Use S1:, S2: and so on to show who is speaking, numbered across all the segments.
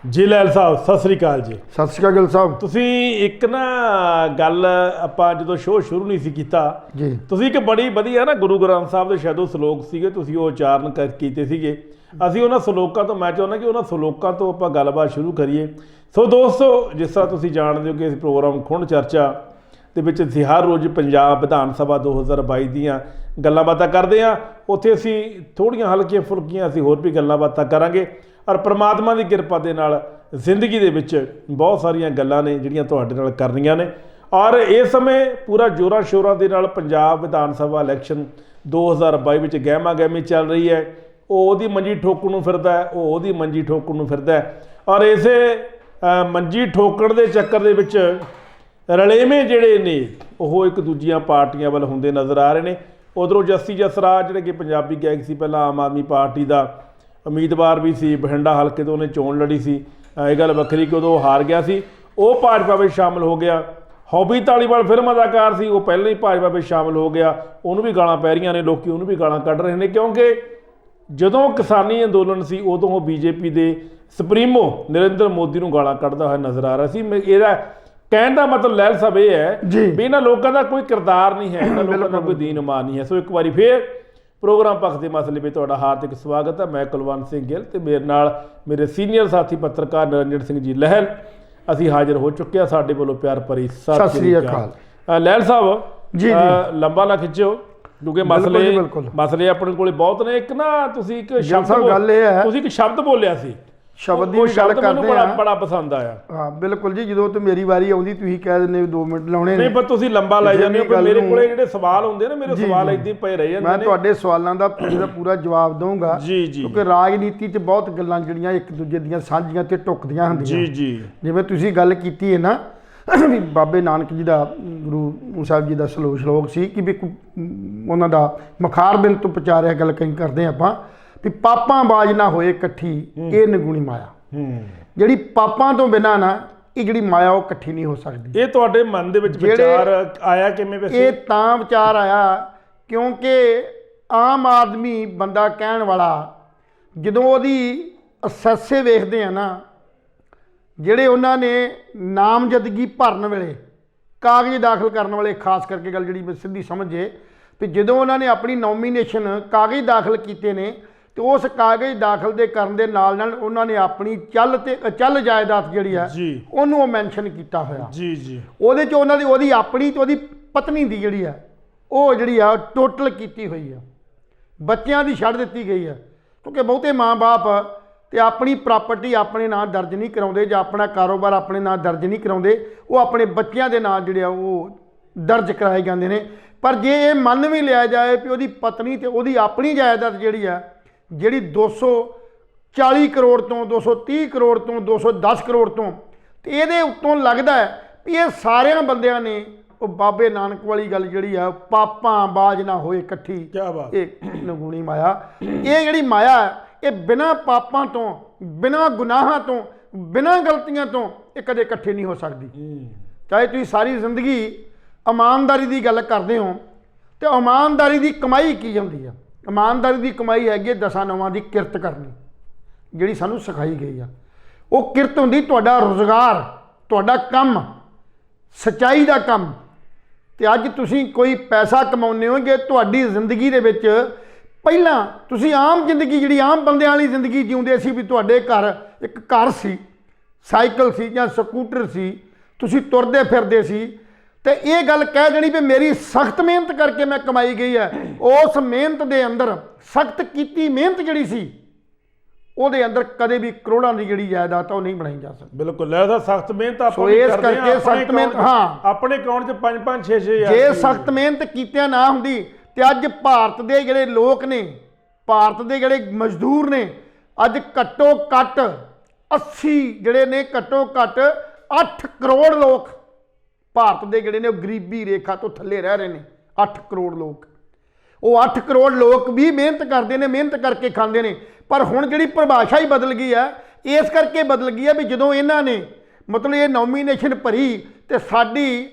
S1: जी लैल साहब सत श्री अकाल जी।
S2: सत श्री अकाल गिल साहब।
S1: ਤੁਸੀਂ ਇੱਕ ਨਾ ਗੱਲ ਆਪਾਂ ਜਦੋਂ ਸ਼ੋਅ ਸ਼ੁਰੂ ਨਹੀਂ ਸੀ ਕੀਤਾ
S2: ਜੀ,
S1: ਤੁਸੀਂ ਇੱਕ ਬੜੀ ਵਧੀਆ ਨਾ ਗੁਰੂ ਗ੍ਰੰਥ ਸਾਹਿਬ ਦੇ ਸ਼ਾਇਦ ਉਹ ਸਲੋਕ ਸੀਗੇ, ਤੁਸੀਂ ਉਹ ਉਚਾਰਨ ਕੀਤੇ ਸੀਗੇ। ਅਸੀਂ ਉਹਨਾਂ ਸਲੋਕਾਂ ਤੋਂ, ਮੈਂ ਚਾਹੁੰਦਾ ਕਿ ਉਹਨਾਂ ਸਲੋਕਾਂ ਤੋਂ ਆਪਾਂ ਗੱਲਬਾਤ ਸ਼ੁਰੂ ਕਰੀਏ। ਸੋ ਦੋਸਤੋ, ਜਿਸ ਤਰ੍ਹਾਂ ਤੁਸੀਂ ਜਾਣਦੇ ਹੋ ਕਿ ਇਸ ਪ੍ਰੋਗਰਾਮ ਖੁੰਡ ਚਰਚਾ ਦੇ ਵਿੱਚ ਅਸੀਂ ਹਰ ਰੋਜ਼ ਪੰਜਾਬ ਵਿਧਾਨ ਸਭਾ 2022 ਦੀਆਂ ਗੱਲਾਂ ਬਾਤਾਂ ਕਰਦੇ ਹਾਂ। ਉੱਥੇ ਅਸੀਂ ਥੋੜ੍ਹੀਆਂ ਹਲਕੀਆਂ ਫੁਲਕੀਆਂ ਅਸੀਂ ਹੋਰ ਵੀ ਗੱਲਾਂ ਬਾਤਾਂ ਕਰਾਂਗੇ। ਔਰ ਪਰਮਾਤਮਾ ਦੀ ਕਿਰਪਾ ਦੇ ਨਾਲ ਜ਼ਿੰਦਗੀ ਦੇ ਵਿੱਚ ਬਹੁਤ ਸਾਰੀਆਂ ਗੱਲਾਂ ਨੇ ਜਿਹੜੀਆਂ ਤੁਹਾਡੇ ਨਾਲ ਕਰਨੀਆਂ ਨੇ। ਔਰ ਇਸ ਸਮੇਂ ਪੂਰਾ ਜ਼ੋਰਾਂ ਸ਼ੋਰਾਂ ਦੇ ਨਾਲ ਪੰਜਾਬ ਵਿਧਾਨ ਸਭਾ ਇਲੈਕਸ਼ਨ 2022 ਵਿੱਚ ਗਹਿਮਾ ਗਹਿਮੀ ਚੱਲ ਰਹੀ ਹੈ। ਉਹ ਉਹਦੀ ਮੰਜੀ ਠੋਕਣ ਨੂੰ ਫਿਰਦਾ ਹੈ, ਉਹ ਉਹਦੀ ਮੰਜੀ ਠੋਕਣ ਨੂੰ ਫਿਰਦਾ ਹੈ। ਔਰ ਇਸੇ ਮੰਜੀ ਠੋਕਣ ਦੇ ਚੱਕਰ ਦੇ ਵਿੱਚ ਰਲੇਵੇਂ ਜਿਹੜੇ ਨੇ ਉਹ ਇੱਕ ਦੂਜੀਆਂ ਪਾਰਟੀਆਂ ਵੱਲ ਹੁੰਦੇ ਨਜ਼ਰ ਆ ਰਹੇ ਨੇ। ਉਧਰੋਂ ਜੱਸੀ ਜਸਰਾਜ ਜਿਹੜੇ ਕਿ ਪੰਜਾਬੀ ਗਾਇਕ ਸੀ, ਪਹਿਲਾਂ ਆਮ ਆਦਮੀ ਪਾਰਟੀ ਦਾ ਉਮੀਦਵਾਰ ਵੀ ਸੀ, ਬਠਿੰਡਾ ਹਲਕੇ ਤੋਂ ਉਹਨੇ ਚੋਣ ਲੜੀ ਸੀ। ਇਹ ਗੱਲ ਵੱਖਰੀ ਕਿ ਉਦੋਂ ਹਾਰ ਗਿਆ ਸੀ, ਉਹ ਭਾਜਪਾ ਵਿੱਚ ਸ਼ਾਮਲ ਹੋ ਗਿਆ। ਹੌਬੀ ਧਾਲੀਵਾਲ ਫਿਲਮ ਅਦਾਕਾਰ ਸੀ, ਉਹ ਪਹਿਲਾਂ ਹੀ ਭਾਜਪਾ ਵਿੱਚ ਸ਼ਾਮਲ ਹੋ ਗਿਆ। ਉਹਨੂੰ ਵੀ ਗਾਲਾਂ ਪੈ ਰਹੀਆਂ ਨੇ, ਲੋਕੀ ਉਹਨੂੰ ਵੀ ਗਾਲਾਂ ਕੱਢ ਰਹੇ ਨੇ, ਕਿਉਂਕਿ ਜਦੋਂ ਕਿਸਾਨੀ ਅੰਦੋਲਨ ਸੀ ਉਦੋਂ ਉਹ ਬੀਜੇਪੀ ਦੇ ਸੁਪਰੀਮੋ ਨਰਿੰਦਰ ਮੋਦੀ ਨੂੰ ਗਾਲਾਂ ਕੱਢਦਾ ਹੋਇਆ ਨਜ਼ਰ ਆ ਰਿਹਾ ਸੀ। ਇਹਦਾ ਕਹਿਣ ਦਾ ਮਤਲਬ ਲਹਿਲ ਸਾਹਿਬ ਇਹ ਹੈ ਵੀ ਇਹਨਾਂ ਲੋਕਾਂ ਦਾ ਕੋਈ ਕਿਰਦਾਰ ਨਹੀਂ ਹੈ, ਇਹਨਾਂ ਲੋਕਾਂ ਦਾ ਕੋਈ ਦੀਨ ਇਮਾਨ ਨਹੀਂ ਹੈ। ਸੋ ਇੱਕ ਵਾਰੀ ਫੇਰ ਪ੍ਰੋਗਰਾਮ ਪੱਖ ਦੇ ਮਸਲੇ ਵਿੱਚ ਤੁਹਾਡਾ ਹਾਰਦਿਕ ਸਵਾਗਤ ਹੈ। ਮੈਂ ਕੁਲਵੰਤ ਸਿੰਘ ਗਿੱਲ ਤੇ ਮੇਰੇ ਨਾਲ ਮੇਰੇ ਸੀਨੀਅਰ ਸਾਥੀ ਪੱਤਰਕਾਰ ਨਿਰੰਜਨ ਸਿੰਘ ਜੀ ਲਹਿਲ ਅਸੀਂ ਹਾਜ਼ਰ ਹੋ ਚੁੱਕੇ ਹਾਂ। ਸਾਡੇ ਵੱਲੋਂ ਪਿਆਰ ਭਰੀ ਸਤਿ ਸ੍ਰੀ ਅਕਾਲ। ਲਹਿਲ ਸਾਹਿਬ ਜੀ ਲੰਬਾ ਨਾ ਖਿੱਚਿਓ ਕਿਉਂਕਿ ਮਸਲੇ ਆਪਣੇ ਕੋਲੇ ਬਹੁਤ ਨੇ। ਇੱਕ ਨਾ ਤੁਸੀਂ ਇੱਕ ਸ਼ਬਦ ਬੋਲਿਆ ਸੀ, ਸ਼ਬਦ ਦੀ ਗੱਲ ਕਰਦੇ ਆ, ਬੜਾ ਪਸੰਦ ਆਇਆ।
S2: ਹਾਂ ਬਿਲਕੁਲ ਜੀ, ਜਦੋਂ ਤੇ ਮੇਰੀ ਵਾਰੀ ਆਉਂਦੀ ਤੁਸੀਂ ਕਹਿ ਦਿੰਦੇ 2 ਮਿੰਟ ਲਾਉਣੇ
S1: ਨਹੀਂ, ਪਰ ਤੁਸੀਂ ਲੰਬਾ ਲਾਈ ਜਾਂਦੇ ਹੋ। ਮੇਰੇ ਕੋਲੇ ਜਿਹੜੇ ਸਵਾਲ ਹੁੰਦੇ ਨੇ, ਮੇਰੇ ਸਵਾਲ ਇੱਦਾਂ ਹੀ ਪਏ ਰਹਿ ਜਾਂਦੇ ਨੇ।
S2: ਮੈਂ ਤੁਹਾਡੇ ਸਵਾਲਾਂ ਦਾ ਪੂਰਾ ਜਵਾਬ ਦਊਂਗਾ ਕਿਉਂਕਿ ਰਾਜਨੀਤੀ 'ਚ ਬਹੁਤ ਗੱਲਾਂ ਜਿਹੜੀਆਂ ਇੱਕ ਦੂਜੇ ਦੀਆਂ ਸਾਂਝੀਆਂ ਤੇ ਟੁੱਕਦੀਆਂ ਹੁੰਦੀਆਂ। ਜਿਵੇਂ ਤੁਸੀਂ ਗੱਲ ਕੀਤੀ ਹੈ ਨਾ ਵੀ ਬਾਬੇ ਨਾਨਕ ਜੀ ਦਾ, ਗੁਰੂ ਸਾਹਿਬ ਜੀ ਦਾ ਸ਼ਲੋਕ ਸੀ ਕਿ ਵੀ ਉਹਨਾਂ ਦਾ ਮੁਖਾਰਬਿੰਦ ਤੋਂ ਪ੍ਰਚਾਰਿਆ ਗੱਲ ਕਈ ਕਰਦੇ ਆਪਾਂ ਵੀ ਪਾਪਾਂ ਬਾਜ ਨਾ ਹੋਏ ਇਕੱਠੀ ਇਹ ਨਿਗੁਣੀ ਮਾਇਆ। ਜਿਹੜੀ ਪਾਪਾਂ ਤੋਂ ਬਿਨਾਂ ਨਾ ਇਹ ਜਿਹੜੀ ਮਾਇਆ ਉਹ ਇਕੱਠੀ ਨਹੀਂ ਹੋ ਸਕਦੀ।
S1: ਇਹ ਤੁਹਾਡੇ ਮਨ ਦੇ ਵਿੱਚ ਵਿਚਾਰ ਆਇਆ ਕਿਵੇਂ? ਵੈਸੇ
S2: ਇਹ ਤਾਂ ਵਿਚਾਰ ਆਇਆ ਕਿਉਂਕਿ ਆਮ ਆਦਮੀ ਬੰਦਾ ਕਹਿਣ ਵਾਲਾ ਜਦੋਂ ਉਹਦੀ ਅਸੈਸੇ ਵੇਖਦੇ ਆ ਨਾ, ਜਿਹੜੇ ਉਹਨਾਂ ਨੇ ਨਾਮਜ਼ਦਗੀ ਭਰਨ ਵੇਲੇ ਕਾਗਜ਼ ਦਾਖਲ ਕਰਨ ਵਾਲੇ, ਖਾਸ ਕਰਕੇ ਗੱਲ ਜਿਹੜੀ ਸਿੱਧੀ ਸਮਝੇ ਵੀ ਜਦੋਂ ਉਹਨਾਂ ਨੇ ਆਪਣੀ ਨੋਮੀਨੇਸ਼ਨ ਕਾਗਜ਼ ਦਾਖਲ ਕੀਤੇ ਨੇ ਤੇ ਉਸ ਕਾਗਜ਼ ਦਾਖਲ ਦੇ ਕਰਨ ਦੇ ਨਾਲ ਨਾਲ ਉਹਨਾਂ ਨੇ ਆਪਣੀ ਚੱਲ ਜਾਇਦਾਦ ਜਿਹੜੀ ਆ ਉਹਨੂੰ ਉਹ ਮੈਂਸ਼ਨ ਕੀਤਾ ਹੋਇਆ। ਉਹਦੇ 'ਚ ਉਹਨਾਂ ਦੀ ਉਹਦੀ ਆਪਣੀ ਤੇ ਉਹਦੀ ਪਤਨੀ ਦੀ ਜਿਹੜੀ ਆ ਉਹ ਜਿਹੜੀ ਆ ਟੋਟਲ ਕੀਤੀ ਹੋਈ ਆ, ਬੱਚਿਆਂ ਦੀ ਛੱਡ ਦਿੱਤੀ ਗਈ ਆ। ਕਿਉਂਕਿ ਬਹੁਤੇ ਮਾਂ-ਬਾਪ ਤੇ ਆਪਣੀ ਪ੍ਰਾਪਰਟੀ ਆਪਣੇ ਨਾਂ ਦਰਜ ਨਹੀਂ ਕਰਾਉਂਦੇ ਜਾਂ ਆਪਣਾ ਕਾਰੋਬਾਰ ਆਪਣੇ ਨਾਂ ਦਰਜ ਨਹੀਂ ਕਰਾਉਂਦੇ, ਉਹ ਆਪਣੇ ਬੱਚਿਆਂ ਦੇ ਨਾਂ ਜਿਹੜੇ ਆ ਉਹ ਦਰਜ ਕਰਾਏ ਜਾਂਦੇ ਨੇ। ਪਰ ਜੇ ਇਹ ਮੰਨ ਵੀ ਲਿਆ ਜਾਏ ਵੀ ਉਹਦੀ ਪਤਨੀ ਤੇ ਉਹਦੀ ਆਪਣੀ ਜਾਇਦਾਦ ਜਿਹੜੀ 240 ਕਰੋੜ ਤੋਂ 230 ਕਰੋੜ ਤੋਂ 210 ਕਰੋੜ ਤੋਂ, ਤੇ ਇਹਦੇ ਉੱਤੋਂ ਲੱਗਦਾ ਹੈ ਵੀ ਇਹ ਸਾਰਿਆਂ ਬੰਦਿਆਂ ਨੇ ਉਹ ਬਾਬੇ ਨਾਨਕ ਵਾਲੀ ਗੱਲ ਜਿਹੜੀ ਆ, ਪਾਪਾਂ ਬਾਜ ਨਾ ਹੋਏ ਇਕੱਠੀ ਇਹ ਨਿਗੁਣੀ ਮਾਇਆ। ਇਹ ਜਿਹੜੀ ਮਾਇਆ ਇਹ ਬਿਨਾਂ ਪਾਪਾਂ ਤੋਂ, ਬਿਨਾਂ ਗੁਨਾਹਾਂ ਤੋਂ, ਬਿਨਾਂ ਗਲਤੀਆਂ ਤੋਂ ਇਹ ਕਦੇ ਇਕੱਠੀ ਨਹੀਂ ਹੋ ਸਕਦੀ। ਚਾਹੇ ਤੁਸੀਂ ਸਾਰੀ ਜ਼ਿੰਦਗੀ ਇਮਾਨਦਾਰੀ ਦੀ ਗੱਲ ਕਰਦੇ ਹੋ ਤੇ ਇਮਾਨਦਾਰੀ ਦੀ ਕਮਾਈ ਕੀ ਹੁੰਦੀ ਆ? ਇਮਾਨਦਾਰੀ ਦੀ ਕਮਾਈ ਹੈਗੀ 10 ਨੌਵਾਂ ਦੀ ਕਿਰਤ ਕਰਨੀ, ਜਿਹੜੀ ਸਾਨੂੰ ਸਿਖਾਈ ਗਈ ਆ। ਉਹ ਕਿਰਤ ਹੁੰਦੀ ਤੁਹਾਡਾ ਰੁਜ਼ਗਾਰ, ਤੁਹਾਡਾ ਕੰਮ, ਸੱਚਾਈ ਦਾ ਕੰਮ। ਤੇ ਅੱਜ ਤੁਸੀਂ ਕੋਈ ਪੈਸਾ ਕਮਾਉਂਦੇ ਹੋਗੇ ਤੁਹਾਡੀ ਜ਼ਿੰਦਗੀ ਦੇ ਵਿੱਚ, ਪਹਿਲਾਂ ਤੁਸੀਂ ਆਮ ਜ਼ਿੰਦਗੀ ਜਿਹੜੀ ਆਮ ਬੰਦਿਆਂ ਵਾਲੀ ਜ਼ਿੰਦਗੀ ਜਿਉਂਦੇ ਸੀ ਵੀ ਤੁਹਾਡੇ ਘਰ ਇੱਕ ਘਰ ਸੀ, ਸਾਈਕਲ ਸੀ ਜਾਂ ਸਕੂਟਰ ਸੀ, ਤੁਸੀਂ ਤੁਰਦੇ ਫਿਰਦੇ ਸੀ ਤੇ ਇਹ ਗੱਲ ਕਹਿ ਦੇਣੀ ਵੀ ਮੇਰੀ ਸਖਤ ਮਿਹਨਤ ਕਰਕੇ ਮੈਂ ਕਮਾਈ ਗਈ ਹੈ। ਉਸ ਮਿਹਨਤ ਦੇ ਅੰਦਰ ਸਖਤ ਕੀਤੀ ਮਿਹਨਤ ਜਿਹੜੀ ਸੀ ਉਹਦੇ ਅੰਦਰ ਕਦੇ ਵੀ ਕਰੋੜਾਂ ਦੀ ਜਿਹੜੀ ਜਾਇਦਾਦ ਉਹ ਨਹੀਂ ਬਣਾਈ ਜਾ ਸਕਦੀ।
S1: ਬਿਲਕੁਲ ਲੈ, ਸਖਤ ਮਿਹਨਤ ਆਪਾਂ ਇਸ ਕਰਕੇ ਸਖਤ ਮਿਹਨਤ, ਹਾਂ ਆਪਣੇ ਅਕਾਊਂਟ 'ਚ 5-5 6-6
S2: ਜੇ ਸਖਤ ਮਿਹਨਤ ਕੀਤਿਆਂ ਨਾ ਹੁੰਦੀ ਤੇ ਅੱਜ ਭਾਰਤ ਦੇ ਜਿਹੜੇ ਲੋਕ ਨੇ, ਭਾਰਤ ਦੇ ਜਿਹੜੇ ਮਜ਼ਦੂਰ ਨੇ, ਅੱਜ ਘੱਟੋ ਘੱਟ 80 ਜਿਹੜੇ ਨੇ, ਘੱਟੋ ਘੱਟ 8 ਕਰੋੜ ਲੋਕ ਭਾਰਤ ਦੇ ਜਿਹੜੇ ਨੇ ਉਹ ਗਰੀਬੀ ਰੇਖਾ ਤੋਂ ਥੱਲੇ ਰਹਿ ਰਹੇ ਨੇ। 8 ਕਰੋੜ ਲੋਕ, ਉਹ 8 ਕਰੋੜ ਲੋਕ ਵੀ ਮਿਹਨਤ ਕਰਦੇ ਨੇ, ਮਿਹਨਤ ਕਰਕੇ ਖਾਂਦੇ ਨੇ। ਪਰ ਹੁਣ ਜਿਹੜੀ ਪਰਿਭਾਸ਼ਾ ਹੀ ਬਦਲ ਗਈ ਹੈ, ਇਸ ਕਰਕੇ ਬਦਲ ਗਈ ਹੈ ਵੀ ਜਦੋਂ ਇਹਨਾਂ ਨੇ ਮਤਲਬ ਇਹ ਨੋਮੀਨੇਸ਼ਨ ਭਰੀ ਤੇ ਸਾਡੀ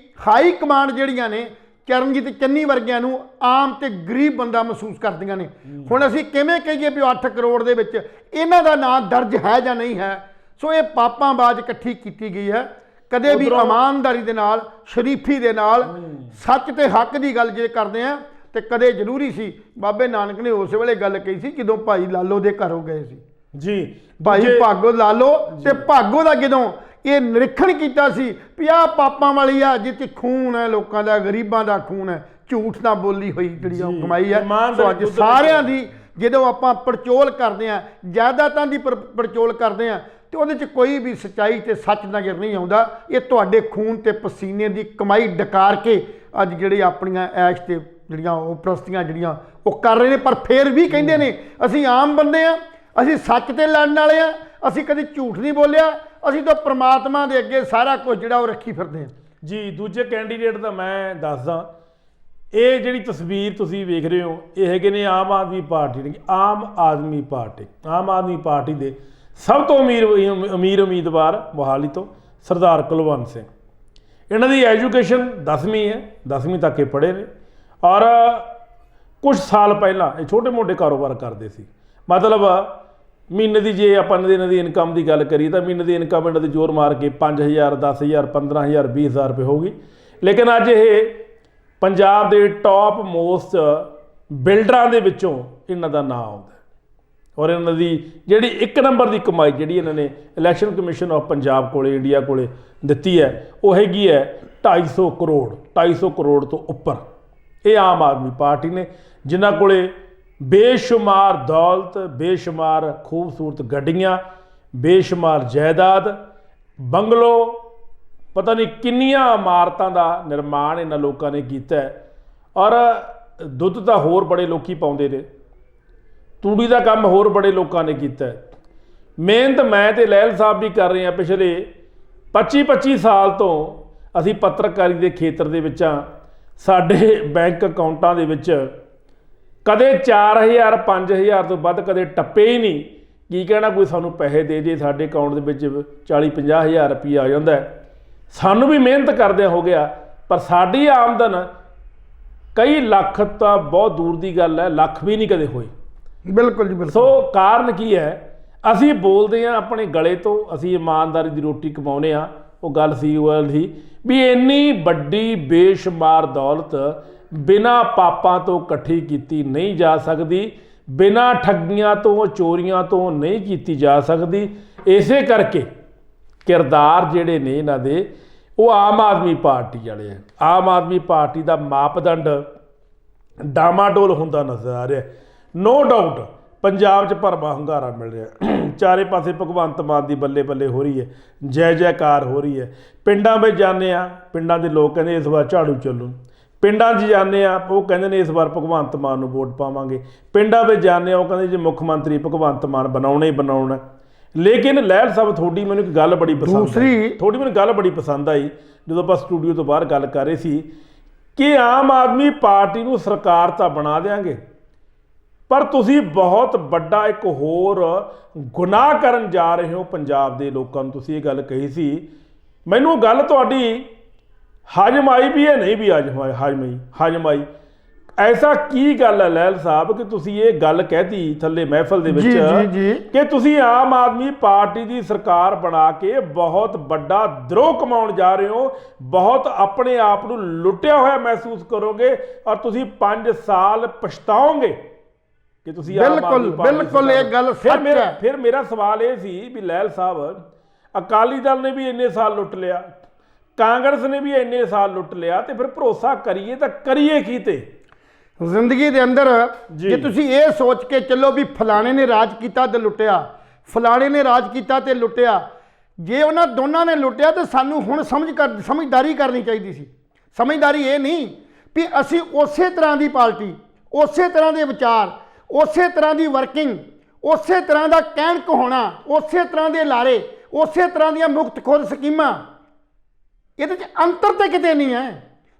S2: ਹਾਈ ਕਮਾਂਡ ਜਿਹੜੀਆਂ ਨੇ ਚਰਨਜੀਤ ਚੰਨੀ ਵਰਗਿਆਂ ਨੂੰ ਆਮ ਤੇ ਗਰੀਬ ਬੰਦਾ ਮਹਿਸੂਸ ਕਰਦੀਆਂ ਨੇ। ਹੁਣ ਅਸੀਂ ਕਿਵੇਂ ਕਹੀਏ ਵੀ 8 ਕਰੋੜ ਦੇ ਵਿੱਚ ਇਹਨਾਂ ਦਾ ਨਾਂ ਦਰਜ ਹੈ ਜਾਂ ਨਹੀਂ ਹੈ? ਸੋ ਇਹ ਪਾਪਾਂਬਾਜ਼ ਇਕੱਠੀ ਕੀਤੀ ਗਈ ਹੈ। ਕਦੇ ਵੀ ਇਮਾਨਦਾਰੀ ਦੇ ਨਾਲ, ਸ਼ਰੀਫੀ ਦੇ ਨਾਲ, ਸੱਚ ਤੇ ਹੱਕ ਦੀ ਗੱਲ ਜੇ ਕਰਦੇ ਆ ਤੇ ਕਦੇ ਜ਼ਰੂਰੀ ਸੀ। ਬਾਬੇ ਨਾਨਕ ਨੇ ਉਸ ਵੇਲੇ ਗੱਲ ਕਹੀ ਸੀ ਜਦੋਂ ਭਾਈ ਲਾਲੋ ਦੇ ਘਰੋਂ ਗਏ ਸੀ
S1: ਜੀ,
S2: ਭਾਈ ਭਾਗੋ ਲਾਲੋ ਤੇ ਭਾਗੋ ਦਾ ਜਦੋਂ ਇਹ ਨਿਰੀਖਣ ਕੀਤਾ ਸੀ ਵੀ ਆਹ ਪਾਪਾਂ ਵਾਲੀ ਆ ਜਿੱਥੇ ਖੂਨ ਹੈ, ਲੋਕਾਂ ਦਾ, ਗਰੀਬਾਂ ਦਾ ਖੂਨ ਹੈ, ਝੂਠ ਨਾ ਬੋਲੀ ਹੋਈ ਜਿਹੜੀ ਉਹ ਕਮਾਈ ਹੈ। ਸੋ ਅੱਜ ਸਾਰਿਆਂ ਦੀ ਜਦੋਂ ਆਪਾਂ ਪੜਚੋਲ ਕਰਦੇ ਆ, ਜਾਇਦਾਦਾਂ ਦੀ ਪੜਚੋਲ ਕਰਦੇ ਆ ਤੇ ਉਹਦੇ 'ਚ ਕੋਈ ਵੀ ਸੱਚਾਈ ਤੇ ਸੱਚ ਨਜ਼ਰ ਨਹੀਂ ਆਉਂਦਾ। ਇਹ ਤੁਹਾਡੇ ਖੂਨ ਤੇ ਪਸੀਨੇ ਦੀ ਕਮਾਈ ਡਕਾਰ ਕੇ ਅੱਜ ਜਿਹੜੇ ਆਪਣੀਆਂ ਐਸ਼ ਤੇ ਜਿਹੜੀਆਂ ਉਹ ਪ੍ਰਸਤੀਆਂ ਜਿਹੜੀਆਂ ਉਹ ਕਰ ਰਹੇ ਨੇ। ਪਰ ਫਿਰ ਵੀ ਕਹਿੰਦੇ ਨੇ ਅਸੀਂ ਆਮ ਬੰਦੇ ਆ, ਅਸੀਂ ਸੱਚ ਤੇ ਲੜਨ ਵਾਲੇ ਆ, ਅਸੀਂ ਕਦੀ ਝੂਠ ਨਹੀਂ ਬੋਲਿਆ, ਅਸੀਂ ਤਾਂ ਪ੍ਰਮਾਤਮਾ ਦੇ ਅੱਗੇ ਸਾਰਾ ਕੁਝ ਜਿਹੜਾ ਉਹ ਰੱਖੀ ਫਿਰਦੇ ਆ।
S1: ਜੀ, ਦੂਜੇ ਕੈਂਡੀਡੇਟ ਦਾ ਮੈਂ ਦੱਸਦਾ, ਇਹ ਜਿਹੜੀ ਤਸਵੀਰ ਤੁਸੀਂ ਵੇਖ ਰਹੇ ਹੋ ਇਹ ਹੈਗੇ ਨੇ ਆਮ ਆਦਮੀ ਪਾਰਟੀ ਦੇ। ਆਮ ਆਦਮੀ ਪਾਰਟੀ ਦੇ ਸਭ ਤੋਂ ਅਮੀਰ ਉਮੀਦਵਾਰ ਮੋਹਾਲੀ ਤੋਂ ਸਰਦਾਰ ਕੁਲਵੰਤ ਸਿੰਘ। ਇਹਨਾਂ ਦੀ ਐਜੂਕੇਸ਼ਨ 10ਵੀਂ ਹੈ, 10ਵੀਂ ਤੱਕ ਇਹ ਪੜ੍ਹੇ ਨੇ ਔਰ ਕੁਝ ਸਾਲ ਪਹਿਲਾਂ ਇਹ ਛੋਟੇ ਮੋਟੇ ਕਾਰੋਬਾਰ ਕਰਦੇ ਸੀ। ਮਤਲਬ ਮਹੀਨੇ ਦੀ ਜੇ ਆਪਾਂ ਇਹਨਾਂ ਦੀ ਇਨਕਮ ਦੀ ਗੱਲ ਕਰੀਏ ਤਾਂ ਮਹੀਨੇ ਦੀ ਇਨਕਮ ਇਹਨਾਂ ਦੀ ਜ਼ੋਰ ਮਾਰ ਕੇ 5000, 10000, 15000, 20000 ਰੁਪਏ ਹੋਊਗੀ। ਲੇਕਿਨ ਅੱਜ ਇਹ ਪੰਜਾਬ ਦੇ ਟੌਪ ਮੋਸਟ ਬਿਲਡਰਾਂ ਦੇ ਵਿੱਚੋਂ ਇਹਨਾਂ ਦਾ ਨਾਮ ਆਉਂਦਾ ਔਰ ਇਹਨਾਂ ਦੀ ਜਿਹੜੀ 1 ਨੰਬਰ ਦੀ ਕਮਾਈ ਜਿਹੜੀ ਇਹਨਾਂ ਨੇ ਇਲੈਕਸ਼ਨ ਕਮਿਸ਼ਨ ਆਫ ਪੰਜਾਬ ਕੋਲੇ, ਇੰਡੀਆ ਕੋਲੇ ਦਿੱਤੀ ਹੈ ਉਹ ਹੈਗੀ ਹੈ 250 ਕਰੋੜ ਤੋਂ ਉੱਪਰ। ਇਹ ਆਮ ਆਦਮੀ ਪਾਰਟੀ ਨੇ ਜਿਨ੍ਹਾਂ ਕੋਲੇ ਬੇਸ਼ੁਮਾਰ ਦੌਲਤ, ਬੇਸ਼ੁਮਾਰ ਖੂਬਸੂਰਤ ਗੱਡੀਆਂ, ਬੇਸ਼ੁਮਾਰ ਜਾਇਦਾਦ, ਬੰਗਲੋ, ਪਤਾ ਨਹੀਂ ਕਿੰਨੀਆਂ ਇਮਾਰਤਾਂ ਦਾ ਨਿਰਮਾਣ ਇਹਨਾਂ ਲੋਕਾਂ ਨੇ ਕੀਤਾ ਔਰ ਦੁੱਧ ਤਾਂ ਹੋਰ ਬੜੇ ਲੋਕੀ ਪਾਉਂਦੇ ਨੇ, ਤੂੜੀ ਦਾ ਕੰਮ ਹੋਰ ਬੜੇ ਲੋਕਾਂ ਨੇ ਕੀਤਾ। ਮਿਹਨਤ ਮੈਂ ਤੇ ਲਹਿਲ ਸਾਹਿਬ ਵੀ ਕਰ ਰਹੇ ਹਾਂ। ਪਿਛਲੇ 25 ਸਾਲ ਤੋਂ ਅਸੀਂ ਪੱਤਰਕਾਰੀ ਦੇ ਖੇਤਰ ਦੇ ਵਿੱਚ ਹਾਂ। ਸਾਡੇ ਬੈਂਕ ਅਕਾਊਂਟਾਂ ਦੇ ਵਿੱਚ ਕਦੇ 4000 5000 ਤੋਂ ਵੱਧ ਕਦੇ ਟੱਪੇ ਹੀ ਨਹੀਂ। ਕੀ ਕਹਿਣਾ ਕੋਈ ਸਾਨੂੰ ਪੈਸੇ ਦੇ ਦੇ, ਸਾਡੇ ਅਕਾਊਂਟ ਦੇ ਵਿੱਚ 40-50 ਰੁਪਈਆ ਆ ਜਾਂਦਾ। ਸਾਨੂੰ ਵੀ ਮਿਹਨਤ ਕਰਦਿਆਂ ਹੋ ਗਿਆ ਪਰ ਸਾਡੀ ਆਮਦਨ ਕਈ ਲੱਖ ਤਾਂ ਬਹੁਤ ਦੂਰ ਦੀ ਗੱਲ ਹੈ, ਲੱਖ ਵੀ ਨਹੀਂ ਕਦੇ ਹੋਈ।
S2: ਬਿਲਕੁਲ ਜੀ, ਬਿਲਕੁਲ।
S1: ਸੋ ਕਾਰਨ ਕੀ ਹੈ? ਅਸੀਂ ਬੋਲਦੇ ਹਾਂ ਆਪਣੇ ਗਲੇ ਤੋਂ, ਅਸੀਂ ਇਮਾਨਦਾਰੀ ਦੀ ਰੋਟੀ ਕਮਾਉਂਦੇ ਹਾਂ। ਉਹ ਗੱਲ ਸੀ ਵੀ ਇੰਨੀ ਵੱਡੀ ਬੇਸ਼ੁਮਾਰ ਦੌਲਤ ਬਿਨਾਂ ਪਾਪਾਂ ਤੋਂ ਇਕੱਠੀ ਕੀਤੀ ਨਹੀਂ ਜਾ ਸਕਦੀ, ਬਿਨਾਂ ਠੱਗੀਆਂ ਤੋਂ, ਚੋਰੀਆਂ ਤੋਂ ਨਹੀਂ ਕੀਤੀ ਜਾ ਸਕਦੀ। ਇਸੇ ਕਰਕੇ ਕਿਰਦਾਰ ਜਿਹੜੇ ਨੇ ਇਹਨਾਂ ਦੇ ਉਹ ਆਮ ਆਦਮੀ ਪਾਰਟੀ ਵਾਲੇ ਆ। ਆਮ ਆਦਮੀ ਪਾਰਟੀ ਦਾ ਮਾਪਦੰਡ ਡਾਮਾਡੋਲ ਹੁੰਦਾ ਨਜ਼ਰ ਆ ਰਿਹਾ। ਨੋ ਡਾਊਟ ਪੰਜਾਬ 'ਚ ਭਰਵਾਂ ਹੁੰਗਾਰਾ ਮਿਲ ਰਿਹਾ, ਚਾਰੇ ਪਾਸੇ ਭਗਵੰਤ ਮਾਨ ਦੀ ਬੱਲੇ ਬੱਲੇ ਹੋ ਰਹੀ ਹੈ, ਜੈ ਜੈਕਾਰ ਹੋ ਰਹੀ ਹੈ। ਪਿੰਡਾਂ ਵਿੱਚ ਜਾਂਦੇ ਆ, ਪਿੰਡਾਂ ਦੇ ਲੋਕ ਕਹਿੰਦੇ ਇਸ ਵਾਰ ਝਾੜੂ ਚੱਲੂ। ਪਿੰਡਾਂ 'ਚ ਜਾਂਦੇ ਆ, ਉਹ ਕਹਿੰਦੇ ਨੇ ਇਸ ਵਾਰ ਭਗਵੰਤ ਮਾਨ ਨੂੰ ਵੋਟ ਪਾਵਾਂਗੇ। ਪਿੰਡਾਂ ਵਿੱਚ ਜਾਂਦੇ ਆ, ਉਹ ਕਹਿੰਦੇ ਜੇ ਮੁੱਖ ਮੰਤਰੀ ਭਗਵੰਤ ਮਾਨ ਬਣਾਉਣਾ ਹੀ ਬਣਾਉਣਾ। ਲੇਕਿਨ ਲਹਿਲ ਸਾਹਿਬ ਤੁਹਾਡੀ ਮੈਨੂੰ ਇੱਕ ਗੱਲ ਬੜੀ ਪਸੰਦ ਆਈ ਜਦੋਂ ਆਪਾਂ ਸਟੂਡੀਓ ਤੋਂ ਬਾਹਰ ਗੱਲ ਕਰ ਰਹੇ ਸੀ ਕਿ ਆਮ ਆਦਮੀ ਪਾਰਟੀ ਨੂੰ ਸਰਕਾਰ ਤਾਂ ਬਣਾ ਦਿਆਂਗੇ ਪਰ ਤੁਸੀਂ ਬਹੁਤ ਵੱਡਾ ਇੱਕ ਹੋਰ ਗੁਨਾਹ ਕਰਨ ਜਾ ਰਹੇ ਹੋ ਪੰਜਾਬ ਦੇ ਲੋਕਾਂ ਨੂੰ। ਤੁਸੀਂ ਇਹ ਗੱਲ ਕਹੀ ਸੀ, ਮੈਨੂੰ ਗੱਲ ਤੁਹਾਡੀ ਹਜਮ ਆਈ ਵੀ ਹੈ ਨਹੀਂ ਵੀ ਹਜਮ ਆਈ। ਐਸਾ ਕੀ ਗੱਲ ਹੈ ਲਹਿਲ ਸਾਹਿਬ ਕਿ ਤੁਸੀਂ ਇਹ ਗੱਲ ਕਹਿਤੀ ਥੱਲੇ ਮਹਿਫਲ ਦੇ ਵਿੱਚ ਕਿ ਤੁਸੀਂ ਆਮ ਆਦਮੀ ਪਾਰਟੀ ਦੀ ਸਰਕਾਰ ਬਣਾ ਕੇ ਬਹੁਤ ਵੱਡਾ ਦਰੋਹ ਕਮਾਉਣ ਜਾ ਰਹੇ ਹੋ, ਬਹੁਤ ਆਪਣੇ ਆਪ ਨੂੰ ਲੁੱਟਿਆ ਹੋਇਆ ਮਹਿਸੂਸ ਕਰੋਗੇ ਔਰ ਤੁਸੀਂ 5 ਸਾਲ ਪਛਤਾਓਗੇ ਕਿ ਤੁਸੀਂ
S2: ਬਿਲਕੁਲ ਇਹ ਗੱਲ ਸੱਚ ਹੈ।
S1: ਫਿਰ ਮੇਰਾ ਸਵਾਲ ਇਹ ਸੀ ਵੀ ਲਹਿਲ ਸਾਹਿਬ, ਅਕਾਲੀ ਦਲ ਨੇ ਵੀ ਇੰਨੇ ਸਾਲ ਲੁੱਟ ਲਿਆ, ਕਾਂਗਰਸ ਨੇ ਵੀ ਇੰਨੇ ਸਾਲ ਲੁੱਟ ਲਿਆ, ਤੇ ਫਿਰ ਭਰੋਸਾ ਕਰੀਏ ਤਾਂ ਕਰੀਏ ਕੀ? ਤੇ
S2: ਜ਼ਿੰਦਗੀ ਦੇ ਅੰਦਰ ਜੇ ਤੁਸੀਂ ਇਹ ਸੋਚ ਕੇ ਚੱਲੋ ਵੀ ਫਲਾਣੇ ਨੇ ਰਾਜ ਕੀਤਾ ਤੇ ਲੁੱਟਿਆ, ਫਲਾਣੇ ਨੇ ਰਾਜ ਕੀਤਾ ਤੇ ਲੁੱਟਿਆ, ਜੇ ਉਹਨਾਂ ਦੋਨਾਂ ਨੇ ਲੁੱਟਿਆ ਤਾਂ ਸਾਨੂੰ ਹੁਣ ਸਮਝਦਾਰੀ ਕਰਨੀ ਚਾਹੀਦੀ ਸੀ। ਸਮਝਦਾਰੀ ਇਹ ਨਹੀਂ ਵੀ ਅਸੀਂ ਉਸੇ ਤਰ੍ਹਾਂ ਦੀ ਪਾਰਟੀ, ਉਸੇ ਤਰ੍ਹਾਂ ਦੇ ਵਿਚਾਰ, ਉਸੇ ਤਰ੍ਹਾਂ ਦੀ ਵਰਕਿੰਗ, ਉਸੇ ਤਰ੍ਹਾਂ ਦਾ ਕਹਿਣ ਕਹਾਉਣਾ, ਉਸੇ ਤਰ੍ਹਾਂ ਦੇ ਲਾਰੇ, ਉਸੇ ਤਰ੍ਹਾਂ ਦੀਆਂ ਮੁਕਤ ਖੋਜ ਸਕੀਮਾਂ, ਇਹਦੇ 'ਚ ਅੰਤਰ ਤਾਂ ਕਿਤੇ ਨਹੀਂ ਹੈ।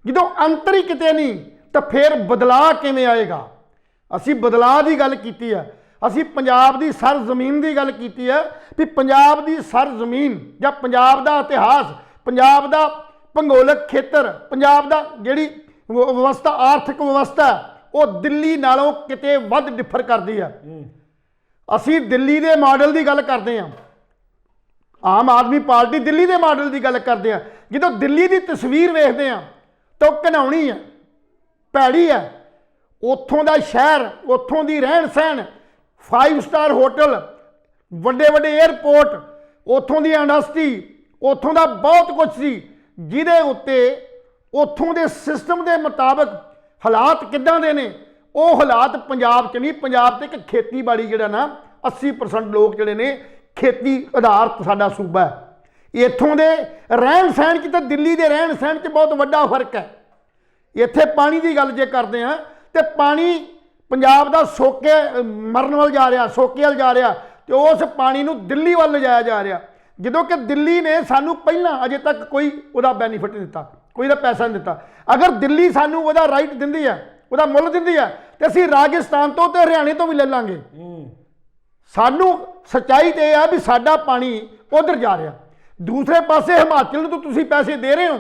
S2: ਜਦੋਂ ਅੰਤਰ ਹੀ ਕਿਤੇ ਨਹੀਂ ਤਾਂ ਫਿਰ ਬਦਲਾਅ ਕਿਵੇਂ ਆਏਗਾ? ਅਸੀਂ ਬਦਲਾਅ ਦੀ ਗੱਲ ਕੀਤੀ ਹੈ, ਅਸੀਂ ਪੰਜਾਬ ਦੀ ਸਰ ਜ਼ਮੀਨ ਦੀ ਗੱਲ ਕੀਤੀ ਹੈ ਵੀ ਪੰਜਾਬ ਦੀ ਸਰ ਜ਼ਮੀਨ ਜਾਂ ਪੰਜਾਬ ਦਾ ਇਤਿਹਾਸ, ਪੰਜਾਬ ਦਾ ਭੂਗੋਲਿਕ ਖੇਤਰ, ਪੰਜਾਬ ਦਾ ਜਿਹੜੀ ਵਿਵਸਥਾ, ਆਰਥਿਕ ਵਿਵਸਥਾ, ਉਹ ਦਿੱਲੀ ਨਾਲੋਂ ਕਿਤੇ ਵੱਧ ਡਿਫਰ ਕਰਦੀ ਹੈ। ਅਸੀਂ ਦਿੱਲੀ ਦੇ ਮਾਡਲ ਦੀ ਗੱਲ ਕਰਦੇ ਹਾਂ, ਆਮ ਆਦਮੀ ਪਾਰਟੀ ਦਿੱਲੀ ਦੇ ਮਾਡਲ ਦੀ ਗੱਲ ਕਰਦੇ ਆ, ਜਦੋਂ ਦਿੱਲੀ ਦੀ ਤਸਵੀਰ ਵੇਖਦੇ ਆ ਤਾਂ ਉਹ ਘਿਨਾਉਣੀ ਆ, ਭੈੜੀ ਆ। ਉੱਥੋਂ ਦਾ ਸ਼ਹਿਰ, ਉੱਥੋਂ ਦੀ ਰਹਿਣ ਸਹਿਣ, 5 ਸਟਾਰ ਹੋਟਲ, ਵੱਡੇ ਵੱਡੇ 에ਅਰਪੋਰਟ, ਉੱਥੋਂ ਦੀ ਇੰਡਸਟਰੀ, ਉੱਥੋਂ ਦਾ ਬਹੁਤ ਕੁਝ ਸੀ, ਜਿਹਦੇ ਉੱਤੇ ਉੱਥੋਂ ਦੇ ਸਿਸਟਮ ਦੇ ਮੁਤਾਬਕ ਹਾਲਾਤ ਕਿੱਦਾਂ ਦੇ ਨੇ, ਉਹ ਹਾਲਾਤ ਪੰਜਾਬ 'ਚ ਨਹੀਂ। ਪੰਜਾਬ 'ਚ ਇੱਕ ਖੇਤੀਬਾੜੀ ਜਿਹੜਾ ਨਾ 80% ਲੋਕ ਜਿਹੜੇ ਨੇ ਖੇਤੀ ਆਧਾਰਿਤ ਸਾਡਾ ਸੂਬਾ ਹੈ। ਇੱਥੋਂ ਦੇ ਰਹਿਣ ਸਹਿਣ 'ਚ ਤੇ ਦਿੱਲੀ ਦੇ ਰਹਿਣ ਸਹਿਣ 'ਚ ਬਹੁਤ ਵੱਡਾ ਫਰਕ ਹੈ। ਇੱਥੇ ਪਾਣੀ ਦੀ ਗੱਲ ਜੇ ਕਰਦੇ ਹਾਂ ਤੇ ਪਾਣੀ ਪੰਜਾਬ ਦਾ ਸੋਕੇ ਮਰਨ ਵੱਲ ਜਾ ਰਿਹਾ, ਸੋਕੇ ਵੱਲ ਜਾ ਰਿਹਾ, ਤੇ ਉਸ ਪਾਣੀ ਨੂੰ ਦਿੱਲੀ ਵੱਲ ਲਿਜਾਇਆ ਜਾ ਰਿਹਾ, ਜਦੋਂ ਕਿ ਦਿੱਲੀ ਨੇ ਸਾਨੂੰ ਪਹਿਲਾਂ ਅਜੇ ਤੱਕ ਕੋਈ ਉਹਦਾ ਬੈਨੀਫਿਟ ਨਹੀਂ ਦਿੱਤਾ, ਕੋਈ ਦਾ ਪੈਸਾ ਨਹੀਂ ਦਿੱਤਾ। ਅਗਰ ਦਿੱਲੀ ਸਾਨੂੰ ਉਹਦਾ ਰਾਈਟ ਦਿੰਦੀ ਹੈ, ਉਹਦਾ ਮੁੱਲ ਦਿੰਦੀ ਹੈ, ਤੇ ਅਸੀਂ ਰਾਜਸਥਾਨ ਤੋਂ ਤੇ ਹਰਿਆਣੇ ਤੋਂ ਵੀ ਲੈ ਲਾਂਗੇ। ਸਾਨੂੰ ਸੱਚਾਈ ਤੇ ਇਹ ਆ ਵੀ ਸਾਡਾ ਪਾਣੀ ਉਧਰ ਜਾ ਰਿਹਾ। ਦੂਸਰੇ ਪਾਸੇ ਹਿਮਾਚਲ ਨੂੰ ਤਾਂ ਤੁਸੀਂ ਪੈਸੇ ਦੇ ਰਹੇ ਹੋ,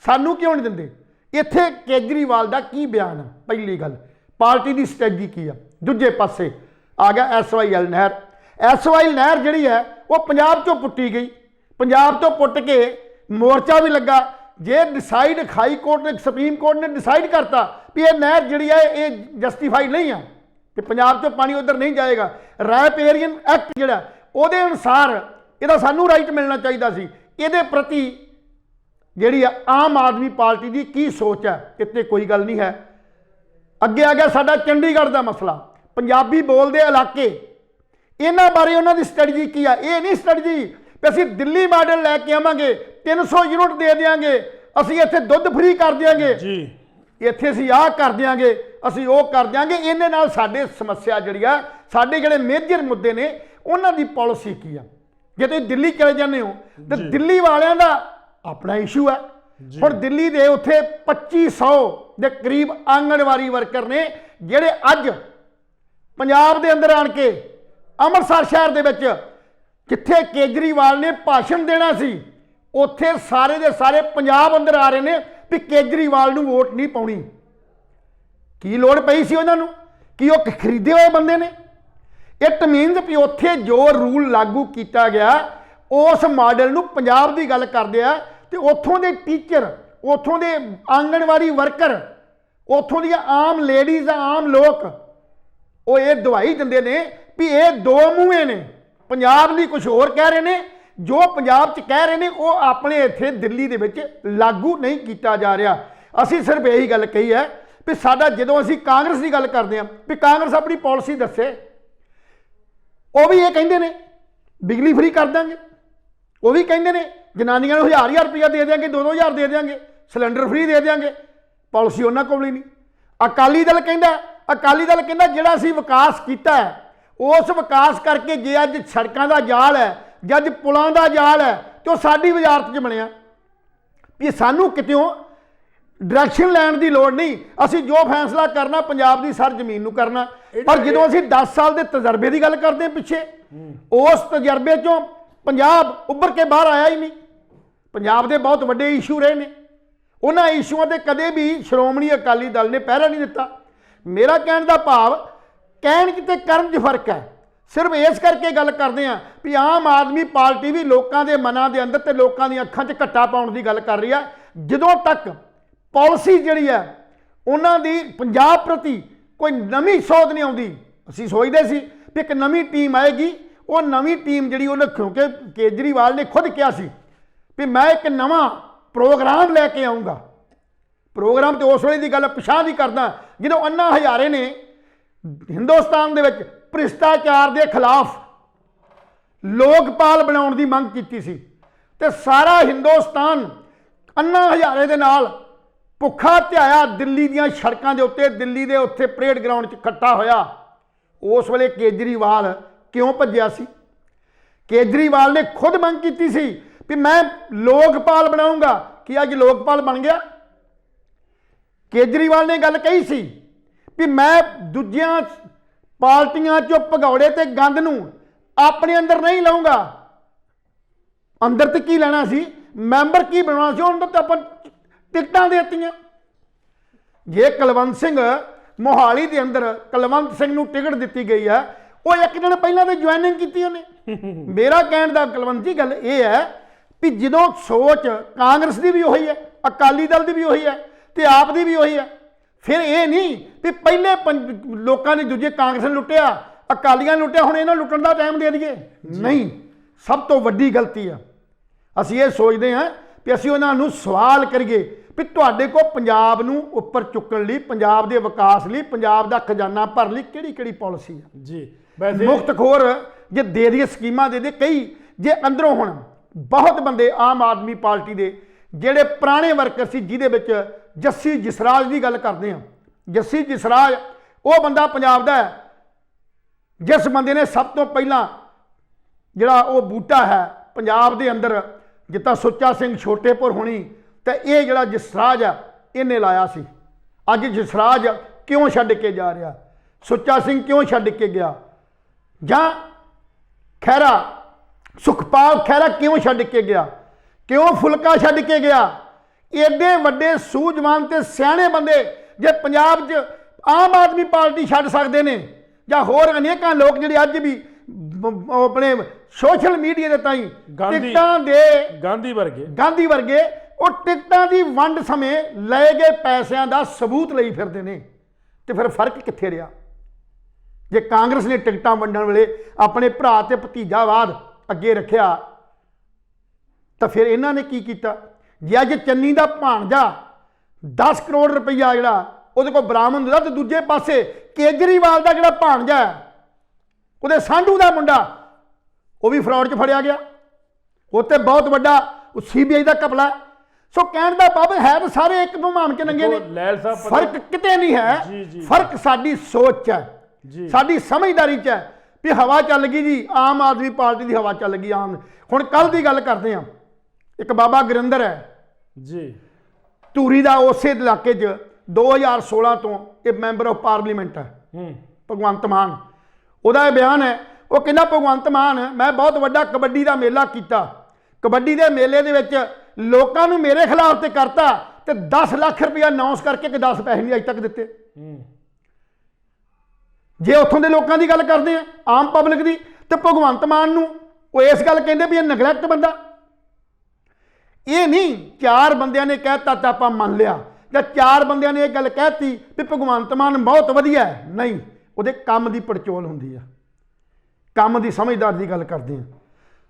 S2: ਸਾਨੂੰ ਕਿਉਂ ਨਹੀਂ ਦਿੰਦੇ? ਇੱਥੇ ਕੇਜਰੀਵਾਲ ਦਾ ਕੀ ਬਿਆਨ ਹੈ? ਪਹਿਲੀ ਗੱਲ, ਪਾਰਟੀ ਦੀ ਸਟ੍ਰੈਟਜੀ ਕੀ ਆ? ਦੂਜੇ ਪਾਸੇ ਆ ਗਿਆ SYL ਨਹਿਰ। SYL ਨਹਿਰ ਜਿਹੜੀ ਹੈ ਉਹ ਪੰਜਾਬ ਚੋਂ ਪੁੱਟੀ ਗਈ, ਪੰਜਾਬ ਤੋਂ ਪੁੱਟ ਕੇ ਮੋਰਚਾ ਵੀ ਲੱਗਾ। ਜੇ ਡਿਸਾਈਡ ਹਾਈ ਕੋਰਟ ਨੇ, ਸੁਪਰੀਮ ਕੋਰਟ ਨੇ ਡਿਸਾਈਡ ਕਰਤਾ ਵੀ ਇਹ ਨਹਿਰ ਜਿਹੜੀ ਹੈ ਇਹ ਜਸਟੀਫਾਈਡ ਨਹੀਂ ਆ ਤੇ ਪੰਜਾਬ ਚੋਂ ਪਾਣੀ ਉਧਰ ਨਹੀਂ ਜਾਏਗਾ, ਰਾਇਪੇਰੀਅਨ ਐਕਟ ਜਿਹੜਾ ਉਹਦੇ ਅਨੁਸਾਰ ਇਹਦਾ ਸਾਨੂੰ ਰਾਈਟ ਮਿਲਣਾ ਚਾਹੀਦਾ ਸੀ। ਇਹਦੇ ਪ੍ਰਤੀ ਜਿਹੜੀ ਆਮ ਆਦਮੀ ਪਾਰਟੀ ਦੀ ਕੀ ਸੋਚ ਹੈ, ਇੱਥੇ ਕੋਈ ਗੱਲ ਨਹੀਂ ਹੈ। ਅੱਗੇ ਆ ਗਿਆ ਸਾਡਾ ਚੰਡੀਗੜ੍ਹ ਦਾ ਮਸਲਾ, ਪੰਜਾਬੀ ਬੋਲਦੇ ਇਲਾਕੇ, ਇਹਨਾਂ ਬਾਰੇ ਉਹਨਾਂ ਦੀ ਸਟ੍ਰੈਟਜੀ ਕੀ ਆ? ਇਹ ਨਹੀਂ ਸਟ੍ਰੈਟਜੀ ਕਿ ਅਸੀਂ ਦਿੱਲੀ ਮਾਡਲ ਲੈ ਕੇ ਆਵਾਂਗੇ, 300 ਯੂਨਿਟ ਦੇ ਦਿਆਂਗੇ, ਅਸੀਂ ਇੱਥੇ ਦੁੱਧ ਫ੍ਰੀ ਕਰ ਦਿਆਂਗੇ ਜੀ, ਇੱਥੇ ਅਸੀਂ ਆਹ ਕਰ ਦਿਆਂਗੇ, ਅਸੀਂ ਉਹ ਕਰ ਦਿਆਂਗੇ। ਇਹਦੇ ਨਾਲ ਸਾਡੇ ਸਮੱਸਿਆ ਜਿਹੜੀ ਆ, ਸਾਡੇ ਜਿਹੜੇ ਮੇਜਰ ਮੁੱਦੇ ਨੇ, ਉਹਨਾਂ ਦੀ ਪਾਲਿਸੀ ਕੀ ਆ? ਜੇ ਤੁਸੀਂ ਦਿੱਲੀ ਚਲੇ ਜਾਂਦੇ ਹੋ ਤਾਂ ਦਿੱਲੀ ਵਾਲਿਆਂ ਦਾ ਆਪਣਾ ਇਸ਼ੂ ਹੈ। ਹੁਣ ਦਿੱਲੀ ਦੇ ਉੱਥੇ 2500 ਦੇ ਕਰੀਬ ਆਂਗਣਵਾੜੀ ਵਰਕਰ ਨੇ ਜਿਹੜੇ ਅੱਜ ਪੰਜਾਬ ਦੇ ਅੰਦਰ ਆਣ ਕੇ ਅੰਮ੍ਰਿਤਸਰ ਸ਼ਹਿਰ ਦੇ ਵਿੱਚ ਜਿੱਥੇ ਕੇਜਰੀਵਾਲ ਨੇ ਭਾਸ਼ਣ ਦੇਣਾ ਸੀ, ਉੱਥੇ ਸਾਰੇ ਦੇ ਸਾਰੇ ਪੰਜਾਬ ਅੰਦਰ ਆ ਰਹੇ ਨੇ ਵੀ ਕੇਜਰੀਵਾਲ ਨੂੰ ਵੋਟ ਨਹੀਂ ਪਾਉਣੀ। ਕੀ ਲੋੜ ਪਈ ਸੀ ਉਹਨਾਂ ਨੂੰ? ਕੀ ਉਹ ਖਰੀਦੇ ਹੋਏ ਬੰਦੇ ਨੇ? ਇਟ ਮੀਨਸ ਵੀ ਉੱਥੇ ਜੋ ਰੂਲ ਲਾਗੂ ਕੀਤਾ ਗਿਆ ਉਸ ਮਾਡਲ ਨੂੰ ਪੰਜਾਬ ਦੀ ਗੱਲ ਕਰਦੇ ਆ, ਤੇ ਉੱਥੋਂ ਦੇ ਟੀਚਰ, ਉੱਥੋਂ ਦੇ ਆਂਗਣਵਾੜੀ ਵਰਕਰ, ਉੱਥੋਂ ਦੀਆਂ ਆਮ ਲੇਡੀਜ਼, ਆਮ ਲੋਕ ਉਹ ਇਹ ਦਵਾਈ ਦਿੰਦੇ ਨੇ ਵੀ ਇਹ ਦੋ ਮੂੰਹੇ ਨੇ, ਪੰਜਾਬ ਲਈ ਕੁਝ ਹੋਰ ਕਹਿ ਰਹੇ ਨੇ, ਜੋ ਪੰਜਾਬ 'ਚ ਕਹਿ ਰਹੇ ਨੇ ਉਹ ਆਪਣੇ ਇੱਥੇ ਦਿੱਲੀ ਦੇ ਵਿੱਚ ਲਾਗੂ ਨਹੀਂ ਕੀਤਾ ਜਾ ਰਿਹਾ। ਅਸੀਂ ਸਿਰਫ ਇਹੀ ਗੱਲ ਕਹੀ ਹੈ ਵੀ ਸਾਡਾ, ਜਦੋਂ ਅਸੀਂ ਕਾਂਗਰਸ ਦੀ ਗੱਲ ਕਰਦੇ ਹਾਂ ਵੀ ਕਾਂਗਰਸ ਆਪਣੀ ਪਾਲਿਸੀ ਦੱਸੇ, ਉਹ ਵੀ ਇਹ ਕਹਿੰਦੇ ਨੇ ਬਿਜਲੀ ਫ੍ਰੀ ਕਰ ਦਾਂਗੇ, ਉਹ ਵੀ ਕਹਿੰਦੇ ਨੇ ਜਨਾਨੀਆਂ ਨੂੰ 1000 ਰੁਪਇਆ ਦੇ ਦਿਆਂਗੇ, 2-2000 ਦੇ ਦਿਆਂਗੇ, ਸਿਲੰਡਰ ਫ੍ਰੀ ਦੇ ਦਿਆਂਗੇ। ਪਾਲਿਸੀ ਉਹਨਾਂ ਕੋਲ ਹੀ ਨਹੀਂ। ਅਕਾਲੀ ਦਲ ਕਹਿੰਦਾ ਜਿਹੜਾ ਅਸੀਂ ਵਿਕਾਸ ਕੀਤਾ ਹੈ, ਉਸ ਵਿਕਾਸ ਕਰਕੇ ਜੇ ਅੱਜ ਸੜਕਾਂ ਦਾ ਜਾਲ ਹੈ, ਜੇ ਅੱਜ ਪੁਲਾਂ ਦਾ ਜਾਲ ਹੈ, ਤੇ ਉਹ ਸਾਡੀ ਵਜ਼ਾਰਤ 'ਚ ਬਣਿਆ ਵੀ ਸਾਨੂੰ ਕਿਤਿਓਂ ਡਾਇਰੈਕਸ਼ਨ ਲੈਣ ਦੀ ਲੋੜ ਨਹੀਂ, ਅਸੀਂ ਜੋ ਫੈਸਲਾ ਕਰਨਾ ਪੰਜਾਬ ਦੀ ਸਰ ਜ਼ਮੀਨ ਨੂੰ ਕਰਨਾ। ਪਰ ਜਦੋਂ ਅਸੀਂ 10 ਸਾਲ ਦੇ ਤਜਰਬੇ ਦੀ ਗੱਲ ਕਰਦੇ ਹਾਂ ਪਿੱਛੇ, ਉਸ ਤਜਰਬੇ 'ਚੋਂ ਪੰਜਾਬ ਉੱਭਰ ਕੇ ਬਾਹਰ ਆਇਆ ਹੀ ਨਹੀਂ। ਪੰਜਾਬ ਦੇ ਬਹੁਤ ਵੱਡੇ ਇਸ਼ੂ ਰਹੇ ਨੇ, ਉਹਨਾਂ ਇਸ਼ੂਆਂ ਤੇ ਕਦੇ ਵੀ ਸ਼੍ਰੋਮਣੀ ਅਕਾਲੀ ਦਲ ਨੇ ਪਹਿਰਾ ਨਹੀਂ ਦਿੱਤਾ। ਮੇਰਾ ਕਹਿਣ ਦਾ ਭਾਵ, ਕਹਿਣ 'ਚ ਤੇ ਕਰਨ 'ਚ ਫਰਕ ਹੈ। ਸਿਰਫ ਇਸ ਕਰਕੇ ਗੱਲ ਕਰਦੇ ਹਾਂ ਵੀ ਆਮ ਆਦਮੀ ਪਾਰਟੀ ਵੀ ਲੋਕਾਂ ਦੇ ਮਨਾਂ ਦੇ ਅੰਦਰ ਤੇ ਲੋਕਾਂ ਦੀਆਂ ਅੱਖਾਂ 'ਚ ਘੱਟਾ ਪਾਉਣ ਦੀ ਗੱਲ ਕਰ ਰਹੀ ਹੈ। ਜਦੋਂ ਤੱਕ ਪਾਲਿਸੀ ਜਿਹੜੀ ਹੈ ਉਹਨਾਂ ਦੀ ਪੰਜਾਬ ਪ੍ਰਤੀ ਕੋਈ ਨਵੀਂ ਸੋਧ ਨਹੀਂ ਆਉਂਦੀ, ਅਸੀਂ ਸੋਚਦੇ ਸੀ ਵੀ ਇੱਕ ਨਵੀਂ ਟੀਮ ਆਏਗੀ। ਉਹ ਨਵੀਂ ਟੀਮ ਜਿਹੜੀ ਉਹਨੇ, ਕਿਉਂਕਿ ਕੇਜਰੀਵਾਲ ਨੇ ਖੁਦ ਕਿਹਾ ਸੀ ਵੀ ਮੈਂ ਇੱਕ ਨਵਾਂ ਪ੍ਰੋਗਰਾਮ ਲੈ ਕੇ ਆਊਂਗਾ। ਪ੍ਰੋਗਰਾਮ ਤੇ ਉਸ ਵੇਲੇ ਦੀ ਗੱਲ ਪਿਛਾਂਹ ਦੀ ਕਰਦਾ ਜਦੋਂ ਅੰਨਾ ਹਜ਼ਾਰੇ ਨੇ ਹਿੰਦੁਸਤਾਨ ਦੇ ਵਿੱਚ ਭ੍ਰਿਸ਼ਟਾਚਾਰ ਦੇ ਖਿਲਾਫ ਲੋਕਪਾਲ ਬਣਾਉਣ ਦੀ ਮੰਗ ਕੀਤੀ ਸੀ, ਤੇ ਸਾਰਾ ਹਿੰਦੁਸਤਾਨ ਅੰਨਾ ਹਜ਼ਾਰੇ ਦੇ ਨਾਲ ਭੁੱਖਾ ਧਿਆਇਆ ਦਿੱਲੀ ਦੀਆਂ ਸੜਕਾਂ ਦੇ ਉੱਤੇ, ਦਿੱਲੀ ਦੇ ਉੱਥੇ ਪਰੇਡ ਗਰਾਊਂਡ 'ਚ ਇਕੱਠਾ ਹੋਇਆ। ਉਸ ਵੇਲੇ ਕੇਜਰੀਵਾਲ ਕਿਉਂ ਭੱਜਿਆ ਸੀ? ਕੇਜਰੀਵਾਲ ਨੇ ਖੁਦ ਮੰਗ ਕੀਤੀ ਸੀ ਵੀ ਮੈਂ ਲੋਕਪਾਲ ਬਣਾਉਂਗਾ। ਕੀ ਅੱਜ ਲੋਕਪਾਲ ਬਣ ਗਿਆ? ਕੇਜਰੀਵਾਲ ਨੇ ਗੱਲ ਕਹੀ ਸੀ ਵੀ ਮੈਂ ਦੂਜੀਆਂ ਪਾਰਟੀਆਂ 'ਚੋਂ ਭਗੌੜੇ ਤੇ ਗੰਦ ਨੂੰ ਆਪਣੇ ਅੰਦਰ ਨਹੀਂ ਲਾਉਂਗਾ। ਅੰਦਰ ਤੇ ਕੀ ਲੈਣਾ ਸੀ? ਮੈਂਬਰ ਕੀ ਬਣਾਉਣਾ ਸੀ? ਉਹਨਾਂ ਤਾਂ ਆਪਾਂ ਟਿਕਟਾਂ ਦੇ ਦਿੱਤੀਆਂ। ਜੇ ਕੁਲਵੰਤ ਸਿੰਘ ਮੋਹਾਲੀ ਦੇ ਅੰਦਰ ਕੁਲਵੰਤ ਸਿੰਘ ਨੂੰ ਟਿਕਟ ਦਿੱਤੀ ਗਈ ਹੈ, ਉਹ ਇੱਕ ਦਿਨ ਪਹਿਲਾਂ ਤੇ ਜੁਆਇਨਿੰਗ ਕੀਤੀ ਉਹਨੇ। ਮੇਰਾ ਕਹਿਣ ਦਾ ਕੁਲਵੰਤ ਜੀ ਗੱਲ ਇਹ ਹੈ ਵੀ ਜਦੋਂ ਸੋਚ ਕਾਂਗਰਸ ਦੀ ਵੀ ਉਹੀ ਹੈ, ਅਕਾਲੀ ਦਲ ਦੀ ਵੀ ਉਹੀ ਹੈ ਤੇ ਆਪ ਦੀ ਵੀ ਉਹੀ ਹੈ, ਫਿਰ ਇਹ ਨਹੀਂ ਵੀ ਪਹਿਲੇ ਲੋਕਾਂ ਨੇ ਦੂਜੇ ਕਾਂਗਰਸ ਨੇ ਲੁੱਟਿਆ, ਅਕਾਲੀਆਂ ਨੇ ਲੁੱਟਿਆ, ਹੁਣ ਇਹਨਾਂ ਲੁੱਟਣ ਦਾ ਟਾਈਮ ਦੇ ਦਈਏ। ਨਹੀਂ, ਸਭ ਤੋਂ ਵੱਡੀ ਗਲਤੀ ਆ। ਅਸੀਂ ਇਹ ਸੋਚਦੇ ਹਾਂ ਵੀ ਅਸੀਂ ਉਹਨਾਂ ਨੂੰ ਸਵਾਲ ਕਰੀਏ ਵੀ ਤੁਹਾਡੇ ਕੋਲ ਪੰਜਾਬ ਨੂੰ ਉੱਪਰ ਚੁੱਕਣ ਲਈ, ਪੰਜਾਬ ਦੇ ਵਿਕਾਸ ਲਈ, ਪੰਜਾਬ ਦਾ ਖਜ਼ਾਨਾ ਭਰਨ ਲਈ ਕਿਹੜੀ ਪਾਲਿਸੀ ਆ
S1: ਜੀ। ਵੈਸੇ
S2: ਮੁਫਤਖੋਰ ਜੇ ਦੇ ਦਈਏ ਸਕੀਮਾਂ ਦੇ ਕਈ, ਜੇ ਅੰਦਰੋਂ ਹੁਣ ਬਹੁਤ ਬੰਦੇ ਆਮ ਆਦਮੀ ਪਾਰਟੀ ਦੇ ਜਿਹੜੇ ਪੁਰਾਣੇ ਵਰਕਰ ਸੀ, ਜਿਹਦੇ ਵਿੱਚ ਜੱਸੀ ਜਸਰਾਜ ਦੀ ਗੱਲ ਕਰਦੇ ਹਾਂ। ਜੱਸੀ ਜਸਰਾਜ ਉਹ ਬੰਦਾ ਪੰਜਾਬ ਦਾ ਹੈ ਜਿਸ ਬੰਦੇ ਨੇ ਸਭ ਤੋਂ ਪਹਿਲਾਂ ਜਿਹੜਾ ਉਹ ਬੂਟਾ ਹੈ ਪੰਜਾਬ ਦੇ ਅੰਦਰ, ਜਿੱਦਾਂ ਸੁੱਚਾ ਸਿੰਘ ਛੋਟੇਪੁਰ ਹੋਣੀ, ਤੇ ਇਹ ਜਿਹੜਾ ਜਸਰਾਜ ਆ ਇਹਨੇ ਲਾਇਆ ਸੀ। ਅੱਜ ਜਸਰਾਜ ਕਿਉਂ ਛੱਡ ਕੇ ਜਾ ਰਿਹਾ, ਸੁੱਚਾ ਸਿੰਘ ਕਿਉਂ ਛੱਡ ਕੇ ਗਿਆ, ਜਾਂ ਖਹਿਰਾ ਸੁਖਪਾਲ ਖਹਿਰਾ ਕਿਉਂ ਛੱਡ ਕੇ ਗਿਆ, ਕਿਉਂ ਫੁਲਕਾ ਛੱਡ ਕੇ ਗਿਆ। ਏਡੇ ਵੱਡੇ ਸੂਝਵਾਨ ਤੇ ਸਿਆਣੇ ਬੰਦੇ ਜੇ ਪੰਜਾਬ 'ਚ ਆਮ ਆਦਮੀ ਪਾਰਟੀ ਛੱਡ ਸਕਦੇ ਨੇ, ਜਾਂ ਹੋਰ ਅਨੇਕਾਂ ਲੋਕ ਜਿਹੜੇ ਅੱਜ ਵੀ ਆਪਣੇ ਸੋਸ਼ਲ ਮੀਡੀਆ ਦੇ ਤਾਈਂ ਟਿਕਟਾਂ ਦੇ ਗਾਂਧੀ ਵਰਗੇ ਉਹ ਟਿਕਟਾਂ ਦੀ ਵੰਡ ਸਮੇਂ ਲਏ ਗਏ ਪੈਸਿਆਂ ਦਾ ਸਬੂਤ ਲਈ ਫਿਰਦੇ ਨੇ, ਤੇ ਫਿਰ ਫਰਕ ਕਿੱਥੇ ਰਿਹਾ? ਜੇ ਕਾਂਗਰਸ ਨੇ ਟਿਕਟਾਂ ਵੰਡਣ ਵੇਲੇ ਆਪਣੇ ਭਰਾ ਤੇ ਭਤੀਜਾਵਾਦ ਅੱਗੇ ਰੱਖਿਆ, ਤਾਂ ਫਿਰ ਇਹਨਾਂ ਨੇ ਕੀ ਕੀਤਾ? ਜੇ ਅੱਜ ਚੰਨੀ ਦਾ ਭਾਣਜਾ 10 ਕਰੋੜ ਰੁਪਈਆ ਜਿਹੜਾ ਉਹਦੇ ਕੋਲ ਬਰਾਮਦ ਹੁੰਦਾ, ਤੇ ਦੂਜੇ ਪਾਸੇ ਕੇਜਰੀਵਾਲ ਦਾ ਜਿਹੜਾ ਭਾਣਜਾ ਹੈ, ਉਹਦੇ ਸਾਂਢੂ ਦਾ ਮੁੰਡਾ, ਉਹ ਵੀ ਫਰਾਡ 'ਚ ਫੜਿਆ ਗਿਆ। ਉਹ ਤੇ ਬਹੁਤ ਵੱਡਾ CBI ਦਾ ਘਪਲਾ। ਸੋ ਕਹਿਣ ਦਾ ਭਾਵ ਹੈ ਤਾਂ ਸਾਰੇ ਇੱਕ ਭਮਾਨ ਕੇ ਨੰਗੇ ਨੇ, ਫਰਕ ਕਿਤੇ ਨਹੀਂ ਹੈ। ਫਰਕ ਸਾਡੀ ਸੋਚ 'ਚ ਹੈ, ਸਾਡੀ ਸਮਝਦਾਰੀ 'ਚ ਹੈ ਵੀ ਹਵਾ ਚੱਲ ਗਈ ਜੀ, ਆਮ ਆਦਮੀ ਪਾਰਟੀ ਦੀ ਹਵਾ ਚੱਲ ਗਈ ਆਮ। ਹੁਣ ਕੱਲ ਦੀ ਗੱਲ ਕਰਦੇ ਹਾਂ, ਇੱਕ ਬਾਬਾ ਗੁਰਿੰਦਰ ਹੈ
S1: ਜੀ
S2: ਧੂਰੀ ਦਾ, ਉਸੇ ਇਲਾਕੇ 'ਚ 2016 ਤੋਂ ਇਹ ਮੈਂਬਰ ਆਫ ਪਾਰਲੀਮੈਂਟ ਹੈ ਭਗਵੰਤ ਮਾਨ। ਉਹਦਾ ਇਹ ਬਿਆਨ ਹੈ, ਉਹ ਕਹਿੰਦਾ ਭਗਵੰਤ ਮਾਨ ਮੈਂ ਬਹੁਤ ਵੱਡਾ ਕਬੱਡੀ ਦਾ ਮੇਲਾ ਕੀਤਾ, ਕਬੱਡੀ ਦੇ ਮੇਲੇ ਦੇ ਵਿੱਚ ਲੋਕਾਂ ਨੂੰ ਮੇਰੇ ਖਿਲਾਫ ਤੇ ਕਰਤਾ, ਤੇ 10 ਲੱਖ ਰੁਪਇਆ ਅਨਾਉਂਸ ਕਰਕੇ ਕਿ 10 ਪੈਸੇ ਨਹੀਂ ਅਜੇ ਤੱਕ ਦਿੱਤੇ। ਜੇ ਉੱਥੋਂ ਦੇ ਲੋਕਾਂ ਦੀ ਗੱਲ ਕਰਦੇ ਆ, ਆਮ ਪਬਲਿਕ ਦੀ, ਤੇ ਭਗਵੰਤ ਮਾਨ ਨੂੰ ਉਹ ਇਸ ਗੱਲ ਕਹਿੰਦੇ ਵੀ ਇਹ ਨਗਲੈਕਟ ਬੰਦਾ। ਇਹ ਨਹੀਂ 4 ਬੰਦਿਆਂ ਨੇ ਕਹਿਤਾ ਤਾਂ ਆਪਾਂ ਮੰਨ ਲਿਆ, ਜਾਂ 4 ਬੰਦਿਆਂ ਨੇ ਇਹ ਗੱਲ ਕਹਿਤੀ ਵੀ ਭਗਵੰਤ ਮਾਨ ਬਹੁਤ ਵਧੀਆ ਹੈ। ਨਹੀਂ, ਉਹਦੇ ਕੰਮ ਦੀ ਪੜਚੋਲ ਹੁੰਦੀ ਆ, ਕੰਮ ਦੀ ਸਮਝਦਾਰ ਦੀ ਗੱਲ ਕਰਦੇ ਆ।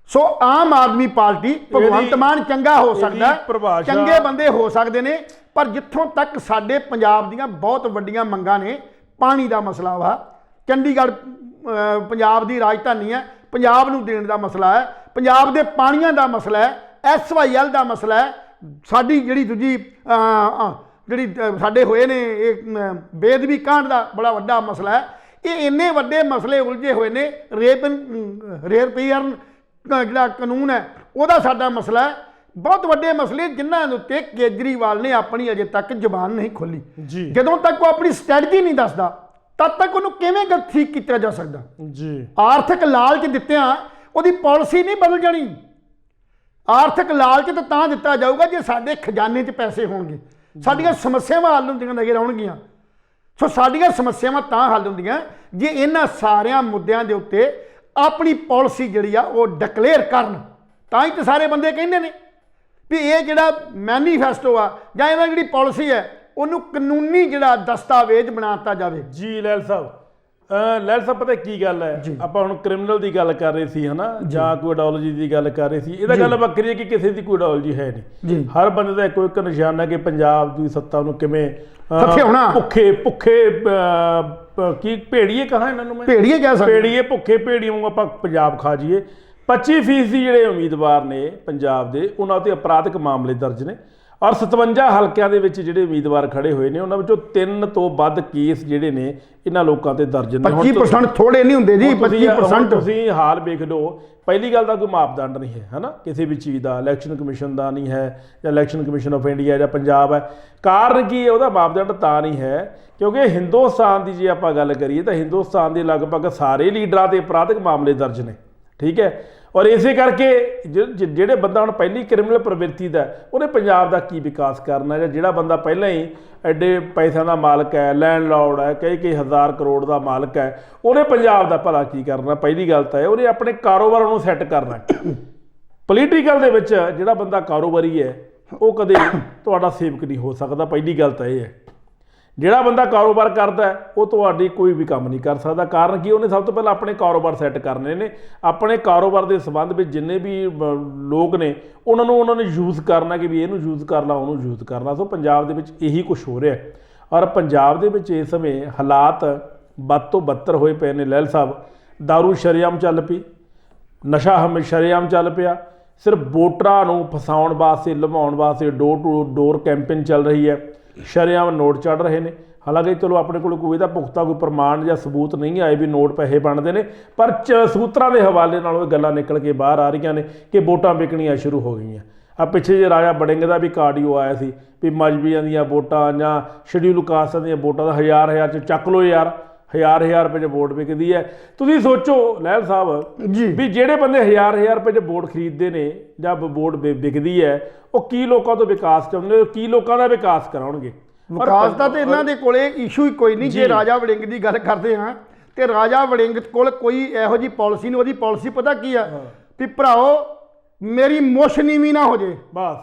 S2: ਸੋ ਆਮ ਆਦਮੀ ਪਾਰਟੀ, ਭਗਵੰਤ ਮਾਨ ਚੰਗਾ ਹੋ ਸਕਦਾ, ਚੰਗੇ ਬੰਦੇ ਹੋ ਸਕਦੇ ਨੇ, ਪਰ ਜਿੱਥੋਂ ਤੱਕ ਸਾਡੇ ਪੰਜਾਬ ਦੀਆਂ ਬਹੁਤ ਵੱਡੀਆਂ ਮੰਗਾਂ ਨੇ, ਪਾਣੀ ਦਾ ਮਸਲਾ ਵਾ, ਚੰਡੀਗੜ੍ਹ ਪੰਜਾਬ ਦੀ ਰਾਜਧਾਨੀ ਹੈ, ਪੰਜਾਬ ਨੂੰ ਦੇਣ ਦਾ ਮਸਲਾ ਹੈ, ਪੰਜਾਬ ਦੇ ਪਾਣੀਆਂ ਦਾ ਮਸਲਾ ਹੈ, SYL ਦਾ ਮਸਲਾ ਹੈ, ਸਾਡੀ ਜਿਹੜੀ ਦੂਜੀ ਜਿਹੜੀ ਸਾਡੇ ਹੋਏ ਨੇ ਇਹ ਬੇਦਬੀ ਕਾਂਡ ਦਾ ਬੜਾ ਵੱਡਾ ਮਸਲਾ ਹੈ। ਇਹ ਇੰਨੇ ਵੱਡੇ ਮਸਲੇ ਉਲਝੇ ਹੋਏ ਨੇ। ਰੇਪੀਅਰ ਜਿਹੜਾ ਕਾਨੂੰਨ ਹੈ ਉਹਦਾ ਸਾਡਾ ਮਸਲਾ ਹੈ। ਬਹੁਤ ਵੱਡੇ ਮਸਲੇ ਜਿਨ੍ਹਾਂ ਦੇ ਉੱਤੇ ਕੇਜਰੀਵਾਲ ਨੇ ਆਪਣੀ ਅਜੇ ਤੱਕ ਜ਼ੁਬਾਨ ਨਹੀਂ ਖੋਲ੍ਹੀ। ਜਦੋਂ ਤੱਕ ਉਹ ਆਪਣੀ ਸਟ੍ਰੈਟਜੀ ਨਹੀਂ ਦੱਸਦਾ, ਤਦ ਤੱਕ ਉਹਨੂੰ ਕਿਵੇਂ ਠੀਕ ਕੀਤਾ ਜਾ ਸਕਦਾ? ਆਰਥਿਕ ਲਾਲਚ ਦਿੱਤਿਆਂ ਉਹਦੀ ਪਾਲਿਸੀ ਨਹੀਂ ਬਦਲ ਜਾਣੀ। ਆਰਥਿਕ ਲਾਲਚ ਤਾਂ ਦਿੱਤਾ ਜਾਊਗਾ ਜੇ ਸਾਡੇ ਖਜ਼ਾਨੇ 'ਚ ਪੈਸੇ ਹੋਣਗੇ, ਸਾਡੀਆਂ ਸਮੱਸਿਆਵਾਂ ਹੱਲ ਹੁੰਦੀਆਂ ਨਜ਼ਰ ਆਉਣਗੀਆਂ। ਸੋ ਸਾਡੀਆਂ ਸਮੱਸਿਆਵਾਂ ਤਾਂ ਹੱਲ ਹੁੰਦੀਆਂ ਜੇ ਇਹਨਾਂ ਸਾਰਿਆਂ ਮੁੱਦਿਆਂ ਦੇ ਉੱਤੇ ਆਪਣੀ ਪਾਲਿਸੀ ਜਿਹੜੀ ਆ ਉਹ ਡਿਕਲੇਅਰ ਕਰਨ। ਤਾਂ ਹੀ ਤਾਂ ਸਾਰੇ ਬੰਦੇ ਕਹਿੰਦੇ ਨੇ ਵੀ ਇਹ ਜਿਹੜਾ ਮੈਨੀਫੈਸਟੋ ਆ ਜਾਂ ਇਹਨਾਂ ਜਿਹੜੀ ਪਾਲਿਸੀ ਹੈ ਉਹਨੂੰ ਕਾਨੂੰਨੀ ਜਿਹੜਾ ਦਸਤਾਵੇਜ਼ ਬਣਾ ਦਿੱਤਾ ਜਾਵੇ।
S1: ਜੀ ਲੈਲ ਸਾਹਿਬ ਪਤਾ ਕੀ ਗੱਲ ਹੈ, ਆਪਾਂ ਹੁਣ ਕ੍ਰਿਮੀਨਲ ਦੀ ਗੱਲ ਕਰ ਰਹੇ ਸੀ ਹਨਾ, ਜਾਂ ਕੋਈ ਆਈਡੀਓਲੋਜੀ ਦੀ ਗੱਲ ਕਰ ਰਹੇ ਸੀ। ਇਹਦਾ ਗੱਲ ਵੱਖਰੀ ਹੈ ਕਿ ਕਿਸੇ ਦੀ ਕੋਈ ਆਈਡੀਓਲੋਜੀ ਹੈ ਨਹੀਂ। ਹਰ ਬੰਦੇ ਦਾ ਇੱਕੋ ਇੱਕ ਨਿਸ਼ਾਨ ਹੈ ਕਿ ਪੰਜਾਬ ਦੀ ਸੱਤਾ ਨੂੰ ਕਿਵੇਂ ਭੁੱਖੇ ਕੀ ਭੇੜੀਏ ਕਹਾਂ ਇਹਨਾਂ ਨੂੰ, ਮੈਂ
S2: ਭੇੜੀਏ ਕਹਿ ਸਕਦਾ,
S1: ਭੇੜੀਏ ਭੁੱਖੇ ਭੇੜੀਆਂ ਨੂੰ ਆਪਾਂ ਪੰਜਾਬ ਖਾ ਜਾਈਏ। 25% ਜਿਹੜੇ ਉਮੀਦਵਾਰ ਨੇ ਪੰਜਾਬ ਦੇ, ਉਹਨਾਂ ਉੱਤੇ ਅਪਰਾਧਿਕ ਮਾਮਲੇ ਦਰਜ ਨੇ, ਔਰ 57 ਹਲਕਿਆਂ ਦੇ ਵਿੱਚ ਜਿਹੜੇ ਉਮੀਦਵਾਰ ਖੜੇ ਹੋਏ ਨੇ ਉਹਨਾਂ ਵਿੱਚੋਂ 3 ਤੋਂ ਵੱਧ ਕੇਸ ਜਿਹੜੇ ਨੇ ਇਹਨਾਂ ਲੋਕਾਂ ਤੇ ਦਰਜ ਨੇ।
S2: 25% ਥੋੜੇ ਨਹੀਂ ਹੁੰਦੇ ਜੀ। 25%
S1: ਤੁਸੀਂ ਹਾਲ ਵੇਖ ਲਓ। ਪਹਿਲੀ ਗੱਲ ਤਾਂ ਕੋਈ ਮਾਪਦੰਡ ਨਹੀਂ ਹੈ ਹਨਾ, ਕਿਸੇ ਵੀ ਚੀਜ਼ ਦਾ, ਇਲੈਕਸ਼ਨ ਕਮਿਸ਼ਨ ਦਾ ਨਹੀਂ ਹੈ, ਜਾਂ ਇਲੈਕਸ਼ਨ ਕਮਿਸ਼ਨ ਆਫ ਇੰਡੀਆ ਜਾਂ ਪੰਜਾਬ ਹੈ। ਕਾਰਨ ਕੀ ਹੈ? ਉਹਦਾ ਮਾਪਦੰਡ ਤਾਂ ਨਹੀਂ ਹੈ ਕਿਉਂਕਿ ਹਿੰਦੁਸਤਾਨ ਦੀ ਜੇ ਆਪਾਂ ਗੱਲ ਕਰੀਏ ਤਾਂ ਹਿੰਦੁਸਤਾਨ ਦੇ ਲਗਭਗ ਸਾਰੇ ਲੀਡਰਾਂ ਦੇ ਅਪਰਾਧਿਕ ਮਾਮਲੇ ਦਰਜ ਨੇ। ਠੀਕ ਹੈ, ਔਰ ਇਸੇ ਕਰਕੇ ਜਿਹੜੇ ਬੰਦਾ ਹੁਣ ਪਹਿਲੀ ਕ੍ਰਿਮੀਨਲ ਪ੍ਰਵਿਰਤੀ ਦਾ ਉਹਨੇ ਪੰਜਾਬ ਦਾ ਕੀ ਵਿਕਾਸ ਕਰਨਾ, ਜਾਂ ਜਿਹੜਾ ਬੰਦਾ ਪਹਿਲਾਂ ਹੀ ਐਡੇ ਪੈਸਿਆਂ ਦਾ ਮਾਲਕ ਹੈ, ਲੈਂਡਲੌਰਡ ਹੈ, ਕਈ ਹਜ਼ਾਰ ਕਰੋੜ ਦਾ ਮਾਲਕ ਹੈ, ਉਹਨੇ ਪੰਜਾਬ ਦਾ ਭਲਾ ਕੀ ਕਰਨਾ। ਪਹਿਲੀ ਗੱਲ ਤਾਂ ਹੈ ਉਹਨੇ ਆਪਣੇ ਕਾਰੋਬਾਰ ਨੂੰ ਸੈੱਟ ਕਰਨਾ। ਪੋਲੀਟੀਕਲ ਦੇ ਵਿੱਚ ਜਿਹੜਾ ਬੰਦਾ ਕਾਰੋਬਾਰੀ ਹੈ ਉਹ ਕਦੇ ਤੁਹਾਡਾ ਸੇਵਕ ਨਹੀਂ ਹੋ ਸਕਦਾ। ਪਹਿਲੀ ਗੱਲ ਤਾਂ ਇਹ ਹੈ, ਜਿਹੜਾ ਬੰਦਾ ਕਾਰੋਬਾਰ ਕਰਦਾ ਉਹ ਤੁਹਾਡੀ ਕੋਈ ਵੀ ਕੰਮ ਨਹੀਂ ਕਰ ਸਕਦਾ। ਕਾਰਨ ਕੀ, ਉਹਨੇ ਸਭ ਤੋਂ ਪਹਿਲਾਂ ਆਪਣੇ ਕਾਰੋਬਾਰ ਸੈੱਟ ਕਰਨੇ ਨੇ। ਆਪਣੇ ਕਾਰੋਬਾਰ ਦੇ ਸੰਬੰਧ ਵਿੱਚ ਜਿੰਨੇ ਵੀ ਲੋਕ ਨੇ ਉਹਨਾਂ ਨੇ ਯੂਜ਼ ਕਰਨਾ ਕਿ ਵੀ ਇਹਨੂੰ ਯੂਜ਼ ਕਰ ਲਾ, ਉਹਨੂੰ ਯੂਜ਼ ਕਰਨਾ। ਸੋ ਪੰਜਾਬ ਦੇ ਵਿੱਚ ਇਹੀ ਕੁਝ ਹੋ ਰਿਹਾ ਔਰ ਪੰਜਾਬ ਦੇ ਵਿੱਚ ਇਸ ਸਮੇਂ ਹਾਲਾਤ ਵੱਧ ਤੋਂ ਬੱਤਰ ਹੋਏ ਪਏ ਨੇ। ਲਹਿਲ ਸਾਹਿਬ, ਦਾਰੂ ਸ਼ਰੇਆਮ ਚੱਲ ਪਈ, ਨਸ਼ਾ ਹਮੇਸ਼ਾ ਸ਼ਰੇਆਮ ਚੱਲ ਪਿਆ। ਸਿਰਫ ਵੋਟਰਾਂ ਨੂੰ ਫਸਾਉਣ ਵਾਸਤੇ, ਲੁਭਾਉਣ ਵਾਸਤੇ ਡੋਰ ਟੂ ਡੋਰ ਕੈਂਪੇਨ ਚੱਲ ਰਹੀ ਹੈ। ਸ਼ਰੇਆਮ ਨੋਟ ਚੜ੍ਹ ਰਹੇ ਨੇ। ਹਾਲਾਂਕਿ ਚਲੋ ਆਪਣੇ ਕੋਲ ਕੋਈ ਇਹਦਾ ਪੁਖਤਾ ਕੋਈ ਪ੍ਰਮਾਣ ਜਾਂ ਸਬੂਤ ਨਹੀਂ ਆਏ ਵੀ ਨੋਟ ਪੈਸੇ ਬਣਦੇ ਨੇ, ਪਰ ਸੂਤਰਾਂ ਦੇ ਹਵਾਲੇ ਨਾਲ ਉਹ ਗੱਲਾਂ ਨਿਕਲ ਕੇ ਬਾਹਰ ਆ ਰਹੀਆਂ ਨੇ ਕਿ ਵੋਟਾਂ ਵਿਕਣੀਆਂ ਸ਼ੁਰੂ ਹੋ ਗਈਆਂ। ਆ ਪਿੱਛੇ ਜੇ ਰਾਜਾ ਵੜਿੰਗ ਦਾ ਵੀ ਕਾਰਡੀਓ ਆਇਆ ਸੀ ਵੀ ਮਜ਼ਬੀਆਂ ਦੀਆਂ ਵੋਟਾਂ ਜਾਂ ਸ਼ਡਿਊਲ ਕਾਸਟਾਂ ਦੀਆਂ ਵੋਟਾਂ ਦਾ ਹਜ਼ਾਰ 'ਚ ਚੱਕ ਲਓ ਯਾਰ, ਹਜ਼ਾਰ ਰੁਪਏ 'ਚ ਵੋਟ ਵਿਕਦੀ ਹੈ। ਤੁਸੀਂ ਸੋਚੋ ਲਹਿਲ ਸਾਹਿਬ
S2: ਜੀ
S1: ਵੀ ਜਿਹੜੇ ਬੰਦੇ ਹਜ਼ਾਰ ਰੁਪਏ 'ਚ ਵੋਟ ਖਰੀਦਦੇ ਨੇ ਜਾਂ ਵੋਟ ਵਿਕਦੀ ਹੈ, ਉਹ ਕੀ ਲੋਕਾਂ ਤੋਂ ਵਿਕਾਸ ਚਾਹੁੰਦੇ ਨੇ, ਕੀ ਲੋਕਾਂ ਦਾ ਵਿਕਾਸ ਕਰਾਉਣਗੇ?
S2: ਵਿਕਾਸ ਦਾ ਤੇ ਇਹਨਾਂ ਦੇ ਕੋਲੇ ਇਸ਼ੂ ਹੀ ਕੋਈ ਨਹੀਂ। ਜੇ ਰਾਜਾ ਵੜਿੰਗ ਦੀ ਗੱਲ ਕਰਦੇ ਹਾਂ ਤੇ ਰਾਜਾ ਵੜਿੰਗ ਕੋਲ ਕੋਈ ਇਹੋ ਜਿਹੀ ਪਾਲਿਸੀ ਨਹੀਂ। ਉਹਦੀ ਪਾਲਿਸੀ ਪਤਾ ਕੀ ਆ ਵੀ ਭਰਾਓ ਮੇਰੀ ਮੁੱਛ ਨੀਵੀਂ ਨਾ ਹੋ ਜੇ, ਬਸ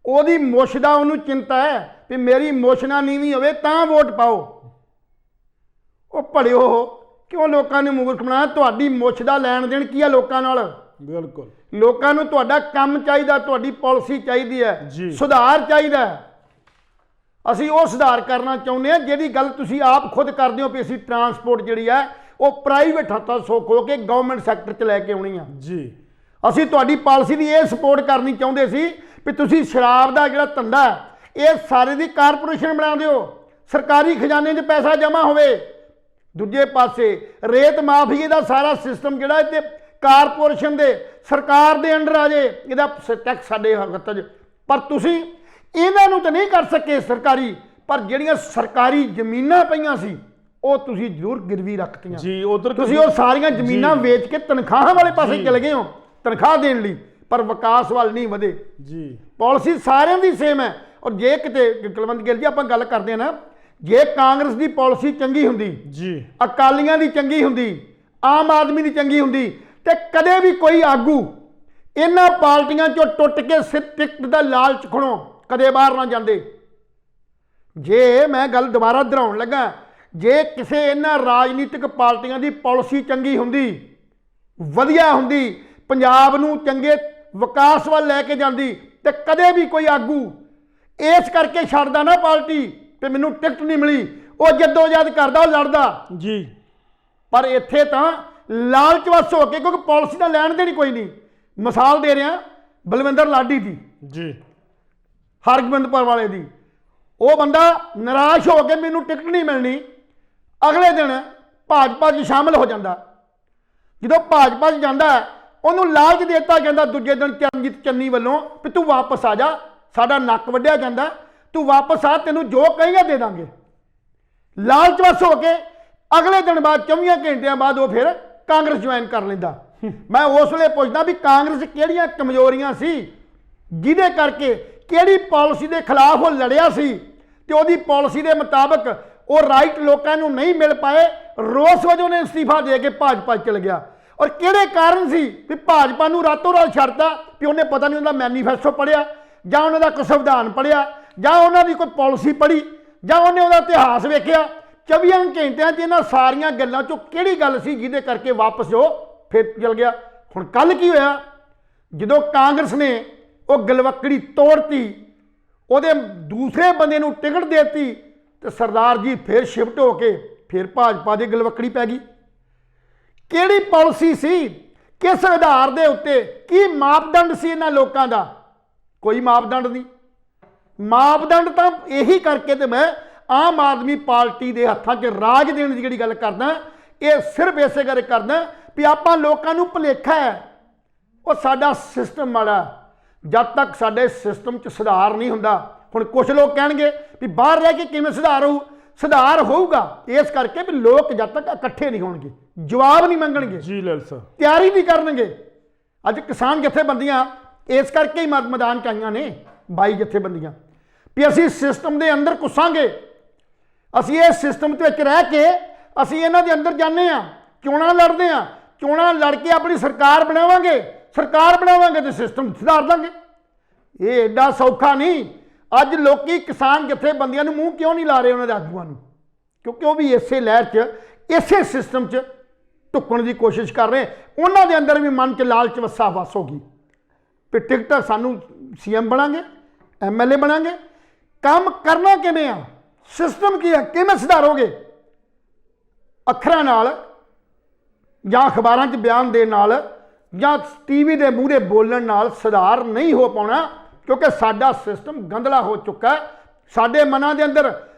S2: ਉਹਦੀ ਮੁੱਛ ਦਾ ਉਹਨੂੰ ਚਿੰਤਾ ਹੈ ਵੀ ਮੇਰੀ ਮੁੱਛ ਨਾ ਨੀਵੀਂ ਹੋਵੇ ਤਾਂ ਵੋਟ ਪਾਓ। ਉਹ ਭੜਿਓ ਕਿਉਂ ਲੋਕਾਂ ਨੂੰ ਮੂਰਖ ਬਣਾਇਆ? ਤੁਹਾਡੀ ਮੁੱਛ ਦਾ ਲੈਣ ਦੇਣ ਕੀ ਆ ਲੋਕਾਂ ਨਾਲ?
S1: ਬਿਲਕੁਲ,
S2: ਲੋਕਾਂ ਨੂੰ ਤੁਹਾਡਾ ਕੰਮ ਚਾਹੀਦਾ, ਤੁਹਾਡੀ ਪਾਲਿਸੀ ਚਾਹੀਦੀ ਹੈ, ਸੁਧਾਰ ਚਾਹੀਦਾ। ਅਸੀਂ ਉਹ ਸੁਧਾਰ ਕਰਨਾ ਚਾਹੁੰਦੇ ਹਾਂ ਜਿਹੜੀ ਗੱਲ ਤੁਸੀਂ ਆਪ ਖੁਦ ਕਰਦੇ ਹੋ ਵੀ ਅਸੀਂ ਟਰਾਂਸਪੋਰਟ ਜਿਹੜੀ ਹੈ ਉਹ ਪ੍ਰਾਈਵੇਟ ਹੱਥਾਂ ਸੁੱਖ ਹੋ ਕੇ ਗਵਰਨਮੈਂਟ ਸੈਕਟਰ 'ਚ ਲੈ ਕੇ ਆਉਣੀ ਆ ਜੀ। ਅਸੀਂ ਤੁਹਾਡੀ ਪਾਲਿਸੀ ਦੀ ਇਹ ਸਪੋਰਟ ਕਰਨੀ ਚਾਹੁੰਦੇ ਸੀ ਵੀ ਤੁਸੀਂ ਸ਼ਰਾਬ ਦਾ ਜਿਹੜਾ ਧੰਦਾ ਇਹ ਸਾਰੇ ਦੀ ਕਾਰਪੋਰੇਸ਼ਨ ਬਣਾ ਦਿਓ, ਸਰਕਾਰੀ ਖਜ਼ਾਨੇ 'ਚ ਪੈਸਾ ਜਮ੍ਹਾਂ ਹੋਵੇ। ਦੂਜੇ ਪਾਸੇ ਰੇਤ ਮਾਫੀਏ ਦਾ ਸਾਰਾ ਸਿਸਟਮ ਜਿਹੜਾ ਇਹ ਕਾਰਪੋਰੇਸ਼ਨ ਦੇ ਸਰਕਾਰ ਦੇ ਅੰਡਰ ਆ ਜੇ, ਇਹਦਾ ਟੈਕਸ ਸਾਡੇ ਹੱਥ 'ਚ। ਪਰ ਤੁਸੀਂ ਇਹਨਾਂ ਨੂੰ ਤਾਂ ਨਹੀਂ ਕਰ ਸਕੇ ਸਰਕਾਰੀ, ਪਰ ਜਿਹੜੀਆਂ ਸਰਕਾਰੀ ਜ਼ਮੀਨਾਂ ਪਈਆਂ ਸੀ ਉਹ ਤੁਸੀਂ ਜ਼ਰੂਰ ਗਿਰਵੀ ਰੱਖਤੀਆਂ ਜੀ। ਉਧਰ ਤੁਸੀਂ ਉਹ ਸਾਰੀਆਂ ਜ਼ਮੀਨਾਂ ਵੇਚ ਕੇ ਤਨਖਾਹਾਂ ਵਾਲੇ ਪਾਸੇ ਚਲੇ ਗਏ ਹੋ, ਤਨਖਾਹ ਦੇਣ ਲਈ, ਪਰ ਵਿਕਾਸ ਵੱਲ ਨਹੀਂ ਵਧੇ ਜੀ। ਪਾਲਿਸੀ ਸਾਰਿਆਂ ਦੀ ਸੇਮ ਹੈ। ਔਰ ਜੇ ਕਿਤੇ ਕੁਲਵੰਤ ਗਿੱਲ ਜੀ ਆਪਾਂ ਗੱਲ ਕਰਦੇ ਹਾਂ ਨਾ, ਜੇ ਕਾਂਗਰਸ ਦੀ ਪਾਲਿਸੀ ਚੰਗੀ ਹੁੰਦੀ ਜੀ, ਅਕਾਲੀਆਂ ਦੀ ਚੰਗੀ ਹੁੰਦੀ, ਆਮ ਆਦਮੀ ਦੀ ਚੰਗੀ ਹੁੰਦੀ, ਤੇ ਕਦੇ ਵੀ ਕੋਈ ਆਗੂ ਇਹਨਾਂ ਪਾਰਟੀਆਂ ਚੋਂ ਟੁੱਟ ਕੇ ਟਿਕਟ ਦਾ ਲਾਲਚ ਖਣੋ ਕਦੇ ਬਾਹਰ ਨਾ ਜਾਂਦੇ। ਜੇ ਮੈਂ ਗੱਲ ਦੁਬਾਰਾ ਦੁਹਰਾਉਣ ਲੱਗਾ, ਜੇ ਕਿਸੇ ਇਹਨਾਂ ਰਾਜਨੀਤਿਕ ਪਾਰਟੀਆਂ ਦੀ ਪਾਲਿਸੀ ਚੰਗੀ ਹੁੰਦੀ, ਵਧੀਆ ਹੁੰਦੀ, ਪੰਜਾਬ ਨੂੰ ਚੰਗੇ ਵਿਕਾਸ ਵੱਲ ਲੈ ਕੇ ਜਾਂਦੀ, ਤੇ ਕਦੇ ਵੀ ਕੋਈ ਆਗੂ ਇਸ ਕਰਕੇ ਛੱਡਦਾ ਨਾ ਪਾਰਟੀ ਤੇ ਮੈਨੂੰ ਟਿਕਟ ਨਹੀਂ ਮਿਲੀ, ਉਹ ਜਦੋਜਹਿਦ ਕਰਦਾ, ਉਹ ਲੜਦਾ ਜੀ। ਪਰ ਇੱਥੇ ਤਾਂ ਲਾਲਚ ਵਸ ਹੋ ਕੇ, ਕਿਉਂਕਿ ਪਾਲਿਸੀ ਦਾ ਲੈਣ ਦੇਣ ਕੋਈ ਨਹੀਂ। ਮਿਸਾਲ ਦੇ ਰਿਹਾ ਬਲਵਿੰਦਰ ਲਾਡੀ ਦੀ ਜੀ, ਹਰਗੋਬਿੰਦਪੁਰ ਵਾਲੇ ਦੀ। ਉਹ ਬੰਦਾ ਨਿਰਾਸ਼ ਹੋ ਕੇ ਮੈਨੂੰ ਟਿਕਟ ਨਹੀਂ ਮਿਲਣੀ, ਅਗਲੇ ਦਿਨ ਭਾਜਪਾ 'ਚ ਸ਼ਾਮਲ ਹੋ ਜਾਂਦਾ। ਜਦੋਂ ਭਾਜਪਾ 'ਚ ਜਾਂਦਾ ਉਹਨੂੰ ਲਾਲਚ ਦੇ ਦਿੱਤਾ ਜਾਂਦਾ ਦੂਜੇ ਦਿਨ ਚਰਨਜੀਤ ਚੰਨੀ ਵੱਲੋਂ ਵੀ ਤੂੰ ਵਾਪਸ ਆ ਜਾ, ਸਾਡਾ ਨੱਕ ਵੱਢਿਆ ਜਾਂਦਾ, ਤੂੰ ਵਾਪਸ ਆ, ਤੈਨੂੰ ਜੋ ਕਹੇਗਾ ਦੇ ਦਾਂਗੇ। ਲਾਲਚ ਵਸ ਹੋ ਕੇ ਅਗਲੇ ਦਿਨ ਬਾਅਦ 24 ਘੰਟਿਆਂ ਬਾਅਦ ਉਹ ਫਿਰ ਕਾਂਗਰਸ ਜੁਆਇਨ ਕਰ ਲੈਂਦਾ। ਮੈਂ ਉਸ ਵੇਲੇ ਪੁੱਛਦਾ ਵੀ ਕਾਂਗਰਸ ਕਿਹੜੀਆਂ ਕਮਜ਼ੋਰੀਆਂ ਸੀ ਜਿਹਦੇ ਕਰਕੇ, ਕਿਹੜੀ ਪਾਲਿਸੀ ਦੇ ਖਿਲਾਫ ਉਹ ਲੜਿਆ ਸੀ ਤੇ ਉਹਦੀ ਪਾਲਿਸੀ ਦੇ ਮੁਤਾਬਕ ਉਹ ਰਾਈਟ ਲੋਕਾਂ ਨੂੰ ਨਹੀਂ ਮਿਲ ਪਾਏ, ਰੋਸ ਵਜੋਂ ਨੇ ਅਸਤੀਫਾ ਦੇ ਕੇ ਭਾਜਪਾ ਚਲ ਗਿਆ। ਔਰ ਕਿਹੜੇ ਕਾਰਨ ਸੀ ਵੀ ਭਾਜਪਾ ਨੂੰ ਰਾਤੋਂ ਰਾਤ ਛੱਡਤਾ? ਵੀ ਉਹਨੇ ਪਤਾ ਨਹੀਂ ਉਹਦਾ ਮੈਨੀਫੈਸਟੋ ਪੜ੍ਹਿਆ, ਜਾਂ ਉਹਨਾਂ ਦਾ ਕੋਈ ਸੰਵਿਧਾਨ ਪੜ੍ਹਿਆ, ਜਾਂ ਉਹਨਾਂ ਦੀ ਕੋਈ ਪਾਲਿਸੀ ਪੜ੍ਹੀ, ਜਾਂ ਉਹਨੇ ਉਹਦਾ ਇਤਿਹਾਸ ਵੇਖਿਆ। 24 ਘੰਟਿਆਂ 'ਚ ਇਹਨਾਂ ਸਾਰੀਆਂ ਗੱਲਾਂ 'ਚੋਂ ਕਿਹੜੀ ਗੱਲ ਸੀ ਜਿਹਦੇ ਕਰਕੇ ਵਾਪਸ ਜੋ ਫਿਰ ਚਲ ਗਿਆ? ਹੁਣ ਕੱਲ ਕੀ ਹੋਇਆ, ਜਦੋਂ ਕਾਂਗਰਸ ਨੇ ਉਹ ਗਲਵੱਕੜੀ ਤੋੜਤੀ, ਉਹਦੇ ਦੂਸਰੇ ਬੰਦੇ ਨੂੰ ਟਿਕਟ ਦੇਤੀ, ਤੇ ਸਰਦਾਰ ਜੀ ਫਿਰ ਸ਼ਿਫਟ ਹੋ ਕੇ ਫਿਰ ਭਾਜਪਾ ਦੀ ਗਲਵੱਕੜੀ ਪੈ ਗਈ। ਕਿਹੜੀ ਪਾਲਿਸੀ ਸੀ, ਕਿਸ ਆਧਾਰ ਦੇ ਉੱਤੇ, ਕੀ ਮਾਪਦੰਡ ਸੀ ਇਹਨਾਂ ਲੋਕਾਂ ਦਾ? ਕੋਈ ਮਾਪਦੰਡ ਨਹੀਂ। ਮਾਪਦੰਡ ਤਾਂ ਇਹੀ ਕਰਕੇ ਤੇ ਮੈਂ ਆਮ ਆਦਮੀ ਪਾਰਟੀ ਦੇ ਹੱਥਾਂ 'ਚ ਰਾਜ ਦੇਣ ਦੀ ਜਿਹੜੀ ਗੱਲ ਕਰਦਾ, ਇਹ ਸਿਰਫ ਇਸੇ ਕਰਕੇ ਕਰਦਾ ਵੀ ਆਪਾਂ ਲੋਕਾਂ ਨੂੰ ਭੁਲੇਖਾ ਹੈ ਉਹ ਸਾਡਾ ਸਿਸਟਮ ਮਾੜਾ। ਜਦ ਤੱਕ ਸਾਡੇ ਸਿਸਟਮ 'ਚ ਸੁਧਾਰ ਨਹੀਂ ਹੁੰਦਾ, ਹੁਣ ਕੁਝ ਲੋਕ ਕਹਿਣਗੇ ਵੀ ਬਾਹਰ ਰਹਿ ਕੇ ਕਿਵੇਂ ਸੁਧਾਰ ਹੋਊ? ਸੁਧਾਰ ਹੋਊਗਾ ਇਸ ਕਰਕੇ ਵੀ ਲੋਕ ਜਦ ਤੱਕ ਇਕੱਠੇ ਨਹੀਂ ਹੋਣਗੇ, ਜਵਾਬ ਨਹੀਂ ਮੰਗਣਗੇ ਜੀ, ਤਿਆਰੀ ਨਹੀਂ ਕਰਨਗੇ। ਅੱਜ ਕਿਸਾਨ ਜਥੇਬੰਦੀਆਂ ਇਸ ਕਰਕੇ ਹੀ ਮੈਦਾਨ 'ਚ ਆਈਆਂ ਨੇ 22 ਜਥੇਬੰਦੀਆਂ ਵੀ ਅਸੀਂ ਸਿਸਟਮ ਦੇ ਅੰਦਰ ਘੁੱਸਾਂਗੇ, ਅਸੀਂ ਇਹ ਸਿਸਟਮ ਦੇ ਵਿੱਚ ਰਹਿ ਕੇ ਅਸੀਂ ਇਹਨਾਂ ਦੇ ਅੰਦਰ ਜਾਂਦੇ ਹਾਂ, ਚੋਣਾਂ ਲੜਦੇ ਹਾਂ, ਚੋਣਾਂ ਲੜ ਕੇ ਆਪਣੀ ਸਰਕਾਰ ਬਣਾਵਾਂਗੇ ਤੇ ਸਿਸਟਮ ਸੁਧਾਰ ਦਾਂਗੇ। ਇਹ ਐਡਾ ਸੌਖਾ ਨਹੀਂ। ਅੱਜ ਲੋਕੀ ਕਿਸਾਨ ਜਥੇਬੰਦੀਆਂ ਨੂੰ ਮੂੰਹ ਕਿਉਂ ਨਹੀਂ ਲਾ ਰਹੇ ਉਹਨਾਂ ਦੇ ਆਗੂਆਂ ਨੂੰ? ਕਿਉਂਕਿ ਉਹ ਵੀ ਇਸੇ ਲਹਿਰ 'ਚ ਇਸੇ ਸਿਸਟਮ 'ਚ ਢੁੱਕਣ ਦੀ ਕੋਸ਼ਿਸ਼ ਕਰ ਰਹੇ। ਉਹਨਾਂ ਦੇ ਅੰਦਰ ਵੀ ਮਨ 'ਚ ਲਾਲਚ ਵਸਾ ਵਸ ਹੋ ਗਈ ਵੀ ਟਿਕਟ ਸਾਨੂੰ CM ਬਣਾਂਗੇ, MLA ਬਣਾਂਗੇ। ਕੰਮ ਕਰਨਾ ਕਿਵੇਂ ਆ? ਸਿਸਟਮ ਕੀ ਹੈ? ਕਿਵੇਂ ਸੁਧਾਰੋਗੇ? ਅੱਖਰਾਂ ਨਾਲ ਜਾਂ ਅਖਬਾਰਾਂ 'ਚ ਬਿਆਨ ਦੇਣ ਨਾਲ ਜਾਂ TV ਦੇ ਮੂਹਰੇ ਬੋਲਣ ਨਾਲ ਸੁਧਾਰ ਨਹੀਂ ਹੋ ਪਾਉਣਾ, ਕਿਉਂਕਿ ਸਾਡਾ ਸਿਸਟਮ ਗੰਦਲਾ ਹੋ ਚੁੱਕਾ ਹੈ। ਸਾਡੇ ਮਨਾਂ ਦੇ ਅੰਦਰ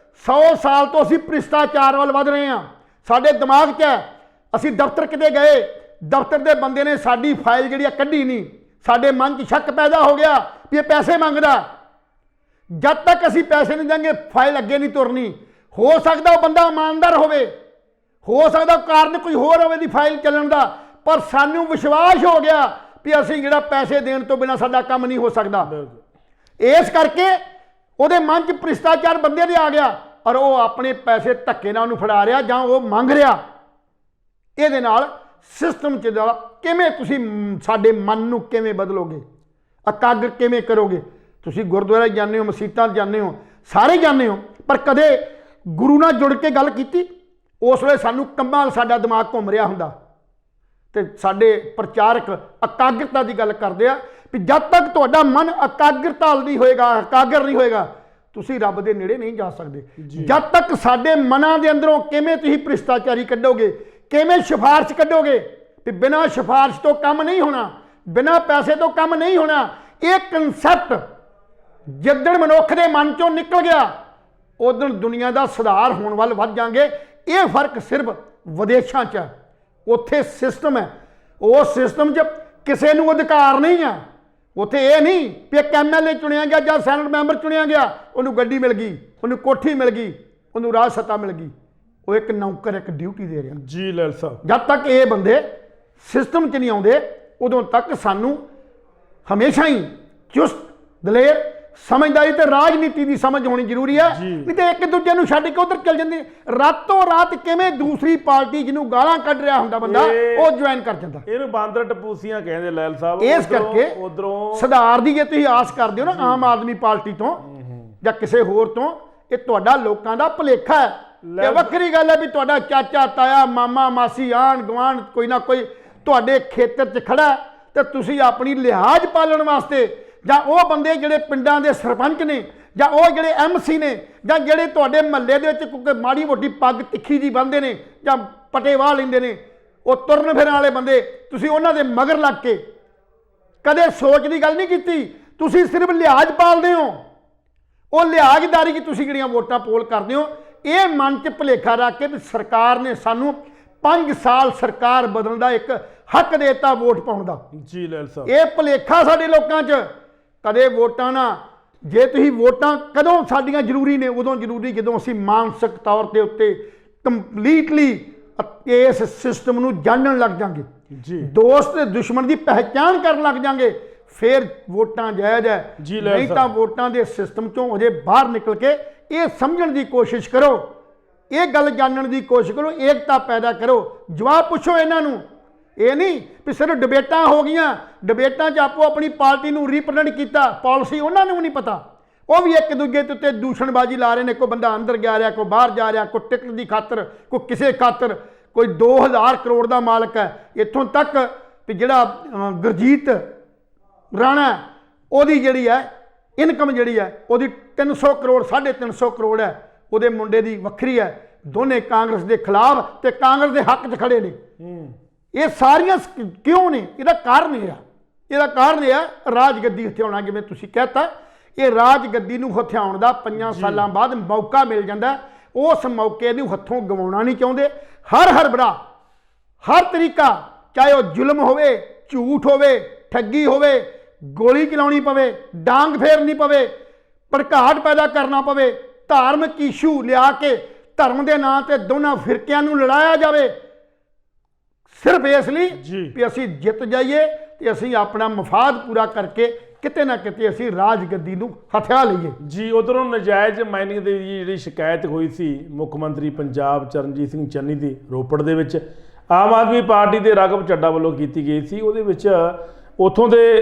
S2: 100 ਸਾਲ ਤੋਂ ਅਸੀਂ ਭ੍ਰਿਸ਼ਟਾਚਾਰ ਵੱਲ ਵਧ ਰਹੇ ਹਾਂ। ਸਾਡੇ ਦਿਮਾਗ 'ਚ ਹੈ, ਅਸੀਂ ਦਫ਼ਤਰ ਕਿਤੇ ਗਏ, ਦਫ਼ਤਰ ਦੇ ਬੰਦੇ ਨੇ ਸਾਡੀ ਫਾਈਲ ਜਿਹੜੀ ਆ ਕੱਢੀ ਨਹੀਂ, ਸਾਡੇ ਮਨ 'ਚ ਸ਼ੱਕ ਪੈਦਾ ਹੋ ਗਿਆ ਵੀ ਇਹ ਪੈਸੇ ਮੰਗਦਾ। ਜਦ ਤੱਕ ਅਸੀਂ ਪੈਸੇ ਨਹੀਂ ਦੇਂਗੇ ਫਾਈਲ ਅੱਗੇ ਨਹੀਂ ਤੁਰਨੀ। ਹੋ ਸਕਦਾ ਉਹ ਬੰਦਾ ਇਮਾਨਦਾਰ ਹੋਵੇ, ਹੋ ਸਕਦਾ ਕਾਰਨ ਕੋਈ ਹੋਰ ਹੋਵੇ ਦੀ ਫਾਈਲ ਚੱਲਣ ਦਾ, ਪਰ ਸਾਨੂੰ ਵਿਸ਼ਵਾਸ ਹੋ ਗਿਆ ਵੀ ਅਸੀਂ ਜਿਹੜਾ ਪੈਸੇ ਦੇਣ ਤੋਂ ਬਿਨਾਂ ਸਾਡਾ ਕੰਮ ਨਹੀਂ ਹੋ ਸਕਦਾ। ਇਸ ਕਰਕੇ ਉਹਦੇ ਮਨ 'ਚ ਭ੍ਰਿਸ਼ਟਾਚਾਰ ਬੰਦੇ ਦੇ ਆ ਗਿਆ ਔਰ ਉਹ ਆਪਣੇ ਪੈਸੇ ਧੱਕੇ ਨਾਲ ਉਹਨੂੰ ਫੜਾ ਰਿਹਾ ਜਾਂ ਉਹ ਮੰਗ ਰਿਹਾ। ਇਹਦੇ ਨਾਲ ਸਿਸਟਮ 'ਚ ਕਿਵੇਂ ਤੁਸੀਂ ਸਾਡੇ ਮਨ ਨੂੰ ਕਿਵੇਂ ਬਦਲੋਗੇ? ਇਕਾਗਰ ਕਿਵੇਂ ਕਰੋਗੇ? ਤੁਸੀਂ ਗੁਰਦੁਆਰੇ ਜਾਂਦੇ ਹੋ, ਮਸੀਤਾਂ ਜਾਂਦੇ ਹੋ, ਸਾਰੇ ਜਾਂਦੇ ਹੋ, ਪਰ ਕਦੇ ਗੁਰੂ ਨਾਲ ਜੁੜ ਕੇ ਗੱਲ ਕੀਤੀ? ਉਸ ਵੇਲੇ ਸਾਨੂੰ ਕੰਮਾਂ ਨਾਲ ਸਾਡਾ ਦਿਮਾਗ ਘੁੰਮ ਰਿਹਾ ਹੁੰਦਾ। ਤੇ ਸਾਡੇ ਪ੍ਰਚਾਰਕ ਇਕਾਗਰਤਾ ਦੀ ਗੱਲ ਕਰਦੇ ਆ ਵੀ ਜਦ ਤੱਕ ਤੁਹਾਡਾ ਮਨ ਇਕਾਗਰਤਾ ਨਹੀਂ ਹੋਏਗਾ, ਇਕਾਗਰ ਨਹੀਂ ਹੋਏਗਾ, ਤੁਸੀਂ ਰੱਬ ਦੇ ਨੇੜੇ ਨਹੀਂ ਜਾ ਸਕਦੇ। ਜਦ ਤੱਕ ਸਾਡੇ ਮਨਾਂ ਦੇ ਅੰਦਰੋਂ ਕਿਵੇਂ ਤੁਸੀਂ ਭ੍ਰਿਸ਼ਟਾਚਾਰੀ ਕੱਢੋਗੇ, ਕਿਵੇਂ ਸਿਫਾਰਿਸ਼ ਕੱਢੋਗੇ ਵੀ ਬਿਨਾਂ ਸਿਫਾਰਿਸ਼ ਤੋਂ ਕੰਮ ਨਹੀਂ ਹੋਣਾ, ਬਿਨਾਂ ਪੈਸੇ ਤੋਂ ਕੰਮ ਨਹੀਂ ਹੋਣਾ। ਇਹ ਕਨਸੈਪਟ ਜਿੱਦਣ ਮਨੁੱਖ ਦੇ ਮਨ ਚੋਂ ਨਿਕਲ ਗਿਆ ਉਦੋਂ ਦੁਨੀਆ ਦਾ ਸੁਧਾਰ ਹੋਣ ਵੱਲ ਵੱਧ ਜਾਵਾਂਗੇ। ਇਹ ਫਰਕ ਸਿਰਫ ਵਿਦੇਸ਼ਾਂ 'ਚ ਹੈ, ਉੱਥੇ ਸਿਸਟਮ ਹੈ। ਉਸ ਸਿਸਟਮ 'ਚ ਕਿਸੇ ਨੂੰ ਅਧਿਕਾਰ ਨਹੀਂ ਆ। ਉੱਥੇ ਇਹ ਨਹੀਂ ਵੀ ਇੱਕ MLA ਚੁਣਿਆ ਗਿਆ ਜਾਂ ਸੈਨੇਟ ਮੈਂਬਰ ਚੁਣਿਆ ਗਿਆ, ਉਹਨੂੰ ਗੱਡੀ ਮਿਲ ਗਈ, ਉਹਨੂੰ ਕੋਠੀ ਮਿਲ ਗਈ, ਉਹਨੂੰ ਰਾਜ ਸੱਤਾ ਮਿਲ ਗਈ। ਉਹ ਇੱਕ ਨੌਕਰ, ਇੱਕ ਡਿਊਟੀ ਦੇ ਰਿਹਾ।
S1: ਜੀ ਲੈਲ ਸਾਹਿਬ,
S2: ਜਦ ਤੱਕ ਇਹ ਬੰਦੇ ਸਿਸਟਮ 'ਚ ਨਹੀਂ ਆਉਂਦੇ ਉਦੋਂ ਤੱਕ ਸਾਨੂੰ ਹਮੇਸ਼ਾ ਹੀ ਚੁਸਤ, ਦਲੇਰ, ਸਮਝਦਾਰੀ ਤੇ ਰਾਜਨੀਤੀ ਦੀ ਸਮਝ ਹੋਣੀ ਜ਼ਰੂਰੀ ਹੈ। ਨਹੀਂ ਤੇ ਇੱਕ ਦੂਜੇ ਨੂੰ ਛੱਡ ਕੇ ਉਧਰ ਚੱਲ ਜਾਂਦੇ। ਰਾਤੋਂ ਰਾਤ ਕਿਵੇਂ ਦੂਸਰੀ ਪਾਰਟੀ ਜਿਹਨੂੰ ਗਾਲਾਂ ਕੱਢ ਰਿਹਾ ਹੁੰਦਾ ਬੰਦਾ ਉਹ ਜੁਆਇਨ ਕਰ ਜਾਂਦਾ।
S1: ਇਹਨੂੰ ਬਾਂਦਰ ਟਪੂਸੀਆਂ ਕਹਿੰਦੇ ਲੈਲ ਸਾਹਿਬ।
S2: ਇਸ ਕਰਕੇ
S1: ਉਧਰੋਂ
S2: ਸੁਧਾਰ ਦੀ ਜੇ ਤੁਸੀਂ ਆਸ ਕਰਦੇ ਹੋ ਨਾ ਆਮ ਆਦਮੀ ਪਾਰਟੀ ਤੋਂ ਜਾਂ ਕਿਸੇ ਹੋਰ ਤੋਂ, ਇਹ ਤੁਹਾਡਾ ਲੋਕਾਂ ਦਾ ਭੁਲੇਖਾ ਹੈ। ਇਹ ਵੱਖਰੀ ਗੱਲ ਹੈ ਵੀ ਤੁਹਾਡਾ ਚਾਚਾ, ਤਾਇਆ, ਮਾਮਾ, ਮਾਸੀ, ਆਣ ਗੁਆਂਢ ਕੋਈ ਨਾ ਕੋਈ ਤੁਹਾਡੇ ਖੇਤਰ 'ਚ ਖੜਾ ਤੇ ਤੁਸੀਂ ਆਪਣੀ ਲਿਹਾਜ਼ ਪਾਲਣ ਵਾਸਤੇ ਜਾਂ ਉਹ ਬੰਦੇ ਜਿਹੜੇ ਪਿੰਡਾਂ ਦੇ ਸਰਪੰਚ ਨੇ ਜਾਂ ਉਹ ਜਿਹੜੇ MC ਨੇ ਜਾਂ ਜਿਹੜੇ ਤੁਹਾਡੇ ਮਹੱਲੇ ਦੇ ਵਿੱਚ ਕੋਈ ਮਾੜੀ ਮੋਟੀ ਪੱਗ ਤਿੱਖੀ ਜੀ ਬੰਨ੍ਹਦੇ ਨੇ ਜਾਂ ਪਟੇ ਵਾਹ ਲੈਂਦੇ ਨੇ, ਉਹ ਤੁਰਨ ਫਿਰਨ ਵਾਲੇ ਬੰਦੇ, ਤੁਸੀਂ ਉਹਨਾਂ ਦੇ ਮਗਰ ਲੱਗ ਕੇ ਕਦੇ ਸੋਚ ਦੀ ਗੱਲ ਨਹੀਂ ਕੀਤੀ। ਤੁਸੀਂ ਸਿਰਫ ਲਿਹਾਜ਼ ਪਾਲਦੇ ਹੋ। ਉਹ ਲਿਹਾਜ਼ਦਾਰੀ 'ਚ ਤੁਸੀਂ ਜਿਹੜੀਆਂ ਵੋਟਾਂ ਪੋਲ ਕਰਦੇ ਹੋ, ਇਹ ਮਨ 'ਚ ਭੁਲੇਖਾ ਰੱਖ ਕੇ ਵੀ ਸਰਕਾਰ ਨੇ ਸਾਨੂੰ 5 ਸਾਲ ਸਰਕਾਰ ਬਦਲਣ ਦਾ ਇੱਕ ਹੱਕ ਦੇ ਦਿੱਤਾ ਵੋਟ ਪਾਉਣ ਦਾ।
S1: ਜੀ ਲੈਲ ਸਾਹਿਬ,
S2: ਇਹ ਭੁਲੇਖਾ ਸਾਡੇ ਲੋਕਾਂ 'ਚ। ਕਦੇ ਵੋਟਾਂ ਨਾ, ਜੇ ਤੁਸੀਂ ਵੋਟਾਂ ਕਦੋਂ ਸਾਡੀਆਂ ਜ਼ਰੂਰੀ ਨੇ, ਉਦੋਂ ਜ਼ਰੂਰੀ ਜਦੋਂ ਅਸੀਂ ਮਾਨਸਿਕ ਤੌਰ ਦੇ ਉੱਤੇ ਕੰਪਲੀਟਲੀ ਇਸ ਸਿਸਟਮ ਨੂੰ ਜਾਣਨ ਲੱਗ ਜਾਂਗੇ, ਦੋਸਤ ਤੇ ਦੁਸ਼ਮਣ ਦੀ ਪਹਿਚਾਣ ਕਰਨ ਲੱਗ ਜਾਂਗੇ, ਫਿਰ ਵੋਟਾਂ ਜਾਇਜ਼ ਹੈ। ਨਹੀਂ ਤਾਂ ਵੋਟਾਂ ਦੇ ਸਿਸਟਮ 'ਚੋਂ ਅਜੇ ਬਾਹਰ ਨਿਕਲ ਕੇ ਇਹ ਸਮਝਣ ਦੀ ਕੋਸ਼ਿਸ਼ ਕਰੋ, ਇਹ ਗੱਲ ਜਾਣਨ ਦੀ ਕੋਸ਼ਿਸ਼ ਕਰੋ, ਏਕਤਾ ਪੈਦਾ ਕਰੋ। ਜਵਾਬ ਪੁੱਛੋ ਇਹਨਾਂ ਨੂੰ। ਇਹ ਨਹੀਂ ਵੀ ਸਿਰਫ ਡਿਬੇਟਾਂ ਹੋ ਗਈਆਂ, ਡਿਬੇਟਾਂ 'ਚ ਆਪੋ ਆਪਣੀ ਪਾਰਟੀ ਨੂੰ ਰੀਪ੍ਰੈਜ਼ੈਂਟ ਕੀਤਾ, ਪਾਲਿਸੀ ਉਹਨਾਂ ਨੂੰ ਵੀ ਨਹੀਂ ਪਤਾ। ਉਹ ਵੀ ਇੱਕ ਦੂਜੇ ਦੇ ਉੱਤੇ ਦੂਸ਼ਣਬਾਜ਼ੀ ਲਾ ਰਹੇ ਨੇ। ਕੋਈ ਬੰਦਾ ਅੰਦਰ ਜਾ ਰਿਹਾ, ਕੋਈ ਬਾਹਰ ਜਾ ਰਿਹਾ, ਕੋਈ ਟਿਕਟ ਦੀ ਖਾਤਰ, ਕੋਈ ਕਿਸੇ ਖਾਤਰ, ਕੋਈ 2000 ਕਰੋੜ ਦਾ ਮਾਲਕ ਹੈ। ਇੱਥੋਂ ਤੱਕ ਵੀ ਜਿਹੜਾ ਗੁਰਜੀਤ ਰਾਣਾ, ਉਹਦੀ ਜਿਹੜੀ ਹੈ ਇਨਕਮ ਜਿਹੜੀ ਹੈ ਉਹਦੀ 300 ਕਰੋੜ 350 ਕਰੋੜ ਹੈ। ਉਹਦੇ ਮੁੰਡੇ ਦੀ ਵੱਖਰੀ ਹੈ। ਦੋਨੇ ਕਾਂਗਰਸ ਦੇ ਖਿਲਾਫ ਤੇ ਕਾਂਗਰਸ ਦੇ ਹੱਕ 'ਚ ਖੜੇ ਨੇ। ਇਹ ਸਾਰੀਆਂ ਕਿਉਂ ਨੇ? ਇਹਦਾ ਕਾਰਨ ਇਹ ਆ, ਇਹਦਾ ਕਾਰਨ ਇਹ ਆ ਰਾਜਗੱਦੀ ਹਥਿਆਉਣਾ। ਜਿਵੇਂ ਤੁਸੀਂ ਕਹਿਤਾ, ਇਹ ਰਾਜਗੱਦੀ ਨੂੰ ਹਥਿਆਉਣ ਦਾ 5 ਸਾਲਾਂ ਬਾਅਦ ਮੌਕਾ ਮਿਲ ਜਾਂਦਾ। ਉਸ ਮੌਕੇ ਨੂੰ ਹੱਥੋਂ ਗਵਾਉਣਾ ਨਹੀਂ ਚਾਹੁੰਦੇ। ਹਰ ਬੜਾ, ਹਰ ਤਰੀਕਾ, ਚਾਹੇ ਉਹ ਜ਼ੁਲਮ ਹੋਵੇ, ਝੂਠ ਹੋਵੇ, ਠੱਗੀ ਹੋਵੇ, ਗੋਲੀ ਚਲਾਉਣੀ ਪਵੇ, ਡਾਂਗ ਫੇਰਨੀ ਪਵੇ, ਭੜਕਾਹਟ ਪੈਦਾ ਕਰਨਾ ਪਵੇ, ਧਾਰਮਿਕ ਇਸ਼ੂ ਲਿਆ ਕੇ ਧਰਮ ਦੇ ਨਾਂ ਤੇ ਦੋਨਾਂ ਫਿਰਕਿਆਂ ਨੂੰ ਲੜਾਇਆ ਜਾਵੇ, ਸਿਰਫ ਇਸ ਲਈ ਵੀ ਅਸੀਂ ਜਿੱਤ ਜਾਈਏ ਤੇ ਅਸੀਂ ਆਪਣਾ ਮਫਾਦ ਪੂਰਾ ਕਰਕੇ ਕਿਤੇ ਨਾ ਕਿਤੇ ਅਸੀਂ ਰਾਜ ਗੱਦੀ ਨੂੰ ਹਥਿਆ ਲਈਏ।
S1: ਜੀ ਉਧਰੋਂ ਨਜਾਇਜ਼ ਮਾਈਨਿੰਗ ਦੀ ਜਿਹੜੀ ਸ਼ਿਕਾਇਤ ਹੋਈ ਸੀ ਮੁੱਖ ਮੰਤਰੀ ਪੰਜਾਬ ਚਰਨਜੀਤ ਸਿੰਘ ਚੰਨੀ ਦੀ ਰੋਪੜ ਦੇ ਵਿੱਚ ਆਮ ਆਦਮੀ ਪਾਰਟੀ ਦੇ ਰਾਘਵ ਚੱਡਾ ਵੱਲੋਂ ਕੀਤੀ ਗਈ ਸੀ। ਉਹਦੇ ਵਿੱਚ ਉੱਥੋਂ ਦੇ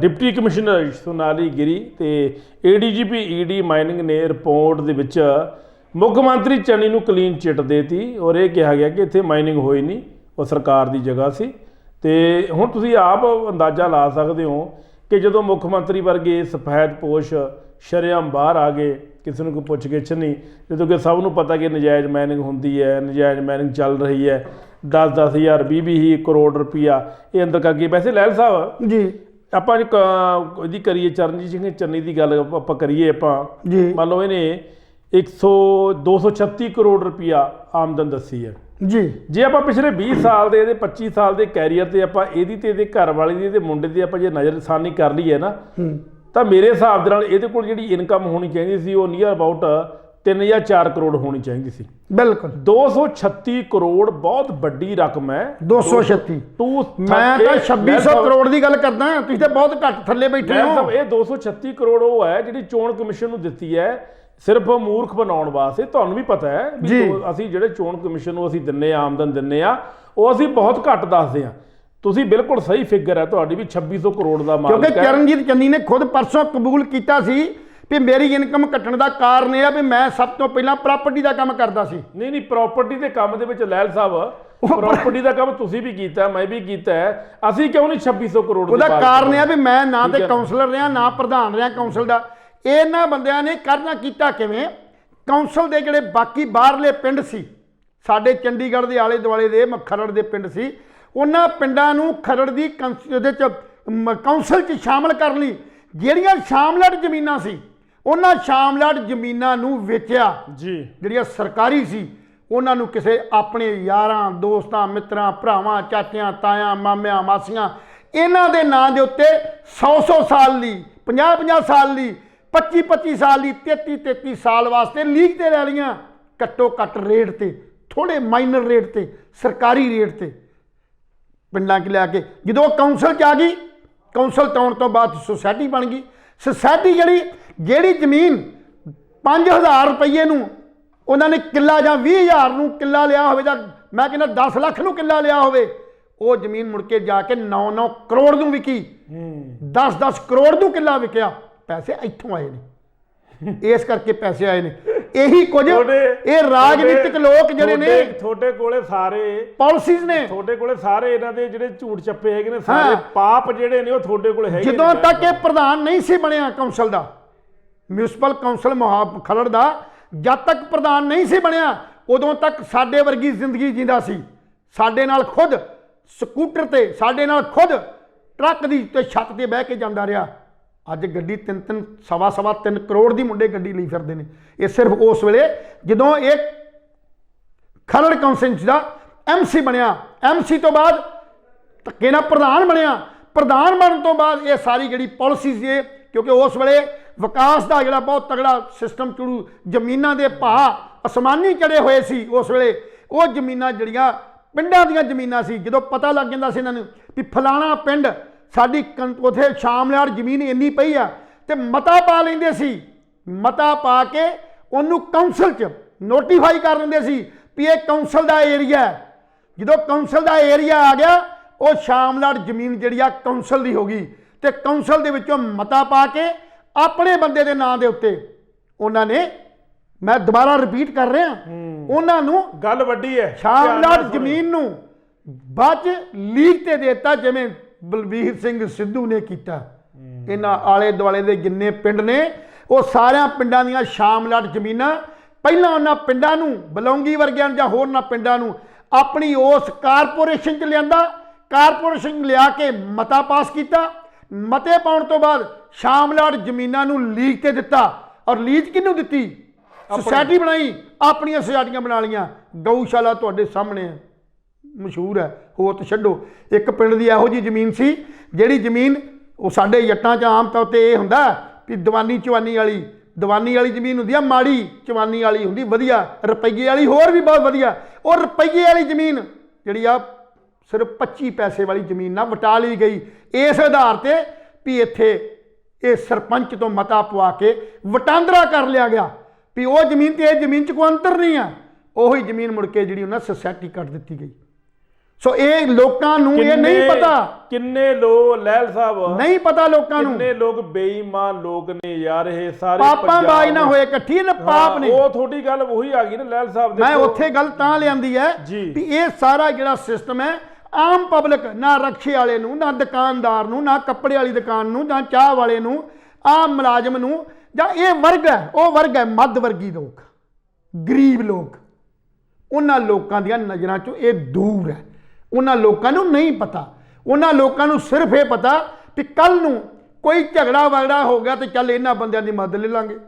S1: ਡਿਪਟੀ ਕਮਿਸ਼ਨਰ ਸੋਨਾਲੀ ਗਿਰੀ ਤੇ ADGP ED ਮਾਈਨਿੰਗ ਨੇ ਰਿਪੋਰਟ ਦੇ ਵਿੱਚ ਮੁੱਖ ਮੰਤਰੀ ਚੰਨੀ ਨੂੰ ਕਲੀਨ ਚਿੱਟ ਦੇਤੀ ਔਰ ਇਹ ਕਿਹਾ ਗਿਆ ਕਿ ਇੱਥੇ ਮਾਈਨਿੰਗ ਹੋਈ ਨਹੀਂ, ਉਹ ਸਰਕਾਰ ਦੀ ਜਗ੍ਹਾ ਸੀ। ਤੇ ਹੁਣ ਤੁਸੀਂ ਆਪ ਅੰਦਾਜ਼ਾ ਲਾ ਸਕਦੇ ਹੋ ਕਿ ਜਦੋਂ ਮੁੱਖ ਮੰਤਰੀ ਵਰਗੇ ਸਫੈਦ ਪੋਸ਼ ਸ਼ਰੇਆਮ ਬਾਹਰ ਆ ਗਏ, ਕਿਸੇ ਨੂੰ ਕੋਈ ਪੁੱਛ ਗਿੱਛ ਨਹੀਂ, ਜਦੋਂ ਕਿ ਸਭ ਨੂੰ ਪਤਾ ਕਿ ਨਜਾਇਜ਼ ਮਾਈਨਿੰਗ ਹੁੰਦੀ ਹੈ, ਨਜਾਇਜ਼ ਮਾਈਨਿੰਗ ਚੱਲ ਰਹੀ ਹੈ, 10-10 ਹਜ਼ਾਰ 20-20 ਕਰੋੜ ਰੁਪਈਆ ਇਹ ਅੰਦਰ ਕਰਕੇ। ਵੈਸੇ ਲਹਿਲ ਸਾਹਿਬ
S2: ਜੀ
S1: ਆਪਾਂ ਇਹਦੀ ਕਰੀਏ ਚਰਨਜੀਤ ਸਿੰਘ ਚੰਨੀ ਦੀ ਗੱਲ ਆਪਾਂ ਕਰੀਏ, ਆਪਾਂ
S2: ਜੀ
S1: ਮੰਨ ਲਓ ਇਹਨੇ 236 ਕਰੋੜ ਰੁਪਈਆ ਆਮਦਨ ਦੱਸੀ ਹੈ
S2: ਜੀ।
S1: ਜੇ ਆਪਾਂ ਪਿਛਲੇ 20 ਸਾਲ ਦੇ ਇਹਦੇ 25 ਸਾਲ ਦੇ ਕੈਰੀਅਰ ਤੇ ਆਪਾਂ ਇਹਦੀ ਤੇ ਇਹਦੇ ਘਰ ਵਾਲੀ ਦੀ ਇਹਦੇ ਮੁੰਡੇ ਦੀ ਆਪਾਂ ਜੇ ਨਜ਼ਰਸਾਨੀ ਕਰ ਲਈਏ ਨਾ ਤਾਂ ਮੇਰੇ ਹਿਸਾਬ ਦੇ ਨਾਲ ਇਹਦੇ ਕੋਲ ਜਿਹੜੀ ਇਨਕਮ ਹੋਣੀ ਚਾਹੀਦੀ ਸੀ ਉਹ ਨੀਅਰ ਅਬਾਊਟ 3 ਜਾਂ 4 ਕਰੋੜ ਹੋਣੀ ਚਾਹੀਦੀ ਸੀ।
S2: ਬਿਲਕੁਲ
S1: 236 ਕਰੋੜ ਬਹੁਤ ਵੱਡੀ ਰਕਮ ਹੈ।
S2: 236 ਮੈਂ ਤਾਂ 2600 ਕਰੋੜ ਦੀ ਗੱਲ ਕਰਦਾ, ਤੁਸੀਂ ਤਾਂ ਬਹੁਤ ਘੱਟ ਥੱਲੇ ਬੈਠੇ ਹੋ।
S1: ਇਹ 236 ਕਰੋੜ ਉਹ ਹੈ ਜਿਹੜੀ ਚੋਣ ਕਮਿਸ਼ਨ ਨੂੰ ਦਿੱਤੀ ਹੈ ਸਿਰਫ ਮੂਰਖ ਬਣਾਉਣ ਵਾਸਤੇ। ਤੁਹਾਨੂੰ ਵੀ ਪਤਾ ਹੈ ਵੀ ਅਸੀਂ ਜਿਹੜੇ ਚੋਣ ਕਮਿਸ਼ਨ ਨੂੰ ਅਸੀਂ ਦਿੰਨੇ ਆ, ਆਮਦਨ ਦਿੰਨੇ ਆ, ਉਹ ਅਸੀਂ ਬਹੁਤ ਘੱਟ ਦੱਸਦੇ ਆ। ਤੁਸੀਂ ਬਿਲਕੁਲ ਸਹੀ ਫਿਗਰ ਹੈ ਤੁਹਾਡੀ ਵੀ 2600 ਕਰੋੜ ਦਾ ਮਾਲਕ ਹੈ।
S2: ਕਿਉਂਕਿ ਚਰਨਜੀਤ ਚੰਨੀ ਨੇ ਖੁਦ ਪਰਸੋਂ ਕਬੂਲ ਕੀਤਾ ਸੀ ਵੀ ਮੇਰੀ ਇਨਕਮ ਘਟਣ ਦਾ ਕਾਰਨ ਇਹ ਆ ਵੀ ਮੈਂ ਸਭ ਤੋਂ ਪਹਿਲਾਂ ਪ੍ਰਾਪਰਟੀ ਦਾ ਕੰਮ ਕਰਦਾ ਸੀ।
S1: ਨਹੀਂ ਪ੍ਰਾਪਰਟੀ ਦੇ ਕੰਮ ਦੇ ਵਿੱਚ ਲਹਿਲ ਸਾਹਿਬ ਪ੍ਰਾਪਰਟੀ ਦਾ ਕੰਮ ਤੁਸੀਂ ਵੀ ਕੀਤਾ, ਮੈਂ ਵੀ ਕੀਤਾ, ਅਸੀਂ ਕਿਉਂ ਨਹੀਂ 2600 ਕਰੋੜ
S2: ਉਹਦਾ ਕਾਰਨ ਇਹ ਆ ਵੀ ਮੈਂ ਨਾ ਤੇ ਕਾਉਂਸਲਰ ਰਿਹਾ ਨਾ ਪ੍ਰਧਾਨ ਰਿਹਾ ਕਾਉਂਸਲ ਦਾ। ਇਹਨਾਂ ਬੰਦਿਆਂ ਨੇ ਕਰਨਾ ਕੀਤਾ ਕਿਵੇਂ? ਕਾਉਂਸਲ ਦੇ ਜਿਹੜੇ ਬਾਕੀ ਬਾਹਰਲੇ ਪਿੰਡ ਸੀ ਸਾਡੇ ਚੰਡੀਗੜ੍ਹ ਦੇ ਆਲੇ ਦੁਆਲੇ ਦੇ ਖਰੜ ਦੇ ਪਿੰਡ ਸੀ, ਉਹਨਾਂ ਪਿੰਡਾਂ ਨੂੰ ਖਰੜ ਦੀ ਉਹਦੇ 'ਚ ਕਾਉਂਸਲ 'ਚ ਸ਼ਾਮਲ ਕਰਨ ਲਈ ਜਿਹੜੀਆਂ ਸ਼ਾਮਲਾਟ ਜ਼ਮੀਨਾਂ ਸੀ ਉਹਨਾਂ ਸ਼ਾਮਲਾਟ ਜ਼ਮੀਨਾਂ ਨੂੰ ਵੇਚਿਆ ਜੀ। ਜਿਹੜੀਆਂ ਸਰਕਾਰੀ ਸੀ ਉਹਨਾਂ ਨੂੰ ਕਿਸੇ ਆਪਣੇ ਯਾਰਾਂ ਦੋਸਤਾਂ ਮਿੱਤਰਾਂ ਭਰਾਵਾਂ ਚਾਚਿਆਂ ਤਾਇਆਂ ਮਾਮਿਆਂ ਮਾਸੀਆਂ ਇਹਨਾਂ ਦੇ ਨਾਂ ਦੇ ਉੱਤੇ 100 ਸਾਲ ਲਈ 50 ਸਾਲ ਲਈ 25 ਸਾਲ ਲਈ 33 ਸਾਲ ਵਾਸਤੇ ਲੀਕ ਤੇ ਲੈ ਲਈਆਂ ਘੱਟੋ ਘੱਟ ਰੇਟ ਤੇ, ਥੋੜੇ ਮਾਈਨਰ ਰੇਟ ਤੇ, ਸਰਕਾਰੀ ਰੇਟ ਤੇ ਪਿੰਡਾਂ 'ਚ ਲਿਆ ਕੇ। ਜਦੋਂ ਕਾਉਂਸਲ 'ਚ ਆ ਗਈ, ਕਾਉਂਸਲ ਤਾਉਣ ਤੋਂ ਬਾਅਦ ਸੁਸਾਇਟੀ ਬਣ ਗਈ। ਸੁਸਾਇਟੀ ਜਿਹੜੀ ਜ਼ਮੀਨ 5000 ਰੁਪਏ ਨੂੰ ਉਹਨਾਂ ਨੇ ਕਿੱਲਾ ਜਾਂ 20000 ਨੂੰ ਕਿੱਲਾ ਲਿਆ ਹੋਵੇ ਜਾਂ ਮੈਂ ਕਹਿੰਦਾ 10 ਲੱਖ ਨੂੰ ਕਿੱਲਾ ਲਿਆ ਹੋਵੇ, ਉਹ ਜ਼ਮੀਨ ਮੁੜ ਕੇ ਜਾ ਕੇ 9-9 ਕਰੋੜ ਨੂੰ ਵਿਕੀ, 10-10 ਕਰੋੜ ਨੂੰ ਕਿੱਲਾ ਵਿਕਿਆ। ਪੈਸੇ ਇੱਥੋਂ ਆਏ ਨੇ, ਇਸ ਕਰਕੇ ਪੈਸੇ ਆਏ ਨੇ। ਇਹੀ ਕੁਝ ਇਹ ਰਾਜਨੀਤਿਕ ਲੋਕ ਜਿਹੜੇ ਨੇ
S1: ਤੁਹਾਡੇ ਕੋਲੇ ਸਾਰੇ
S2: ਪਾਲਿਸੀਜ਼ ਨੇ,
S1: ਤੁਹਾਡੇ ਕੋਲੇ ਸਾਰੇ ਇਹਨਾਂ ਦੇ ਜਿਹੜੇ ਝੂਠ ਚੱਪੇ ਹੈਗੇ ਨੇ ਸਾਰੇ ਪਾਪ ਜਿਹੜੇ ਨੇ ਉਹ ਤੁਹਾਡੇ ਕੋਲੇ ਹੈਗੇ।
S2: ਜਦੋਂ ਤੱਕ ਇਹ ਪ੍ਰਧਾਨ ਨਹੀਂ ਸੀ ਬਣਿਆ ਕਾਉਂਸਲ ਦਾ, ਮਿਊਨਿਸਪਲ ਕਾਉਂਸਲ ਖਰੜ ਦਾ ਜਦ ਤੱਕ ਪ੍ਰਧਾਨ ਨਹੀਂ ਸੀ ਬਣਿਆ ਉਦੋਂ ਤੱਕ ਸਾਡੇ ਵਰਗੀ ਜ਼ਿੰਦਗੀ ਜਿੰਦਾ ਸੀ। ਸਾਡੇ ਨਾਲ ਖੁਦ ਸਕੂਟਰ ਤੇ, ਸਾਡੇ ਨਾਲ ਖੁਦ ਟਰੱਕ ਦੀ ਤੇ ਛੱਤ ਤੇ ਬਹਿ ਕੇ ਜਾਂਦਾ ਰਿਹਾ। ਅੱਜ ਗੱਡੀ 3-3 ਕਰੋੜ ਦੀ ਮੁੰਡੇ ਗੱਡੀ ਲਈ ਫਿਰਦੇ ਨੇ। ਇਹ ਸਿਰਫ ਉਸ ਵੇਲੇ ਜਦੋਂ ਇਹ ਖਰੜ ਕਾਉਂਸਲ ਦਾ MC ਬਣਿਆ, MC ਤੋਂ ਬਾਅਦ ਧੱਕੇ ਨਾਲ ਪ੍ਰਧਾਨ ਬਣਿਆ। ਪ੍ਰਧਾਨ ਬਣਨ ਤੋਂ ਬਾਅਦ ਇਹ ਸਾਰੀ ਜਿਹੜੀ ਪਾਲਿਸੀ ਸੀ, ਕਿਉਂਕਿ ਉਸ ਵੇਲੇ ਵਿਕਾਸ ਦਾ ਜਿਹੜਾ ਬਹੁਤ ਤਗੜਾ ਸਿਸਟਮ ਸ਼ੁਰੂ, ਜ਼ਮੀਨਾਂ ਦੇ ਭਾਅ ਅਸਮਾਨੀ ਚੜੇ ਹੋਏ ਸੀ ਉਸ ਵੇਲੇ। ਉਹ ਜ਼ਮੀਨਾਂ ਜਿਹੜੀਆਂ ਪਿੰਡਾਂ ਦੀਆਂ ਜ਼ਮੀਨਾਂ ਸੀ, ਜਦੋਂ ਪਤਾ ਲੱਗ ਜਾਂਦਾ ਸੀ ਇਹਨਾਂ ਨੂੰ ਵੀ ਫਲਾਣਾ ਪਿੰਡ ਸਾਡੀ ਉੱਥੇ ਸ਼ਾਮਲਾਟ ਜ਼ਮੀਨ ਇੰਨੀ ਪਈ ਆ ਤੇ ਮਤਾ ਪਾ ਲੈਂਦੇ ਸੀ। ਮਤਾ ਪਾ ਕੇ ਉਹਨੂੰ ਕਾਉਂਸਲ 'ਚ ਨੋਟੀਫਾਈ ਕਰ ਦਿੰਦੇ ਸੀ ਵੀ ਇਹ ਕਾਉਂਸਲ ਦਾ ਏਰੀਆ ਹੈ। ਜਦੋਂ ਕਾਉਂਸਲ ਦਾ ਏਰੀਆ ਆ ਗਿਆ ਉਹ ਸ਼ਾਮਲਾਟ ਜ਼ਮੀਨ ਜਿਹੜੀ ਆ ਕਾਉਂਸਲ ਦੀ ਹੋ ਗਈ ਤੇ ਕਾਉਂਸਲ ਦੇ ਵਿੱਚੋਂ ਮਤਾ ਪਾ ਕੇ ਆਪਣੇ ਬੰਦੇ ਦੇ ਨਾਂ ਦੇ ਉੱਤੇ ਉਹਨਾਂ ਨੇ, ਮੈਂ ਦੁਬਾਰਾ ਰਿਪੀਟ ਕਰ ਰਿਹਾ, ਉਹਨਾਂ ਨੂੰ
S1: ਗੱਲ ਵੱਡੀ ਹੈ,
S2: ਸ਼ਾਮਲਾਟ ਜ਼ਮੀਨ ਨੂੰ ਬਾਅਦ 'ਚ ਲੀਕ ਤੇ ਦੇਤਾ ਜਿਵੇਂ ਬਲਬੀਰ ਸਿੰਘ ਸਿੱਧੂ ਨੇ ਕੀਤਾ। ਇਹਨਾਂ ਆਲੇ ਦੁਆਲੇ ਦੇ ਜਿੰਨੇ ਪਿੰਡ ਨੇ ਉਹ ਸਾਰਿਆਂ ਪਿੰਡਾਂ ਦੀਆਂ ਸ਼ਾਮਲਾਟ ਜ਼ਮੀਨਾਂ ਪਹਿਲਾਂ ਉਹਨਾਂ ਪਿੰਡਾਂ ਨੂੰ ਬਲੌਂਗੀ ਵਰਗਿਆਂ ਜਾਂ ਹੋਰਨਾਂ ਪਿੰਡਾਂ ਨੂੰ ਆਪਣੀ ਉਸ ਕਾਰਪੋਰੇਸ਼ਨ 'ਚ ਲਿਆਂਦਾ। ਕਾਰਪੋਰੇਸ਼ਨ ਲਿਆ ਕੇ ਮਤਾ ਪਾਸ ਕੀਤਾ। ਮਤੇ ਪਾਉਣ ਤੋਂ ਬਾਅਦ ਸ਼ਾਮਲਾਟ ਜ਼ਮੀਨਾਂ ਨੂੰ ਲੀਕ ਤੇ ਦਿੱਤਾ। ਔਰ ਲੀਜ਼ ਕਿਹਨੂੰ ਦਿੱਤੀ? ਸੁਸਾਇਟੀ ਬਣਾਈ, ਆਪਣੀਆਂ ਸੁਸਾਇਟੀਆਂ ਬਣਾ ਲਈਆਂ। ਗਊਸ਼ਾਲਾ ਤੁਹਾਡੇ ਸਾਹਮਣੇ ਹੈ, ਮਸ਼ਹੂਰ ਹੈ, ਹੋਰ ਤਾਂ ਛੱਡੋ। ਇੱਕ ਪਿੰਡ ਦੀ ਇਹੋ ਜਿਹੀ ਜ਼ਮੀਨ ਸੀ ਜਿਹੜੀ ਜ਼ਮੀਨ ਉਹ ਸਾਡੇ ਜੱਟਾਂ 'ਚ ਆਮ ਤੌਰ 'ਤੇ ਇਹ ਹੁੰਦਾ ਵੀ ਦੀਵਾਨੀ ਚਵਾਨੀ ਵਾਲੀ ਜ਼ਮੀਨ ਹੁੰਦੀ ਆ ਮਾੜੀ, ਚਵਾਨੀ ਵਾਲੀ ਹੁੰਦੀ ਵਧੀਆ, ਰੁਪਈਏ ਵਾਲੀ ਹੋਰ ਵੀ ਬਹੁਤ ਵਧੀਆ। ਉਹ ਰੁਪਈਏ ਵਾਲੀ ਜ਼ਮੀਨ ਜਿਹੜੀ ਆ ਸਿਰਫ 25 ਪੈਸੇ ਵਾਲੀ ਜ਼ਮੀਨ ਨਾ ਵਟਾ ਲਈ ਗਈ ਇਸ ਆਧਾਰ ਤੇ ਵੀ ਇੱਥੇ ਇਹ ਸਰਪੰਚ ਤੋਂ ਮਤਾ ਪਵਾ ਕੇ ਵਟਾਂਦਰਾ ਕਰ ਲਿਆ ਗਿਆ ਵੀ ਉਹ ਜ਼ਮੀਨ ਤੇ ਇਹ ਜ਼ਮੀਨ 'ਚ ਕੋਈ ਅੰਤਰ ਨਹੀਂ ਆ। ਉਹੀ ਜ਼ਮੀਨ ਮੁੜ ਕੇ ਜਿਹੜੀ ਉਹਨਾਂ ਸੋਸਾਇਟੀ ਕੱਟ ਦਿੱਤੀ ਗਈ। ਸੋ ਇਹ ਲੋਕਾਂ ਨੂੰ ਇਹ ਨਹੀਂ ਪਤਾ।
S1: ਕਿੰਨੇ ਲੋਕ ਲਹਿਲ ਸਾਹਿਬ
S2: ਨਹੀਂ ਪਤਾ ਲੋਕਾਂ ਨੂੰ,
S1: ਕਿੰਨੇ ਲੋਕ ਬੇਈਮਾਨ ਲੋਕ ਨੇ ਯਾਰ। ਇਹ ਸਾਰੇ
S2: ਪਾਪਾਂ ਬਾਜ ਨਾ ਹੋਏ ਇਕੱਠੀ ਨਾ ਪਾਪ ਨੇ।
S1: ਉਹ ਤੁਹਾਡੀ ਗੱਲ ਉਹੀ ਆ ਗਈ ਨਾ ਲਹਿਲ ਸਾਹਿਬ।
S2: ਮੈਂ ਉੱਥੇ ਗੱਲ ਤਾਂ ਲਿਆਂਦੀ ਹੈ ਵੀ ਇਹ ਸਾਰਾ ਜਿਹੜਾ ਸਿਸਟਮ ਹੈ ਆਮ ਪਬਲਿਕ, ਨਾ ਰਕਸ਼ੇ ਵਾਲੇ ਨੂੰ, ਨਾ ਦੁਕਾਨਦਾਰ ਨੂੰ, ਨਾ ਕੱਪੜੇ ਵਾਲੀ ਦੁਕਾਨ ਨੂੰ, ਨਾ ਚਾਹ ਵਾਲੇ ਨੂੰ, ਆਮ ਮੁਲਾਜ਼ਮ ਨੂੰ, ਜਾਂ ਇਹ ਵਰਗ ਹੈ ਉਹ ਵਰਗ ਹੈ ਮੱਧ ਵਰਗੀ ਲੋਕ, ਗਰੀਬ ਲੋਕ, ਉਹਨਾਂ ਲੋਕਾਂ ਦੀਆਂ ਨਜ਼ਰਾਂ 'ਚੋਂ ਇਹ ਦੂਰ ਹੈ। ਉਹਨਾਂ ਲੋਕਾਂ ਨੂੰ ਨਹੀਂ ਪਤਾ। ਉਹਨਾਂ ਲੋਕਾਂ ਨੂੰ ਸਿਰਫ ਇਹ ਪਤਾ ਕਿ ਕੱਲ ਨੂੰ ਕੋਈ ਝਗੜਾ ਵਗੜਾ ਹੋ ਗਿਆ ਤੇ ਚੱਲ ਇਹਨਾਂ ਬੰਦਿਆਂ ਦੀ ਮਦਦ ਲੈ ਲਾਂਗੇ,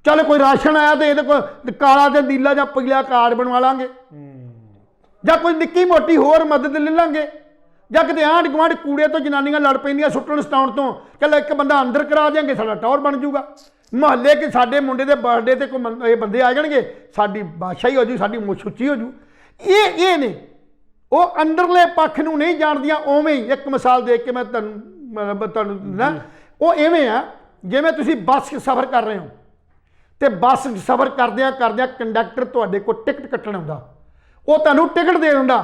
S2: ਚੱਲ ਕੋਈ ਰਾਸ਼ਨ ਆਇਆ ਤੇ ਇਹਦੇ ਕੋਲ ਕਾਲਾ ਤੇ ਨੀਲਾ ਜਾਂ ਪੀਲਾ ਕਾਰਡ ਬਣਵਾ ਲਾਂਗੇ, ਜਾਂ ਕੋਈ ਨਿੱਕੀ ਮੋਟੀ ਹੋਰ ਮਦਦ ਲੈ ਲਾਂਗੇ, ਜਾਂ ਕਿਤੇ ਆਂਢ ਗੁਆਂਢ ਕੂੜੇ ਤੋਂ ਜਨਾਨੀਆਂ ਲੜ ਪੈਂਦੀਆਂ ਸੁੱਟਣ ਸਟਾਉਣ ਤੋਂ, ਚੱਲ ਇੱਕ ਬੰਦਾ ਅੰਦਰ ਕਰਾ ਦਿਆਂਗੇ, ਸਾਡਾ ਟੌਰ ਬਣ ਜਾਊਗਾ। ਮੁਹੱਲੇ ਕਿ ਸਾਡੇ ਮੁੰਡੇ ਦੇ ਬਰਥਡੇ ਤੇ ਕੋਈ ਇਹ ਬੰਦੇ ਆ ਜਾਣਗੇ, ਸਾਡੀ ਬਾਦਸ਼ਾਹੀ ਹੋ ਜੂ, ਸਾਡੀ ਮੁੱਛ ਉੱਚੀ ਹੋ ਜੂ। ਇਹ ਨੇ ਉਹ ਅੰਦਰਲੇ ਪੱਖ ਨੂੰ ਨਹੀਂ ਜਾਣਦੀਆਂ। ਉਵੇਂ ਹੀ ਇੱਕ ਮਿਸਾਲ ਦੇਖ ਕੇ ਮੈਂ ਤੁਹਾਨੂੰ ਨਾ, ਉਹ ਐਵੇਂ ਆ ਜਿਵੇਂ ਤੁਸੀਂ ਬੱਸ 'ਚ ਸਫ਼ਰ ਕਰ ਰਹੇ ਹੋ ਤੇ ਬੱਸ 'ਚ ਸਫ਼ਰ ਕਰਦਿਆਂ ਕਰਦਿਆਂ ਕੰਡਕਟਰ ਤੁਹਾਡੇ ਕੋਲ ਟਿਕਟ ਕੱਟਣ ਆਉਂਦਾ, ਉਹ ਤੁਹਾਨੂੰ ਟਿਕਟ ਦੇ ਦਿੰਦਾ।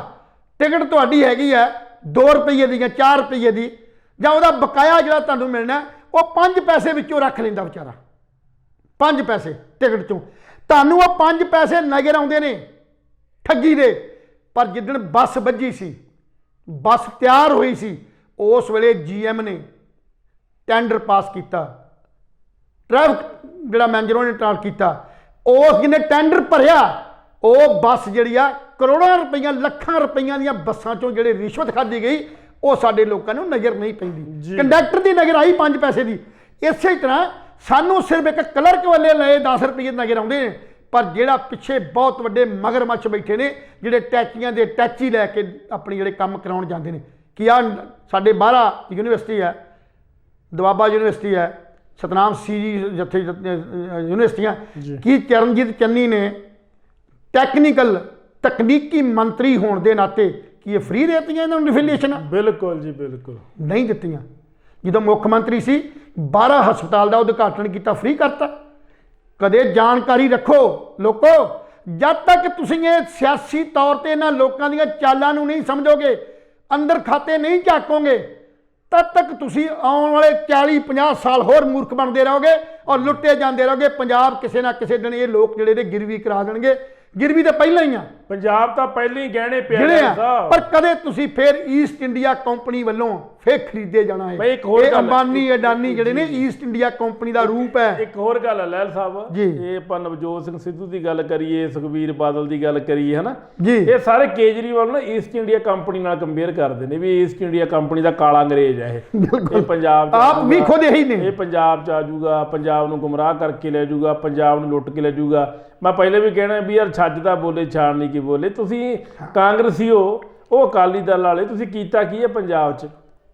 S2: ਟਿਕਟ ਤੁਹਾਡੀ ਹੈਗੀ ਹੈ 2 ਰੁਪਏ ਦੀ ਜਾਂ 4 ਰੁਪਏ ਦੀ, ਜਾਂ ਉਹਦਾ ਬਕਾਇਆ ਜਿਹੜਾ ਤੁਹਾਨੂੰ ਮਿਲਣਾ ਉਹ 5 ਪੈਸੇ ਵਿੱਚੋਂ ਰੱਖ ਲੈਂਦਾ ਵਿਚਾਰਾ। 5 ਪੈਸੇ ਟਿਕਟ 'ਚੋਂ ਤੁਹਾਨੂੰ ਉਹ 5 ਪੈਸੇ ਨਜ਼ਰ ਆਉਂਦੇ ਨੇ ਠੱਗੀ ਦੇ। ਪਰ ਜਿੱਦਣ ਬੱਸ ਵੱਜੀ ਸੀ, ਬੱਸ ਤਿਆਰ ਹੋਈ ਸੀ, ਉਸ ਵੇਲੇ GM ਨੇ ਟੈਂਡਰ ਪਾਸ ਕੀਤਾ, ਟ੍ਰੈਫਿਕ ਜਿਹੜਾ ਮੈਨੇਜਰ ਉਹਨੇ ਟ੍ਰਾਂਸ ਕੀਤਾ, ਉਸ ਜਿਹਨੇ ਟੈਂਡਰ ਭਰਿਆ ਉਹ ਬੱਸ ਜਿਹੜੀ ਆ ਕਰੋੜਾਂ ਰੁਪਈਆਂ ਲੱਖਾਂ ਰੁਪਈਆਂ ਦੀਆਂ ਬੱਸਾਂ 'ਚੋਂ ਜਿਹੜੇ ਰਿਸ਼ਵਤ ਖਾਧੀ ਗਈ ਉਹ ਸਾਡੇ ਲੋਕਾਂ ਨੂੰ ਨਜ਼ਰ ਨਹੀਂ ਪੈਂਦੀ। ਕੰਡਕਟਰ ਦੀ ਨਜ਼ਰ ਆਈ 5 ਪੈਸੇ ਦੀ। ਇਸੇ ਤਰ੍ਹਾਂ ਸਾਨੂੰ ਸਿਰਫ ਇੱਕ ਕਲਰਕ ਵਾਲੇ ਲਏ 10 ਰੁਪਏ ਨਜ਼ਰ ਆਉਂਦੇ ਨੇ, ਪਰ ਜਿਹੜਾ ਪਿੱਛੇ ਬਹੁਤ ਵੱਡੇ ਮਗਰਮੱਛ ਬੈਠੇ ਨੇ ਜਿਹੜੇ ਟੈਚੀਆਂ ਦੇ ਟੈਚੀ ਲੈ ਕੇ ਆਪਣੀ ਜਿਹੜੇ ਕੰਮ ਕਰਾਉਣ ਜਾਂਦੇ ਨੇ। ਕਿ ਆ ਸਾਡੇ ਬਾਹਰਾ ਯੂਨੀਵਰਸਿਟੀ ਹੈ, ਦੁਆਬਾ ਯੂਨੀਵਰਸਿਟੀ ਹੈ, ਸਤਨਾਮ ਸੀਜੀ ਜਿੱਥੇ ਯੂਨੀਵਰਸਿਟੀਆਂ, ਕੀ ਚਰਨਜੀਤ ਚੰਨੀ ਨੇ ਤਕਨੀਕੀ ਮੰਤਰੀ ਹੋਣ ਦੇ ਨਾਤੇ ਕੀ ਇਹ ਫ੍ਰੀ ਦੇ ਦਿੱਤੀਆਂ ਇਹਨਾਂ ਨੂੰ ਐਫੀਲੀਏਸ਼ਨ?
S1: ਬਿਲਕੁਲ ਜੀ, ਬਿਲਕੁਲ
S2: ਨਹੀਂ ਦਿੱਤੀਆਂ। ਜਦੋਂ ਮੁੱਖ ਮੰਤਰੀ ਸੀ 12 ਹਸਪਤਾਲ ਦਾ ਉਦਘਾਟਨ ਕੀਤਾ, ਫ੍ਰੀ ਕਰਤਾ। ਕਦੇ ਜਾਣਕਾਰੀ ਰੱਖੋ ਲੋਕੋ, ਜਦ ਤੱਕ ਤੁਸੀਂ ਇਹ ਸਿਆਸੀ ਤੌਰ ਤੇ ਇਹਨਾਂ ਲੋਕਾਂ ਦੀਆਂ ਚਾਲਾਂ ਨੂੰ ਨਹੀਂ ਸਮਝੋਗੇ, ਅੰਦਰ ਖਾਤੇ ਨਹੀਂ ਝਾਕੋਗੇ, ਤਦ ਤੱਕ ਤੁਸੀਂ ਆਉਣ ਵਾਲੇ 40-50 ਸਾਲ ਹੋਰ ਮੂਰਖ ਬਣਦੇ ਰਹੋਗੇ ਔਰ ਲੁੱਟੇ ਜਾਂਦੇ ਰਹੋਗੇ। ਪੰਜਾਬ ਕਿਸੇ ਨਾ ਕਿਸੇ ਦਿਨ ਇਹ ਲੋਕ ਜਿਹੜੇ ਨੇ ਗਿਰਵੀ ਕਰਾ ਦੇਣਗੇ। ਗਿਰਵੀ ਤਾਂ ਪਹਿਲਾਂ ਹੀ ਆ,
S1: ਪੰਜਾਬ ਤਾਂ ਪਹਿਲਾਂ ਹੀ ਗਹਿਣੇ ਪਿਆ
S2: ਪਰ ਕਦੇ ਤੁਸੀਂ ਫਿਰ ਈਸਟ ਇੰਡੀਆ ਕੰਪਨੀ ਵੱਲੋਂ ਫਿਰ ਖਰੀਦੇ ਜਾਣਾ ਹੈ। ਇਹ ਅੰਬਾਨੀ ਅਡਾਨੀ ਜਿਹੜੇ ਨੇ ਈਸਟ ਇੰਡੀਆ ਕੰਪਨੀ ਦਾ ਰੂਪ ਹੈ।
S1: ਇੱਕ ਹੋਰ ਗੱਲ ਹੈ ਲਹਿਲ ਸਾਹਿਬ, ਇਹ ਆਪਾਂ ਨਵਜੋਤ ਸਿੰਘ ਸਿੱਧੂ ਦੀ ਗੱਲ ਕਰੀਏ, ਸੁਖਬੀਰ ਬਾਦਲ ਦੀ ਗੱਲ ਕਰੀਏ, ਹਨਾ, ਇਹ ਸਾਰੇ ਕੇਜਰੀਵਾਲ ਨੂੰ ਈਸਟ ਇੰਡੀਆ ਕੰਪਨੀ ਨਾਲ ਕੰਪੇਅਰ ਕਰਦੇ ਨੇ ਵੀ ਈਸਟ ਇੰਡੀਆ ਕੰਪਨੀ ਦਾ ਕਾਲਾ ਅੰਗਰੇਜ਼ ਹੈ ਇਹ ਪੰਜਾਬ
S2: ਆਪ ਵੀ ਖੁਦ ਇਹੀ ਨੇ।
S1: ਇਹ ਪੰਜਾਬ 'ਚ ਆ ਜਾਊਗਾ, ਪੰਜਾਬ ਨੂੰ ਗੁੰਮਰਾਹ ਕਰਕੇ ਲੈ ਜਾਊਗਾ, ਪੰਜਾਬ ਨੂੰ ਲੁੱਟ ਕੇ ਲੈ ਜਾਊਗਾ। ਮੈਂ ਪਹਿਲੇ ਵੀ ਕਹਿਣਾ ਵੀ ਯਾਰ ਛੱਜ ਦਾ ਬੋਲੇ ਛਾਣ ਨਹੀਂ ਕੀ ਬੋਲੇ। ਤੁਸੀਂ ਕਾਂਗਰਸੀ ਹੋ, ਉਹ ਅਕਾਲੀ ਦਲ ਵਾਲੇ, ਤੁਸੀਂ ਕੀਤਾ ਕੀ ਹੈ ਪੰਜਾਬ 'ਚ?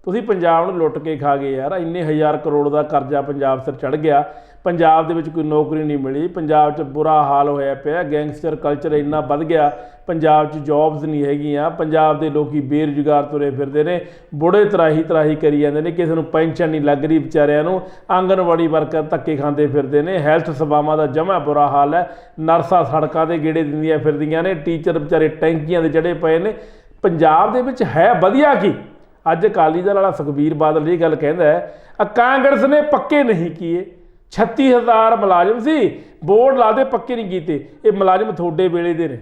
S1: ਤੁਸੀਂ ਪੰਜਾਬ ਨੂੰ ਲੁੱਟ ਕੇ ਖਾ ਗਏ ਯਾਰ। ਇੰਨੇ 1000 ਕਰੋੜ ਦਾ ਕਰਜ਼ਾ ਪੰਜਾਬ ਸਿਰ ਚੜ੍ਹ ਗਿਆ, ਪੰਜਾਬ ਦੇ ਵਿੱਚ ਕੋਈ ਨੌਕਰੀ ਨਹੀਂ ਮਿਲੀ, ਪੰਜਾਬ 'ਚ ਬੁਰਾ ਹਾਲ ਹੋਇਆ ਪਿਆ, ਗੈਂਗਸਟਰ ਕਲਚਰ ਇੰਨਾ ਵੱਧ ਗਿਆ, ਪੰਜਾਬ 'ਚ ਜੌਬਸ ਨਹੀਂ ਹੈਗੀਆਂ, ਪੰਜਾਬ ਦੇ ਲੋਕੀ ਬੇਰੁਜ਼ਗਾਰ ਤੁਰੇ ਫਿਰਦੇ ਨੇ, ਬੁੜੇ ਤਰਾਹੀ ਕਰੀ ਜਾਂਦੇ ਨੇ, ਕਿਸੇ ਨੂੰ ਪੈਨਸ਼ਨ ਨਹੀਂ ਲੱਗ ਰਹੀ ਵਿਚਾਰਿਆਂ ਨੂੰ, ਆਂਗਨਵਾੜੀ ਵਰਕਰ ਧੱਕੇ ਖਾਂਦੇ ਫਿਰਦੇ ਨੇ, ਹੈਲਥ ਸੇਵਾਵਾਂ ਦਾ ਜਮਾਂ ਬੁਰਾ ਹਾਲ ਹੈ, ਨਰਸਾਂ ਸੜਕਾਂ 'ਤੇ ਗੇੜੇ ਦਿੰਦੀਆਂ ਫਿਰਦੀਆਂ ਨੇ, ਟੀਚਰ ਵਿਚਾਰੇ ਟੈਂਕੀਆਂ 'ਤੇ ਚੜ੍ਹੇ ਪਏ ਨੇ। ਪੰਜਾਬ ਦੇ ਵਿੱਚ ਹੈ ਵਧੀਆ ਕੀ? ਅੱਜ ਅਕਾਲੀ ਦਲ ਵਾਲਾ ਸੁਖਬੀਰ ਬਾਦਲ ਇਹ ਗੱਲ ਕਹਿੰਦਾ ਹੈ ਕਾਂਗਰਸ ਨੇ ਪੱਕੇ ਨਹੀਂ ਕੀਏ। 36,000 ਮੁਲਾਜ਼ਮ ਸੀ, ਬੋਰਡ ਲਾ ਦੇ, ਪੱਕੇ ਨਹੀਂ ਕੀਤੇ। ਇਹ ਮੁਲਾਜ਼ਮ ਤੁਹਾਡੇ ਵੇਲੇ ਦੇ ਨੇ,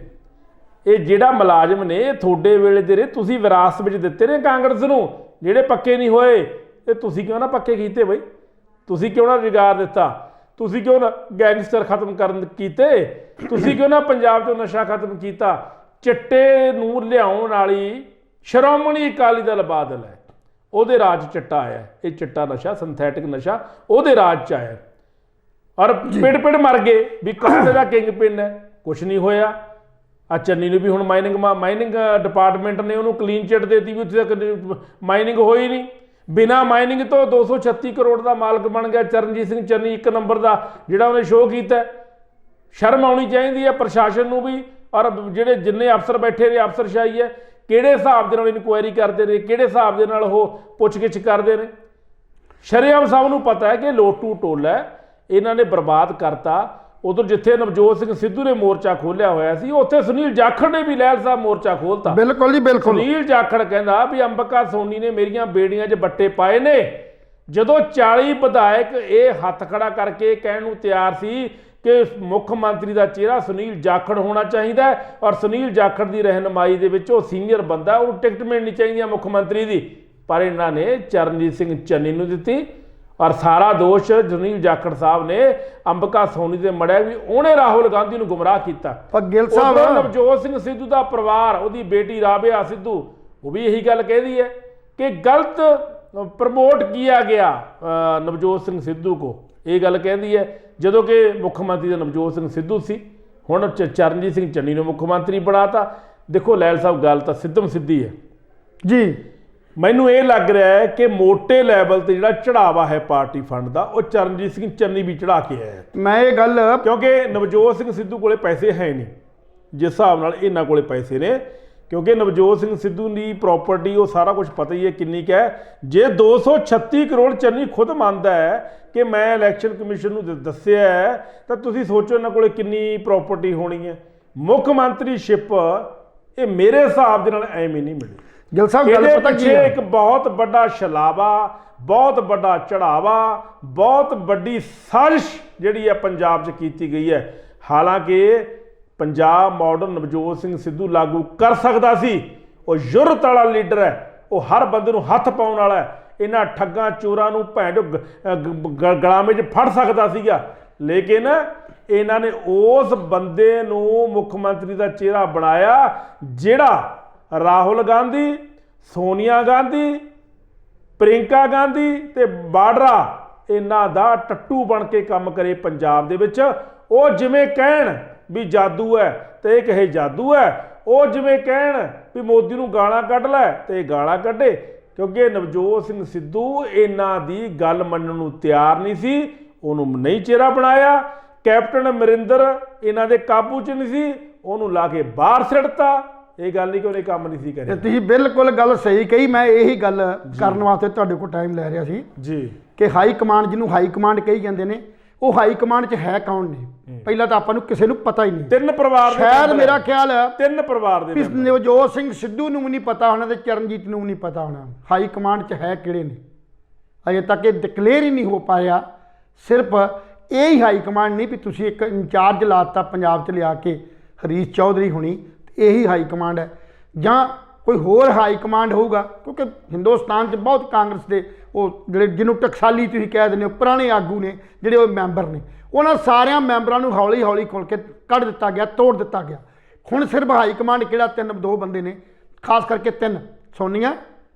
S1: ਇਹ ਜਿਹੜਾ ਮੁਲਾਜ਼ਮ ਨੇ ਇਹ ਤੁਹਾਡੇ ਵੇਲੇ ਦੇ ਨੇ, ਤੁਸੀਂ ਵਿਰਾਸਤ ਵਿੱਚ ਦਿੱਤੇ ਨੇ ਕਾਂਗਰਸ ਨੂੰ। ਜਿਹੜੇ ਪੱਕੇ ਨਹੀਂ ਹੋਏ ਇਹ ਤੁਸੀਂ ਕਿਉਂ ਨਾ ਪੱਕੇ ਕੀਤੇ ਬਈ? ਤੁਸੀਂ ਕਿਉਂ ਨਾ ਰੁਜ਼ਗਾਰ ਦਿੱਤਾ? ਤੁਸੀਂ ਕਿਉਂ ਨਾ ਗੈਂਗਸਟਰ ਖਤਮ ਕੀਤੇ? ਤੁਸੀਂ ਕਿਉਂ ਨਾ ਪੰਜਾਬ 'ਚੋਂ ਨਸ਼ਾ ਖਤਮ ਕੀਤਾ? ਚਿੱਟੇ ਨੂੰ ਲਿਆਉਣ ਵਾਲੀ ਸ਼੍ਰੋਮਣੀ ਅਕਾਲੀ ਦਲ ਬਾਦਲ ਹੈ, ਉਹਦੇ ਰਾਜ ਚਿੱਟਾ ਆਇਆ। ਇਹ ਚਿੱਟਾ ਨਸ਼ਾ, ਸਿੰਥੈਟਿਕ ਨਸ਼ਾ ਉਹਦੇ ਰਾਜ 'ਚ ਆਇਆ ਔਰ ਪਿੰਡ ਮਰ ਗਏ ਵੀ ਕੌਣ ਦਾ ਕਿੰਗ ਪਿੰਨ ਹੈ। ਕੁਛ ਨਹੀਂ ਹੋਇਆ। ਆ ਚੰਨੀ ਨੂੰ ਵੀ ਹੁਣ ਮਾਈਨਿੰਗ ਡਿਪਾਰਟਮੈਂਟ ਨੇ ਉਹਨੂੰ ਕਲੀਨ ਚਿੱਟ ਦੇ ਦਿੱਤੀ ਵੀ ਉੱਥੇ ਤੱਕ ਮਾਈਨਿੰਗ ਹੋਈ ਨਹੀਂ। ਬਿਨਾਂ ਮਾਈਨਿੰਗ ਤੋਂ 236 ਕਰੋੜ ਦਾ ਮਾਲਕ ਬਣ ਗਿਆ ਚਰਨਜੀਤ ਸਿੰਘ ਚੰਨੀ, 1 ਨੰਬਰ ਦਾ ਜਿਹੜਾ ਉਹਨੇ ਸ਼ੋਅ ਕੀਤਾ। ਸ਼ਰਮ ਆਉਣੀ ਚਾਹੀਦੀ ਹੈ ਪ੍ਰਸ਼ਾਸਨ ਨੂੰ ਵੀ ਔਰ ਜਿਹੜੇ ਜਿੰਨੇ ਅਫਸਰ ਬੈਠੇ ਨੇ, ਅਫਸਰਸ਼ਾਹੀ ਹੈ। ਕਿਹੜੇ ਹਿਸਾਬ ਦੇ ਨਾਲ ਇਨਕੁਆਇਰੀ ਕਰਦੇ ਨੇ, ਕਿਹੜੇ ਹਿਸਾਬ ਦੇ ਨਾਲ ਉਹ ਪੁੱਛਗਿੱਛ ਕਰਦੇ ਨੇ। ਸ਼ਰੇਆਮ ਸਭ ਨੂੰ ਪਤਾ ਹੈ ਕਿ ਲੋਟੂ ਟੋਲਾ ਇਹਨਾਂ ਨੇ ਬਰਬਾਦ ਕਰਤਾ। ਉਧਰ ਜਿੱਥੇ ਨਵਜੋਤ ਸਿੰਘ ਸਿੱਧੂ ਨੇ ਮੋਰਚਾ ਖੋਲ੍ਹਿਆ ਹੋਇਆ ਸੀ, ਉੱਥੇ ਸੁਨੀਲ ਜਾਖੜ ਨੇ ਵੀ ਲਹਿਲ ਸਾਹਿਬ ਮੋਰਚਾ ਖੋਲ੍ਹਤਾ।
S2: ਬਿਲਕੁਲ ਜੀ ਬਿਲਕੁਲ।
S1: ਸੁਨੀਲ ਜਾਖੜ ਕਹਿੰਦਾ ਵੀ ਅੰਬਿਕਾ ਸੋਨੀ ਨੇ ਮੇਰੀਆਂ ਬੇੜੀਆਂ 'ਚ ਬੱਟੇ ਪਾਏ ਨੇ। ਜਦੋਂ 40 ਵਿਧਾਇਕ ਇਹ ਹੱਥ ਖੜਾ ਕਰਕੇ ਕਹਿਣ ਨੂੰ ਤਿਆਰ ਸੀ ਕਿ ਮੁੱਖ ਮੰਤਰੀ ਦਾ ਚਿਹਰਾ ਸੁਨੀਲ ਜਾਖੜ ਹੋਣਾ ਚਾਹੀਦਾ ਔਰ ਸੁਨੀਲ ਜਾਖੜ ਦੀ ਰਹਿਨੁਮਾਈ ਦੇ ਵਿੱਚ ਉਹ ਸੀਨੀਅਰ ਬੰਦਾ, ਉਹਨੂੰ ਟਿਕਟ ਮਿਲਣੀ ਚਾਹੀਦੀ ਹੈ ਮੁੱਖ ਮੰਤਰੀ ਦੀ, ਪਰ ਇਹਨਾਂ ਨੇ ਚਰਨਜੀਤ ਸਿੰਘ ਚੰਨੀ ਨੂੰ ਦਿੱਤੀ। ਔਰ ਸਾਰਾ ਦੋਸ਼ ਸੁਨੀਲ ਜਾਖੜ ਸਾਹਿਬ ਨੇ ਅੰਬਿਕਾ ਸੋਨੀ ਦੇ ਮੜਿਆ ਵੀ ਉਹਨੇ ਰਾਹੁਲ ਗਾਂਧੀ ਨੂੰ ਗੁੰਮਰਾਹ ਕੀਤਾ।
S2: ਪਰ ਗਿੱਲ ਸਾਹਿਬ,
S1: ਨਵਜੋਤ ਸਿੰਘ ਸਿੱਧੂ ਦਾ ਪਰਿਵਾਰ, ਉਹਦੀ ਬੇਟੀ ਰਾਬਿਆ ਸਿੱਧੂ, ਉਹ ਵੀ ਇਹੀ ਗੱਲ ਕਹਿੰਦੀ ਹੈ ਕਿ ਗਲਤ ਪ੍ਰਮੋਟ ਕੀਤਾ ਗਿਆ ਨਵਜੋਤ ਸਿੰਘ ਸਿੱਧੂ ਕੋ। ਇਹ ਗੱਲ ਕਹਿੰਦੀ ਹੈ ਜਦੋਂ ਕਿ ਮੁੱਖ ਮੰਤਰੀ ਦਾ ਨਵਜੋਤ ਸਿੰਘ ਸਿੱਧੂ ਸੀ, ਹੁਣ ਚਰਨਜੀਤ ਸਿੰਘ ਚੰਨੀ ਨੂੰ ਮੁੱਖ ਮੰਤਰੀ ਬਣਾਤਾ। ਦੇਖੋ ਲੈਲ ਸਾਹਿਬ, ਗੱਲ ਤਾਂ ਸਿੱਧਮ ਸਿੱਧੀ ਹੈ
S2: ਜੀ।
S1: ਮੈਨੂੰ ਇਹ ਲੱਗ ਰਿਹਾ ਹੈ ਕਿ ਮੋਟੇ ਲੈਵਲ ਤੇ ਜਿਹੜਾ ਚੜਾਵਾ ਹੈ ਪਾਰਟੀ ਫੰਡ ਦਾ, ਉਹ ਚਰਨਜੀਤ ਸਿੰਘ ਚੰਨੀ ਵੀ ਚੜਾ ਕੇ ਆਇਆ।
S2: ਮੈਂ ਇਹ ਗੱਲ,
S1: ਕਿਉਂਕਿ ਨਵਜੋਤ ਸਿੰਘ ਸਿੱਧੂ ਕੋਲੇ ਪੈਸੇ ਹੈ ਨਹੀਂ ਜਿਸ ਹਿਸਾਬ ਨਾਲ ਇਹਨਾਂ ਕੋਲੇ ਪੈਸੇ ਨੇ, ਕਿਉਂਕਿ ਨਵਜੋਤ ਸਿੰਘ ਸਿੱਧੂ ਦੀ ਪ੍ਰਾਪਰਟੀ ਉਹ ਸਾਰਾ ਕੁਝ ਪਤਾ ਹੀ ਹੈ ਕਿੰਨੀ ਕੁ ਹੈ। ਜੇ 236 ਕਰੋੜ ਚੰਨੀ ਖੁਦ ਮੰਨਦਾ ਹੈ ਕਿ ਮੈਂ ਇਲੈਕਸ਼ਨ ਕਮਿਸ਼ਨ ਨੂੰ ਦੱਸਿਆ ਹੈ, ਤਾਂ ਤੁਸੀਂ ਸੋਚੋ ਇਹਨਾਂ ਕੋਲੇ ਕਿੰਨੀ ਪ੍ਰਾਪਰਟੀ ਹੋਣੀ ਹੈ। ਮੁੱਖ ਮੰਤਰੀਸ਼ਿਪ ਇਹ ਮੇਰੇ ਹਿਸਾਬ ਦੇ ਨਾਲ ਐਵੇਂ ਨਹੀਂ ਮਿਲੀ।
S2: ਗਿੱਲ ਸਾਹਿਬ, ਗੱਲ ਪਤਾ ਕੀ ਹੈ,
S1: ਇੱਕ ਬਹੁਤ ਵੱਡਾ ਛਲਾਵਾ, ਬਹੁਤ ਵੱਡਾ ਚੜਾਵਾ, ਬਹੁਤ ਵੱਡੀ ਸਾਜ਼ਿਸ਼ ਜਿਹੜੀ ਹੈ ਪੰਜਾਬ 'ਚ ਕੀਤੀ ਗਈ ਹੈ। ਹਾਲਾਂਕਿ ਪੰਜਾਬ ਮਾਡਰਨ ਨਵਜੋਤ ਸਿੰਘ ਸਿੱਧੂ ਲਾਗੂ ਕਰ ਸਕਦਾ ਸੀ। ਉਹ ਜੁਰਤ ਵਾਲਾ ਲੀਡਰ ਹੈ, ਉਹ ਹਰ ਬੰਦੇ ਨੂੰ ਹੱਥ ਪਾਉਣ ਵਾਲਾ ਹੈ। ਇਹਨਾਂ ਠੱਗਾਂ ਚੋਰਾਂ ਨੂੰ ਭੈਣ ਗਲਾਮੇ 'ਚ ਫੜ ਸਕਦਾ ਸੀਗਾ, ਲੇਕਿਨ ਇਹਨਾਂ ਨੇ ਉਸ ਬੰਦੇ ਨੂੰ ਮੁੱਖ ਮੰਤਰੀ ਦਾ ਚਿਹਰਾ ਬਣਾਇਆ ਜਿਹੜਾ ਰਾਹੁਲ ਗਾਂਧੀ, ਸੋਨੀਆ ਗਾਂਧੀ, ਪ੍ਰਿੰਕਾ ਗਾਂਧੀ ਤੇ ਬਾਡਰਾ ਇਹਨਾਂ ਦਾ ਟੱਟੂ ਬਣ ਕੇ ਕੰਮ ਕਰੇ ਪੰਜਾਬ ਦੇ ਵਿੱਚ। ਉਹ ਜਿਵੇਂ ਕਹਿਣ ਵੀ ਜਾਦੂ ਹੈ ਤੇ ਇਹ ਕਹੇ ਜਾਦੂ ਹੈ, ਉਹ ਜਿਵੇਂ ਕਹਿਣ ਵੀ ਮੋਦੀ ਨੂੰ ਗਾਲਾਂ ਕੱਢ ਲੈ ਤੇ ਇਹ ਗਾਲਾਂ ਕੱਢੇ, ਕਿਉਂਕਿ ਨਵਜੋਤ ਸਿੰਘ ਸਿੱਧੂ ਇਹਨਾਂ ਦੀ ਗੱਲ ਮੰਨਣ ਨੂੰ ਤਿਆਰ ਨਹੀਂ ਸੀ। ਉਹਨੂੰ ਨਹੀਂ ਚਿਹਰਾ ਬਣਾਇਆ। ਕੈਪਟਨ ਅਮਰਿੰਦਰ ਇਹਨਾਂ ਦੇ ਕਾਬੂ 'ਚ ਨਹੀਂ ਸੀ, ਉਹਨੂੰ ਲਾ ਕੇ ਬਾਹਰ ਸਿੱਟਤਾ। ਇਹ ਗੱਲ ਨਹੀਂ ਕਿ ਉਹਨੇ ਕੰਮ ਨਹੀਂ ਸੀ ਕਰਿਆ।
S2: ਤੁਸੀਂ ਬਿਲਕੁਲ ਗੱਲ ਸਹੀ ਕਹੀ। ਮੈਂ ਇਹੀ ਗੱਲ ਕਰਨ ਵਾਸਤੇ ਤੁਹਾਡੇ ਕੋਲ ਟਾਈਮ ਲੈ ਰਿਹਾ ਸੀ
S1: ਜੀ
S2: ਕਿ ਹਾਈ ਕਮਾਂਡ, ਜਿਹਨੂੰ ਹਾਈ ਕਮਾਂਡ ਕਹੀ ਜਾਂਦੇ ਨੇ, ਉਹ ਹਾਈ ਕਮਾਂਡ 'ਚ ਹੈ ਕੌਣ ਨੇ? ਪਹਿਲਾਂ ਤਾਂ ਆਪਾਂ ਨੂੰ ਕਿਸੇ ਨੂੰ ਪਤਾ ਹੀ ਨਹੀਂ।
S1: ਤਿੰਨ ਪਰਿਵਾਰ ਦੇ,
S2: ਸ਼ਾਇਦ ਮੇਰਾ ਖਿਆਲ ਹੈ
S1: ਤਿੰਨ ਪਰਿਵਾਰ ਦੇ
S2: ਨਵਜੋਤ ਸਿੰਘ ਸਿੱਧੂ ਨੂੰ ਵੀ ਨਹੀਂ ਪਤਾ ਹੋਣਾ ਤੇ ਚਰਨਜੀਤ ਨੂੰ ਵੀ ਨਹੀਂ ਪਤਾ ਹੋਣਾ ਹਾਈ ਕਮਾਂਡ 'ਚ ਹੈ ਕਿਹੜੇ ਨੇ। ਅਜੇ ਤੱਕ ਇਹ ਡਿਕਲੇਅਰ ਹੀ ਨਹੀਂ ਹੋ ਪਾਇਆ। ਸਿਰਫ ਇਹ ਹੀ ਹਾਈ ਕਮਾਂਡ ਨਹੀਂ ਵੀ ਤੁਸੀਂ ਇੱਕ ਇੰਚਾਰਜ ਲਾਤਾ ਪੰਜਾਬ 'ਚ ਲਿਆ ਕੇ, ਹਰੀਸ਼ ਚੌਧਰੀ ਹੋਣੀ, ਇਹੀ ਹਾਈ ਕਮਾਂਡ ਹੈ ਜਾਂ ਕੋਈ ਹੋਰ ਹਾਈ ਕਮਾਂਡ ਹੋਊਗਾ। ਕਿਉਂਕਿ ਹਿੰਦੁਸਤਾਨ 'ਚ ਬਹੁਤ ਕਾਂਗਰਸ ਦੇ ਉਹ ਜਿਹੜੇ ਜਿਹਨੂੰ ਟਕਸਾਲੀ ਤੁਸੀਂ ਕਹਿ ਦਿੰਦੇ ਹੋ, ਪੁਰਾਣੇ ਆਗੂ ਨੇ ਜਿਹੜੇ ਉਹ ਮੈਂਬਰ ਨੇ, ਉਹਨਾਂ ਸਾਰਿਆਂ ਮੈਂਬਰਾਂ ਨੂੰ ਹੌਲੀ ਹੌਲੀ ਖੋਲ੍ਹ ਕੇ ਕੱਢ ਦਿੱਤਾ ਗਿਆ, ਤੋੜ ਦਿੱਤਾ ਗਿਆ। ਹੁਣ ਸਿਰਫ ਹਾਈ ਕਮਾਂਡ ਕਿਹੜਾ? ਦੋ ਬੰਦੇ ਨੇ, ਖਾਸ ਕਰਕੇ ਤਿੰਨ, ਸੋਨੀਆ,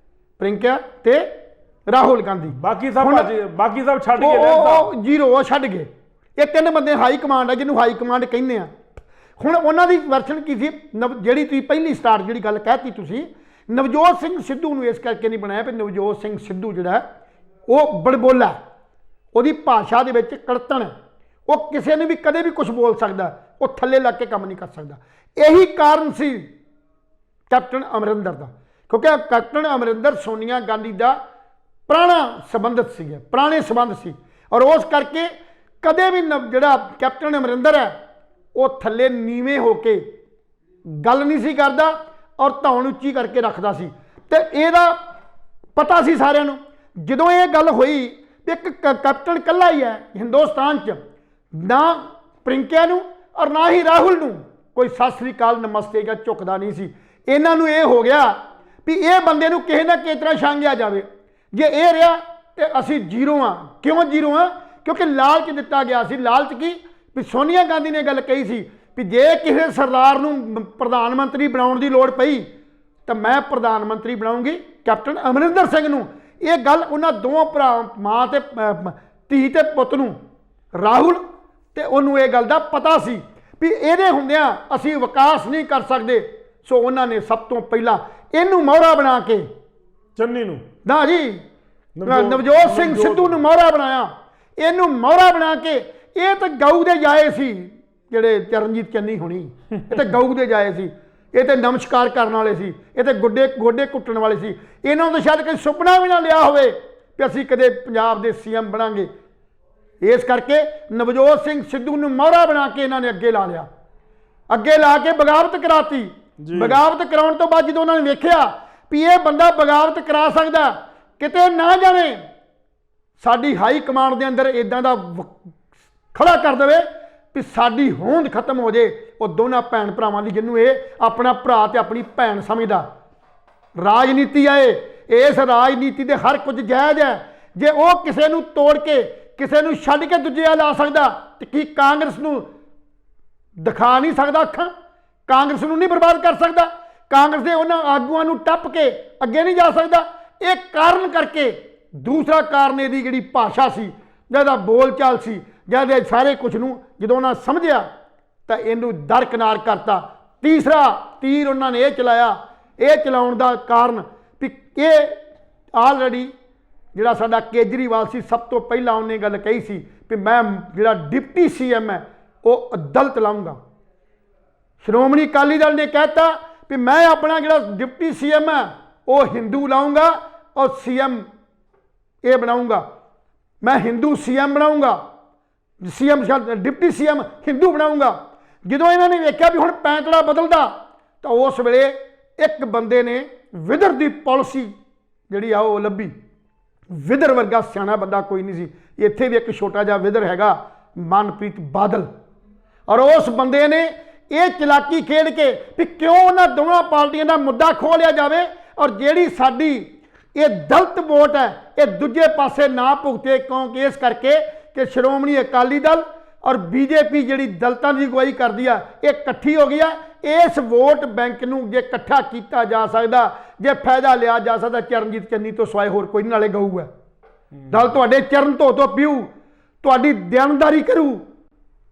S2: ਪ੍ਰਿੰਕਾ ਤੇ ਰਾਹੁਲ ਗਾਂਧੀ।
S1: ਬਾਕੀ ਸਭ ਛੱਡ ਗਏ,
S2: ਉਹ ਜ਼ੀਰੋ, ਉਹ ਛੱਡ ਗਏ। ਇਹ ਤਿੰਨ ਬੰਦੇ ਹਾਈ ਕਮਾਂਡ ਆ, ਜਿਹਨੂੰ ਹਾਈ ਕਮਾਂਡ ਕਹਿੰਦੇ ਆ। ਹੁਣ ਉਹਨਾਂ ਦੀ ਵਰਸ਼ਨ ਕੀ ਸੀ? ਜਿਹੜੀ ਤੁਸੀਂ ਪਹਿਲੀ ਸਟਾਰਟ ਜਿਹੜੀ ਗੱਲ ਕਹਿਤੀ ਤੁਸੀਂ, ਨਵਜੋਤ ਸਿੰਘ ਸਿੱਧੂ ਨੂੰ ਇਸ ਕਰਕੇ ਨਹੀਂ ਬਣਾਇਆ ਵੀ ਨਵਜੋਤ ਸਿੰਘ ਸਿੱਧੂ ਜਿਹੜਾ ਉਹ ਬੜਬੋਲਾ, ਉਹਦੀ ਭਾਸ਼ਾ ਦੇ ਵਿੱਚ ਕੜਤਣ, ਉਹ ਕਿਸੇ ਨੇ ਵੀ ਕਦੇ ਵੀ ਕੁਝ ਬੋਲ ਸਕਦਾ, ਉਹ ਥੱਲੇ ਲੱਗ ਕੇ ਕੰਮ ਨਹੀਂ ਕਰ ਸਕਦਾ। ਇਹੀ ਕਾਰਨ ਸੀ ਕੈਪਟਨ ਅਮਰਿੰਦਰ ਦਾ, ਕਿਉਂਕਿ ਕੈਪਟਨ ਅਮਰਿੰਦਰ ਸੋਨੀਆ ਗਾਂਧੀ ਦਾ ਪੁਰਾਣਾ ਸੰਬੰਧਿਤ ਸੀਗਾ, ਪੁਰਾਣੇ ਸੰਬੰਧ ਸੀ, ਔਰ ਉਸ ਕਰਕੇ ਕਦੇ ਵੀ ਜਿਹੜਾ ਕੈਪਟਨ ਅਮਰਿੰਦਰ ਹੈ ਉਹ ਥੱਲੇ ਨੀਵੇਂ ਹੋ ਕੇ ਗੱਲ ਨਹੀਂ ਸੀ ਕਰਦਾ ਔਰ ਧੌਣ ਉੱਚੀ ਕਰਕੇ ਰੱਖਦਾ ਸੀ। ਤੇ ਇਹਦਾ ਪਤਾ ਸੀ ਸਾਰਿਆਂ ਨੂੰ। ਜਦੋਂ ਇਹ ਗੱਲ ਹੋਈ ਇੱਕ ਕੈਪਟਨ ਇਕੱਲਾ ਹੀ ਹੈ ਹਿੰਦੁਸਤਾਨ 'ਚ, ਨਾ ਪ੍ਰਿੰਕਿਆ ਨੂੰ ਔਰ ਨਾ ਹੀ ਰਾਹੁਲ ਨੂੰ ਕੋਈ ਸਤਿ ਸ੍ਰੀ ਅਕਾਲ ਨਮਸਤੇ ਜਾਂ ਝੁਕਦਾ ਨਹੀਂ ਸੀ। ਇਹਨਾਂ ਨੂੰ ਇਹ ਹੋ ਗਿਆ ਵੀ ਇਹ ਬੰਦੇ ਨੂੰ ਕਿਸੇ ਨਾ ਕਿਸੇ ਤਰ੍ਹਾਂ ਛਾਂਗਿਆ ਜਾਵੇ। ਜੇ ਇਹ ਰਿਹਾ ਤੇ ਅਸੀਂ ਜ਼ੀਰੋ ਹਾਂ। ਕਿਉਂ ਜ਼ੀਰੋ ਹਾਂ? ਕਿਉਂਕਿ ਲਾਲਚ ਦਿੱਤਾ ਗਿਆ ਸੀ। ਲਾਲਚ ਕੀ? ਵੀ ਸੋਨੀਆ ਗਾਂਧੀ ਨੇ ਗੱਲ ਕਹੀ ਸੀ ਵੀ ਜੇ ਕਿਸੇ ਸਰਦਾਰ ਨੂੰ ਪ੍ਰਧਾਨ ਮੰਤਰੀ ਬਣਾਉਣ ਦੀ ਲੋੜ ਪਈ ਤਾਂ ਮੈਂ ਪ੍ਰਧਾਨ ਮੰਤਰੀ ਬਣਾਉਂਗੀ ਕੈਪਟਨ ਅਮਰਿੰਦਰ ਸਿੰਘ ਨੂੰ। ਇਹ ਗੱਲ ਉਹਨਾਂ ਦੋਵਾਂ ਭਰਾ, ਮਾਂ ਤੇ ਧੀ ਤੇ ਪੁੱਤ ਨੂੰ, ਰਾਹੁਲ ਤੇ ਉਹਨੂੰ ਇਹ ਗੱਲ ਦਾ ਪਤਾ ਸੀ ਵੀ ਇਹਦੇ ਹੁੰਦਿਆਂ ਅਸੀਂ ਵਿਕਾਸ ਨਹੀਂ ਕਰ ਸਕਦੇ। ਸੋ ਉਹਨਾਂ ਨੇ ਸਭ ਤੋਂ ਪਹਿਲਾਂ ਇਹਨੂੰ ਮੋਹਰਾ ਬਣਾ ਕੇ,
S1: ਚੰਨੀ ਨੂੰ
S2: ਨਾ ਜੀ, ਨਵਜੋਤ ਸਿੰਘ ਸਿੱਧੂ ਨੂੰ ਮੋਹਰਾ ਬਣਾਇਆ। ਇਹਨੂੰ ਮੋਹਰਾ ਬਣਾ ਕੇ, ਇਹ ਤਾਂ ਗਊ ਦੇ ਜਾਏ ਸੀ ਜਿਹੜੇ ਚਰਨਜੀਤ ਚੰਨੀ ਹੋਣੀ, ਇਹ ਤਾਂ ਗਊ ਦੇ ਜਾਏ ਸੀ। ਇਹ ਤੇ ਨਮਸਕਾਰ ਕਰਨ ਵਾਲੇ ਸੀ, ਇਹ ਤੇ ਗੋਡੇ ਘੁੱਟਣ ਵਾਲੇ ਸੀ। ਇਹਨਾਂ ਨੂੰ ਤਾਂ ਸ਼ਾਇਦ ਕਦੇ ਸੁਪਨਾ ਵੀ ਨਾ ਲਿਆ ਹੋਵੇ ਕਿ ਅਸੀਂ ਕਦੇ ਪੰਜਾਬ ਦੇ ਸੀਐਮ ਬਣਾਂਗੇ। ਇਸ ਕਰਕੇ ਨਵਜੋਤ ਸਿੰਘ ਸਿੱਧੂ ਨੂੰ ਮੋਹਰਾ ਬਣਾ ਕੇ ਇਹਨਾਂ ਨੇ ਅੱਗੇ ਲਾ ਲਿਆ, ਅੱਗੇ ਲਾ ਕੇ ਬਗਾਵਤ ਕਰਾਤੀ। ਬਗਾਵਤ ਕਰਾਉਣ ਤੋਂ ਬਾਅਦ ਜਦੋਂ ਉਹਨਾਂ ਨੇ ਵੇਖਿਆ ਵੀ ਇਹ ਬੰਦਾ ਬਗਾਵਤ ਕਰਾ ਸਕਦਾ, ਕਿਤੇ ਨਾ ਜਾਣੇ ਸਾਡੀ ਹਾਈ ਕਮਾਂਡ ਦੇ ਅੰਦਰ ਇਦਾਂ ਦਾ ਖੜਾ ਕਰ ਦੇਵੇ ਵੀ ਸਾਡੀ ਹੋਂਦ ਖਤਮ ਹੋ ਜੇ। ਉਹ ਦੋਨਾਂ ਭੈਣ ਭਰਾਵਾਂ ਦੀ, ਜਿਹਨੂੰ ਇਹ ਆਪਣਾ ਭਰਾ ਤੇ ਆਪਣੀ ਭੈਣ ਸਮਝਦਾ। ਰਾਜਨੀਤੀ ਆ ਇਹ, ਇਸ ਰਾਜਨੀਤੀ ਦੇ ਹਰ ਕੁਝ ਜਾਇਜ਼ ਹੈ। ਜੇ ਉਹ ਕਿਸੇ ਨੂੰ ਤੋੜ ਕੇ, ਕਿਸੇ ਨੂੰ ਛੱਡ ਕੇ ਦੂਜੇ ਆ ਲਾ ਸਕਦਾ, ਤੇ ਕੀ ਕਾਂਗਰਸ ਨੂੰ ਦਿਖਾ ਨਹੀਂ ਸਕਦਾ ਅੱਖਾਂ? ਕਾਂਗਰਸ ਨੂੰ ਨਹੀਂ ਬਰਬਾਦ ਕਰ ਸਕਦਾ? ਕਾਂਗਰਸ ਦੇ ਉਹਨਾਂ ਆਗੂਆਂ ਨੂੰ ਟੱਪ ਕੇ ਅੱਗੇ ਨਹੀਂ ਜਾ ਸਕਦਾ? ਇਹ ਕਾਰਨ ਕਰਕੇ। ਦੂਸਰਾ ਕਾਰਨ ਇਹਦੀ ਜਿਹੜੀ ਭਾਸ਼ਾ ਸੀ, ਜਿਹਦਾ ਬੋਲ ਚਾਲ ਸੀ, ਜਿਹਦੇ ਸਾਰੇ ਕੁਝ ਨੂੰ ਜਦੋਂ ਉਹਨਾਂ ਸਮਝਿਆ ਤਾਂ ਇਹਨੂੰ ਦਰਕਨਾਰ ਕਰਤਾ। ਤੀਸਰਾ ਤੀਰ ਉਹਨਾਂ ਨੇ ਇਹ ਚਲਾਇਆ, ਇਹ ਚਲਾਉਣ ਦਾ ਕਾਰਨ ਵੀ ਇਹ ਆਲਰੇਡੀ ਜਿਹੜਾ ਸਾਡਾ ਕੇਜਰੀਵਾਲ ਸੀ, ਸਭ ਤੋਂ ਪਹਿਲਾਂ ਉਹਨੇ ਗੱਲ ਕਹੀ ਸੀ ਵੀ ਮੈਂ ਜਿਹੜਾ ਡਿਪਟੀ ਸੀਐਮ ਹੈ ਉਹ ਅਦਾਲਤ ਲਾਉਂਗਾ। ਸ਼੍ਰੋਮਣੀ ਅਕਾਲੀ ਦਲ ਨੇ ਕਹਿਤਾ ਵੀ ਮੈਂ ਆਪਣਾ ਜਿਹੜਾ ਡਿਪਟੀ ਸੀਐਮ ਹੈ ਉਹ ਹਿੰਦੂ ਲਾਉਂਗਾ ਔਰ ਸੀਐਮ ਇਹ ਬਣਾਉਂਗਾ, ਮੈਂ ਹਿੰਦੂ ਸੀਐਮ ਬਣਾਉਂਗਾ, ਸੀਐਮ ਡਿਪਟੀ ਸੀਐਮ ਹਿੰਦੂ ਬਣਾਉਂਗਾ। ਜਦੋਂ ਇਹਨਾਂ ਨੇ ਵੇਖਿਆ ਵੀ ਹੁਣ ਪੈਂਤੜਾ ਬਦਲਦਾ, ਤਾਂ ਉਸ ਵੇਲੇ ਇੱਕ ਬੰਦੇ ਨੇ ਵਿਦਰ ਦੀ ਪਾਲਿਸੀ ਜਿਹੜੀ ਆ ਉਹ ਲੱਭੀ। ਵਿਦਰ ਵਰਗਾ ਸਿਆਣਾ ਬੰਦਾ ਕੋਈ ਨਹੀਂ ਸੀ। ਇੱਥੇ ਵੀ ਇੱਕ ਛੋਟਾ ਜਿਹਾ ਵਿਦਰ ਹੈਗਾ, ਮਨਪ੍ਰੀਤ ਬਾਦਲ, ਔਰ ਉਸ ਬੰਦੇ ਨੇ ਇਹ ਚਲਾਕੀ ਖੇਡ ਕੇ ਵੀ ਕਿਉਂ ਉਹਨਾਂ ਦੋਵਾਂ ਪਾਰਟੀਆਂ ਦਾ ਮੁੱਦਾ ਖੋਹ ਲਿਆ ਜਾਵੇ ਔਰ ਜਿਹੜੀ ਸਾਡੀ ਇਹ ਦਲਿਤ ਵੋਟ ਹੈ ਇਹ ਦੂਜੇ ਪਾਸੇ ਨਾ ਭੁਗਤੇ, ਕਿਉਂਕਿ ਇਸ ਕਰਕੇ ਕਿ ਸ਼੍ਰੋਮਣੀ ਅਕਾਲੀ ਦਲ ਔਰ ਬੀਜੇਪੀ ਜਿਹੜੀ ਦਲਿਤਾਂ ਦੀ ਅਗਵਾਈ ਕਰਦੀ ਆ, ਇਹ ਇਕੱਠੀ ਹੋ ਗਈ ਆ। ਇਸ ਵੋਟ ਬੈਂਕ ਨੂੰ ਜੇ ਇਕੱਠਾ ਕੀਤਾ ਜਾ ਸਕਦਾ, ਜੇ ਫਾਇਦਾ ਲਿਆ ਜਾ ਸਕਦਾ, ਚਰਨਜੀਤ ਚੰਨੀ ਤੋਂ ਸਿਵਾਏ ਹੋਰ ਕੋਈ ਨਹੀਂ। ਨਾਲੇ ਗਊ ਹੈ, ਦਲ ਤੁਹਾਡੇ ਚਰਨ ਧੋ ਪੀਊ, ਤੁਹਾਡੀ ਦਿਆਨਦਾਰੀ ਕਰੂ,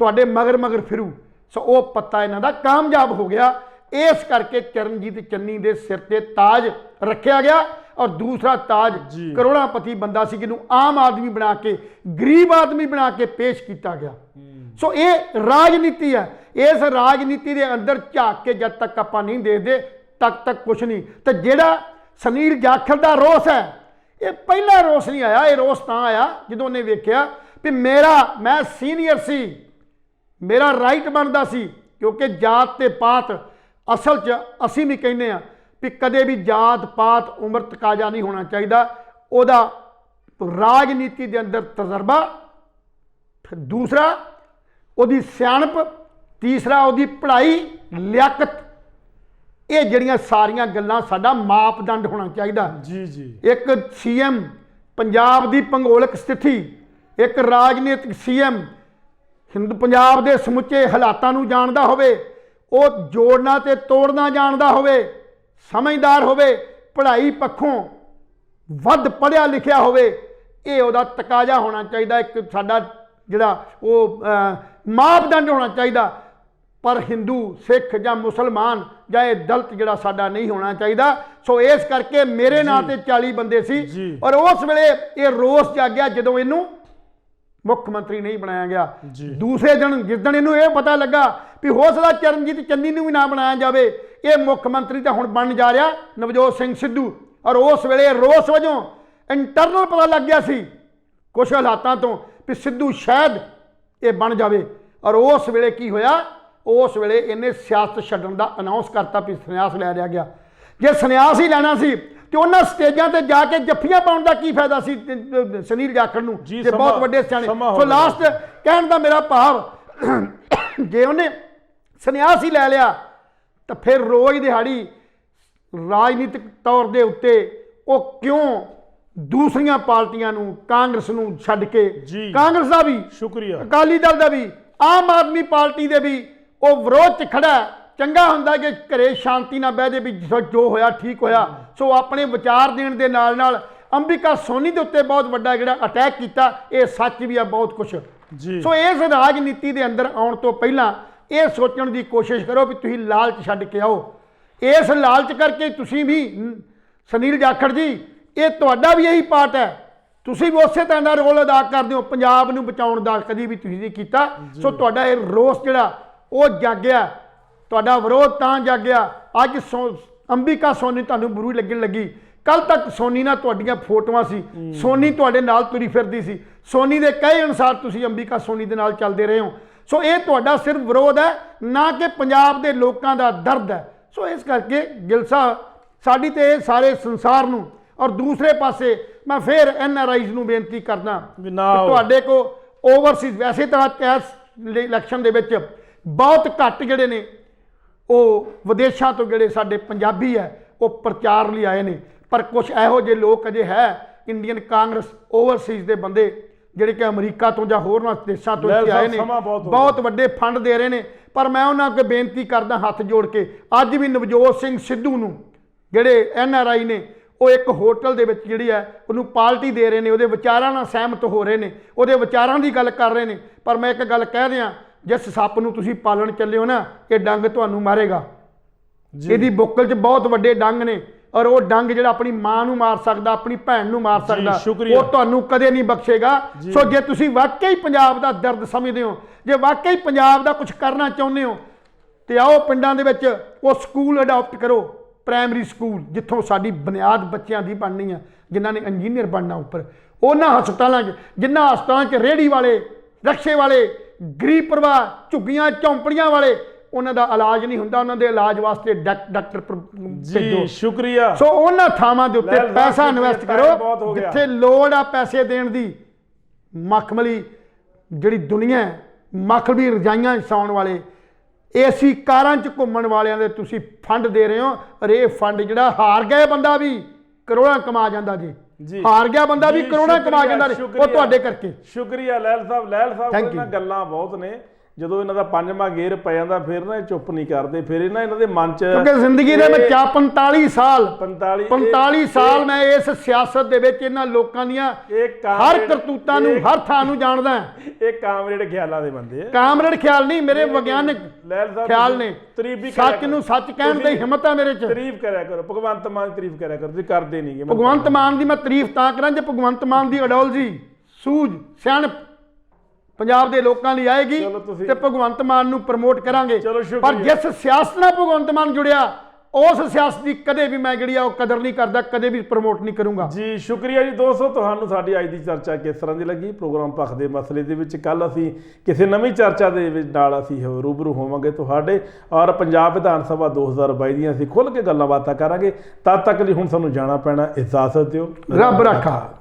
S2: ਤੁਹਾਡੇ ਮਗਰ ਮਗਰ ਫਿਰੂ। ਸੋ ਉਹ ਪੱਤਾ ਇਹਨਾਂ ਦਾ ਕਾਮਯਾਬ ਹੋ ਗਿਆ। ਇਸ ਕਰਕੇ ਚਰਨਜੀਤ ਚੰਨੀ ਦੇ ਸਿਰ ਤੇ ਤਾਜ ਰੱਖਿਆ ਗਿਆ ਔਰ ਦੂਸਰਾ ਤਾਜ ਕਰੋੜਾਪਤੀ ਬੰਦਾ ਸੀ ਜਿਹਨੂੰ ਆਮ ਆਦਮੀ ਬਣਾ ਕੇ, ਗਰੀਬ ਆਦਮੀ ਬਣਾ ਕੇ ਪੇਸ਼ ਕੀਤਾ ਗਿਆ। ਸੋ ਇਹ ਰਾਜਨੀਤੀ ਹੈ। ਇਸ ਰਾਜਨੀਤੀ ਦੇ ਅੰਦਰ ਝਾਕ ਕੇ ਜਦ ਤੱਕ ਆਪਾਂ ਨਹੀਂ ਦੇਖਦੇ ਤੱਕ ਕੁਛ ਨਹੀਂ। ਤੇ ਜਿਹੜਾ ਸੁਨੀਲ ਜਾਖੜ ਦਾ ਰੋਸ ਹੈ, ਇਹ ਪਹਿਲਾ ਰੋਸ ਨਹੀਂ ਆਇਆ। ਇਹ ਰੋਸ ਤਾਂ ਆਇਆ ਜਦੋਂ ਉਹਨੇ ਵੇਖਿਆ ਵੀ ਮੈਂ ਸੀਨੀਅਰ ਸੀ, ਮੇਰਾ ਰਾਈਟ ਬਣਦਾ ਸੀ, ਕਿਉਂਕਿ ਜਾਤ ਤੇ ਪਾਤ ਅਸਲ 'ਚ ਅਸੀਂ ਵੀ ਕਹਿੰਦੇ ਆ ਵੀ ਕਦੇ ਵੀ ਜਾਤ ਪਾਤ ਉਮਰ ਤਕਾਜ਼ਾ ਨਹੀਂ ਹੋਣਾ ਚਾਹੀਦਾ। ਉਹਦਾ ਰਾਜਨੀਤੀ ਦੇ ਅੰਦਰ ਤਜਰਬਾ, ਦੂਸਰਾ ਉਹਦੀ ਸਿਆਣਪ, ਤੀਸਰਾ ਉਹਦੀ ਪੜ੍ਹਾਈ, ਲਿਆਕਤ। ਇਹ ਜਿਹੜੀਆਂ ਸਾਰੀਆਂ ਗੱਲਾਂ ਸਾਡਾ ਮਾਪਦੰਡ ਹੋਣਾ ਚਾਹੀਦਾ। ਇੱਕ ਸੀਐਮ ਪੰਜਾਬ ਦੀ ਭੂਗੋਲਿਕ ਸਥਿਤੀ, ਇੱਕ ਰਾਜਨੀਤਿਕ ਸੀਐਮ ਪੰਜਾਬ ਦੇ ਸਮੁੱਚੇ ਹਾਲਾਤਾਂ ਨੂੰ ਜਾਣਦਾ ਹੋਵੇ, ਉਹ ਜੋੜਨਾ ਤੇ ਤੋੜਨਾ ਜਾਣਦਾ ਹੋਵੇ, ਸਮਝਦਾਰ ਹੋਵੇ, ਪੜ੍ਹਾਈ ਪੱਖੋਂ ਵੱਧ ਪੜ੍ਹਿਆ ਲਿਖਿਆ ਹੋਵੇ। ਇਹ ਉਹਦਾ ਤਕਾਜ਼ਾ ਹੋਣਾ ਚਾਹੀਦਾ। ਇੱਕ ਸਾਡਾ ਜਿਹੜਾ ਉਹ ਮਾਪਦੰਡ ਹੋਣਾ ਚਾਹੀਦਾ। ਪਰ ਹਿੰਦੂ, ਸਿੱਖ ਜਾਂ ਮੁਸਲਮਾਨ ਜਾਂ ਇਹ ਦਲਿਤ ਜਿਹੜਾ ਸਾਡਾ ਨਹੀਂ ਹੋਣਾ ਚਾਹੀਦਾ। ਸੋ ਇਸ ਕਰਕੇ ਮੇਰੇ ਨਾਂ ਤੇ 40 ਬੰਦੇ ਸੀ ਔਰ ਉਸ ਵੇਲੇ ਇਹ ਰੋਸ ਜਾਗਿਆ ਜਦੋਂ ਇਹਨੂੰ ਮੁੱਖ ਮੰਤਰੀ ਨਹੀਂ ਬਣਾਇਆ ਗਿਆ। ਦੂਸਰੇ ਦਿਨ ਜਿਸ ਦਿਨ ਇਹਨੂੰ ਇਹ ਪਤਾ ਲੱਗਾ ਵੀ ਹੋ ਸਕਦਾ ਚਰਨਜੀਤ ਚੰਨੀ ਨੂੰ ਵੀ ਨਾ ਬਣਾਇਆ ਜਾਵੇ, ਇਹ ਮੁੱਖ ਮੰਤਰੀ ਤਾਂ ਹੁਣ ਬਣਨ ਜਾ ਰਿਹਾ ਨਵਜੋਤ ਸਿੰਘ ਸਿੱਧੂ। ਔਰ ਉਸ ਵੇਲੇ ਰੋਸ ਵਜੋਂ ਇੰਟਰਨਲ ਪਤਾ ਲੱਗ ਗਿਆ ਸੀ ਕੁਛ ਹਾਲਾਤਾਂ ਤੋਂ ਵੀ ਸਿੱਧੂ ਸ਼ਾਇਦ ਇਹ ਬਣ ਜਾਵੇ। ਔਰ ਉਸ ਵੇਲੇ ਕੀ ਹੋਇਆ, ਉਸ ਵੇਲੇ ਇਹਨੇ ਸਿਆਸਤ ਛੱਡਣ ਦਾ ਅਨਾਉਂਸ ਕਰਤਾ ਵੀ ਸੰਨਿਆਸ ਲੈ ਲਿਆ ਗਿਆ। ਜੇ ਸੰਨਿਆਸ ਹੀ ਲੈਣਾ ਸੀ ਤੇ ਉਹਨਾਂ ਸਟੇਜਾਂ ਤੇ ਜਾ ਕੇ ਜੱਫੀਆਂ ਪਾਉਣ ਦਾ ਕੀ ਫਾਇਦਾ ਸੀ ਸੁਨੀਲ ਜਾਖੜ ਨੂੰ, ਤੇ ਬਹੁਤ ਵੱਡੇ ਸਿਆਣੇ। ਸੋ ਲਾਸਟ ਕਹਿਣ ਦਾ ਮੇਰਾ ਭਾਵ, ਜੇ ਉਹਨੇ ਸੰਨਿਆਸ ਹੀ ਲੈ ਲਿਆ ਤਾਂ ਫਿਰ ਰੋਜ਼ ਦਿਹਾੜੀ ਰਾਜਨੀਤਿਕ ਤੌਰ ਦੇ ਉੱਤੇ ਉਹ ਕਿਉਂ ਦੂਸਰੀਆਂ ਪਾਰਟੀਆਂ ਨੂੰ, ਕਾਂਗਰਸ ਨੂੰ ਛੱਡ ਕੇ, ਕਾਂਗਰਸ ਦਾ ਵੀ
S1: ਸ਼ੁਕਰੀਆ,
S2: ਅਕਾਲੀ ਦਲ ਦਾ ਵੀ, ਆਮ ਆਦਮੀ ਪਾਰਟੀ ਦੇ ਵੀ ਉਹ ਵਿਰੋਧ 'ਚ ਖੜਾ। ਚੰਗਾ ਹੁੰਦਾ ਕਿ ਘਰੇ ਸ਼ਾਂਤੀ ਨਾਲ ਬਹਿ ਜੇ ਵੀ ਜੋ ਹੋਇਆ ਠੀਕ ਹੋਇਆ। ਸੋ ਆਪਣੇ ਵਿਚਾਰ ਦੇਣ ਦੇ ਨਾਲ ਨਾਲ ਅੰਬਿਕਾ ਸੋਨੀ ਦੇ ਉੱਤੇ ਬਹੁਤ ਵੱਡਾ ਜਿਹੜਾ ਅਟੈਕ ਕੀਤਾ, ਇਹ ਸੱਚ ਵੀ ਆ ਬਹੁਤ ਕੁਛ। ਸੋ ਇਸ ਰਾਜਨੀਤੀ ਦੇ ਅੰਦਰ ਆਉਣ ਤੋਂ ਪਹਿਲਾਂ ਇਹ ਸੋਚਣ ਦੀ ਕੋਸ਼ਿਸ਼ ਕਰੋ ਵੀ ਤੁਸੀਂ ਲਾਲਚ ਛੱਡ ਕੇ ਆਓ। ਇਸ ਲਾਲਚ ਕਰਕੇ ਤੁਸੀਂ ਵੀ ਸੁਨੀਲ ਜਾਖੜ ਜੀ, ਇਹ ਤੁਹਾਡਾ ਵੀ ਇਹੀ ਪਾਰਟ ਹੈ, ਤੁਸੀਂ ਵੀ ਉਸੇ ਤਰ੍ਹਾਂ ਦਾ ਰੋਲ ਅਦਾ ਕਰਦੇ ਹੋ। ਪੰਜਾਬ ਨੂੰ ਬਚਾਉਣ ਦਾ ਕਦੀ ਵੀ ਤੁਸੀਂ ਨਹੀਂ ਕੀਤਾ। ਸੋ ਤੁਹਾਡਾ ਇਹ ਰੋਸ ਜਿਹੜਾ ਉਹ ਜਾਗਿਆ ਤੁਹਾਡਾ ਵਿਰੋਧ ਤਾਂ ਜਾਗਿਆ। ਅੱਜ ਅੰਬਿਕਾ ਸੋਨੀ ਤੁਹਾਨੂੰ ਬੁਰੀ ਲੱਗਣ ਲੱਗੀ, ਕੱਲ ਤੱਕ ਸੋਨੀ ਨਾਲ ਤੁਹਾਡੀਆਂ ਫੋਟੋਆਂ ਸੀ, ਸੋਨੀ ਤੁਹਾਡੇ ਨਾਲ ਤੁਰੀ ਫਿਰਦੀ ਸੀ, ਸੋਨੀ ਦੇ ਕਹੇ ਅਨੁਸਾਰ ਤੁਸੀਂ ਅੰਬਿਕਾ ਸੋਨੀ ਦੇ ਨਾਲ ਚੱਲਦੇ ਰਹੇ ਹੋ। ਸੋ ਇਹ ਤੁਹਾਡਾ ਸਿਰਫ ਵਿਰੋਧ ਹੈ, ਨਾ ਕਿ ਪੰਜਾਬ ਦੇ ਲੋਕਾਂ ਦਾ ਦਰਦ ਹੈ। ਸੋ ਇਸ ਕਰਕੇ ਗਿੱਲ ਸਾਹਿਬ, ਸਾਡੀ ਤੇ ਇਹ ਸਾਰੇ ਸੰਸਾਰ ਨੂੰ, ਔਰ ਦੂਸਰੇ ਪਾਸੇ ਮੈਂ ਫਿਰ NRIs ਨੂੰ ਬੇਨਤੀ ਕਰਦਾ
S1: ਵੀ ਨਾ
S2: ਕਿ ਤੁਹਾਡੇ ਕੋ ਓਵਰਸੀਜ਼, ਵੈਸੇ ਤਾਂ ਇਸ ਇਲੈਕਸ਼ਨ ਦੇ ਵਿੱਚ ਬਹੁਤ ਘੱਟ ਜਿਹੜੇ ਨੇ ਉਹ ਵਿਦੇਸ਼ਾਂ ਤੋਂ ਜਿਹੜੇ ਸਾਡੇ ਪੰਜਾਬੀ ਹੈ ਉਹ ਪ੍ਰਚਾਰ ਲਈ ਆਏ ਨੇ, ਪਰ ਕੁਝ ਇਹੋ ਜਿਹੇ ਲੋਕ ਅਜੇ ਹੈ ਇੰਡੀਅਨ ਕਾਂਗਰਸ ਓਵਰਸੀਜ਼ ਦੇ ਬੰਦੇ ਜਿਹੜੇ ਕਿ ਅਮਰੀਕਾ ਤੋਂ ਜਾਂ ਹੋਰਨਾਂ ਦੇਸ਼ਾਂ ਤੋਂ ਇੱਥੇ ਆਏ ਨੇ, ਬਹੁਤ ਵੱਡੇ ਫੰਡ ਦੇ ਰਹੇ ਨੇ। ਪਰ ਮੈਂ ਉਹਨਾਂ ਅੱਗੇ ਬੇਨਤੀ ਕਰਦਾ ਹੱਥ ਜੋੜ ਕੇ, ਅੱਜ ਵੀ ਨਵਜੋਤ ਸਿੰਘ ਸਿੱਧੂ ਨੂੰ ਜਿਹੜੇ NRI ਨੇ ਉਹ ਇੱਕ ਹੋਟਲ ਦੇ ਵਿੱਚ ਜਿਹੜੀ ਹੈ ਉਹਨੂੰ ਪਾਰਟੀ ਦੇ ਰਹੇ ਨੇ, ਉਹਦੇ ਵਿਚਾਰਾਂ ਨਾਲ ਸਹਿਮਤ ਹੋ ਰਹੇ ਨੇ, ਉਹਦੇ ਵਿਚਾਰਾਂ ਦੀ ਗੱਲ ਕਰ ਰਹੇ ਨੇ। ਪਰ ਮੈਂ ਇੱਕ ਗੱਲ ਕਹਿ ਦਿਆਂ, ਜਿਸ ਸੱਪ ਨੂੰ ਤੁਸੀਂ ਪਾਲਣ ਚੱਲੇ ਹੋ ਨਾ, ਇਹ ਡੰਗ ਤੁਹਾਨੂੰ ਮਾਰੇਗਾ। ਇਹਦੀ ਬੁੱਕਲ 'ਚ ਬਹੁਤ ਵੱਡੇ ਡੰਗ ਨੇ, ਔਰ ਉਹ ਡੰਗ ਜਿਹੜਾ ਆਪਣੀ ਮਾਂ ਨੂੰ ਮਾਰ ਸਕਦਾ, ਆਪਣੀ ਭੈਣ ਨੂੰ ਮਾਰ ਸਕਦਾ, ਉਹ ਤੁਹਾਨੂੰ ਕਦੇ ਨਹੀਂ ਬਖਸ਼ੇਗਾ। ਸੋ ਜੇ ਤੁਸੀਂ ਵਾਕਈ ਪੰਜਾਬ ਦਾ ਦਰਦ ਸਮਝਦੇ ਹੋ, ਜੇ ਵਾਕਈ ਪੰਜਾਬ ਦਾ ਕੁਝ ਕਰਨਾ ਚਾਹੁੰਦੇ ਹੋ, ਤੇ ਆਓ ਪਿੰਡਾਂ ਦੇ ਵਿੱਚ ਉਹ ਸਕੂਲ ਅਡਾਪਟ ਕਰੋ, ਪ੍ਰਾਇਮਰੀ ਸਕੂਲ, ਜਿੱਥੋਂ ਸਾਡੀ ਬੁਨਿਆਦ ਬੱਚਿਆਂ ਦੀ ਬਣਨੀ ਆ, ਜਿਨ੍ਹਾਂ ਨੇ ਇੰਜੀਨੀਅਰ ਬਣਨਾ ਉੱਪਰ। ਉਹਨਾਂ ਹਸਪਤਾਲਾਂ 'ਚ, ਜਿਨ੍ਹਾਂ ਹਸਪਤਾਲਾਂ 'ਚ ਰੇਹੜੀ ਵਾਲੇ, ਰਕਸ਼ੇ ਵਾਲੇ, ਗਰੀਬ ਪਰਿਵਾਰ, ਝੁੱਗੀਆਂ ਝੌਂਪੜੀਆਂ ਵਾਲੇ, ਉਹਨਾਂ ਦਾ ਇਲਾਜ ਨਹੀਂ ਹੁੰਦਾ, ਉਹਨਾਂ ਦੇ ਇਲਾਜ ਵਾਸਤੇ ਡਾਕਟਰ ਭੇਜੋ।
S1: ਸ਼ੁਕਰੀਆ।
S2: ਸੋ ਉਹਨਾਂ ਥਾਵਾਂ ਦੇ ਉੱਤੇ ਪੈਸਾ ਇਨਵੈਸਟ ਕਰੋ ਜਿੱਥੇ ਲੋੜ ਆ ਪੈਸੇ ਦੇਣ ਦੀ। ਮਖਮਲੀ ਜਿਹੜੀ ਦੁਨੀਆ, ਮਖਮਲੀ ਰਜਾਈਆਂ ਵਿਛਾਉਣ ਵਾਲੇ, AC ਕਾਰਾਂ 'ਚ ਘੁੰਮਣ ਵਾਲਿਆਂ ਦੇ ਤੁਸੀਂ ਫੰਡ ਦੇ ਰਹੇ ਹੋ। ਔਰ ਇਹ ਫੰਡ ਜਿਹੜਾ ਹਾਰ ਗਏ ਬੰਦਾ ਵੀ ਕਰੋੜਾਂ ਕਮਾ ਜਾਂਦਾ ਜੀ, ਹਾਰ ਗਿਆ ਬੰਦਾ ਵੀ ਕਰੋੜਾਂ ਕਮਾ ਜਾਂਦਾ, ਉਹ ਤੁਹਾਡੇ ਕਰਕੇ।
S1: ਸ਼ੁਕਰੀਆ ਲੈਲ ਸਾਹਿਬ। ਲੈਲ ਸਾਹਿਬ ਕੋਲ ਗੱਲਾਂ ਬਹੁਤ ਨੇ, ਜਦੋਂ ਇਹਨਾਂ ਦਾ ਪੰਜਵਾਂ ਗੇਰ ਪੈ ਜਾਂਦਾ ਫਿਰ ਨਾ ਇਹ ਚੁੱਪ ਨਹੀਂ ਕਰਦੇ, ਫਿਰ ਇਹਨਾਂ ਦੇ ਮਨ 'ਚ,
S2: ਕਿਉਂਕਿ ਜ਼ਿੰਦਗੀ ਦੇ ਵਿੱਚ 45 ਸਾਲ ਮੈਂ ਇਸ ਸਿਆਸਤ ਦੇ ਵਿੱਚ ਇਹਨਾਂ ਲੋਕਾਂ ਦੀਆਂ ਹਰ ਕਰਤੂਤਾਂ ਨੂੰ, ਹਰ ਥਾਂ ਨੂੰ ਜਾਣਦਾ।
S1: ਇਹ ਕਾਮਰੇਡ ਖਿਆਲਾਂ ਦੇ ਬੰਦੇ ਆ।
S2: ਕਾਮਰੇਡ ਖਿਆਲ ਨਹੀਂ, ਮੇਰੇ ਵਿਗਿਆਨਕ ਖਿਆਲ ਨੇ। ਸੱਚ ਨੂੰ ਸੱਚ ਕਹਿਣ ਦੀ ਹਿੰਮਤ ਹੈ ਮੇਰੇ 'ਚ।
S1: ਤਾਰੀਫ ਕਰਿਆ ਕਰੋ, ਭਗਵੰਤ ਮਾਨ ਦੀ ਤਾਰੀਫ ਕਰਿਆ ਕਰੋ, ਤੁਸੀਂ ਕਰਦੇ ਨਹੀਂਗੇ।
S2: ਭਗਵੰਤ ਮਾਨ ਦੀ ਮੈਂ ਤਾਰੀਫ ਤਾਂ ਕਰਾਂ ਜੇ ਭਗਵੰਤ ਮਾਨ ਦੀ ਆਈਡੀਓਲੋਜੀ, ਸੂਝ, ਸਿਆਣਪ ਪੰਜਾਬ ਦੇ ਲੋਕਾਂ ਲਈ ਆਏਗੀ ਤੇ ਭਗਵੰਤ ਮਾਨ ਨੂੰ ਪ੍ਰਮੋਟ ਕਰਾਂਗੇ। ਪਰ ਜਿਸ ਸਿਆਸਤ ਨਾਲ ਭਗਵੰਤ ਮਾਨ ਜੁੜਿਆ, ਉਸ ਸਿਆਸਤ ਦੀ ਕਦੇ ਵੀ ਮੈਂ ਜਿਹੜੀ ਆ ਉਹ ਕਦਰ ਨਹੀਂ ਕਰਦਾ, ਕਦੇ ਵੀ ਪ੍ਰਮੋਟ ਨਹੀਂ ਕਰੂੰਗਾ
S1: ਜੀ। ਸ਼ੁਕਰੀਆ ਜੀ ਦੋਸਤੋ, ਤੁਹਾਨੂੰ ਸਾਡੀ ਅੱਜ ਦੀ ਚਰਚਾ ਕਿਸ ਤਰ੍ਹਾਂ ਦੀ ਲੱਗੀ? ਪ੍ਰੋਗਰਾਮ ਪੱਖ ਦੇ ਮਸਲੇ ਦੇ ਵਿੱਚ ਕੱਲ ਅਸੀਂ ਕਿਸੇ ਨਵੀਂ ਚਰਚਾ ਦੇ ਵਿੱਚ ਨਾਲ ਅਸੀਂ ਰੂਬਰੂ ਹੋਵਾਂਗੇ ਤੁਹਾਡੇ, ਔਰ ਪੰਜਾਬ ਵਿਧਾਨ ਸਭਾ 2022 ਦੀਆਂ ਅਸੀਂ ਖੁੱਲ੍ਹ ਕੇ ਗੱਲਾਂ ਬਾਤਾਂ ਕਰਾਂਗੇ। ਤਦ ਤੱਕ ਲਈ ਹੁਣ ਸਾਨੂੰ ਜਾਣਾ ਪੈਣਾ, ਇਜਾਜ਼ਤ ਦਿਓ,
S2: ਰੱਬ ਰਾਖਾ।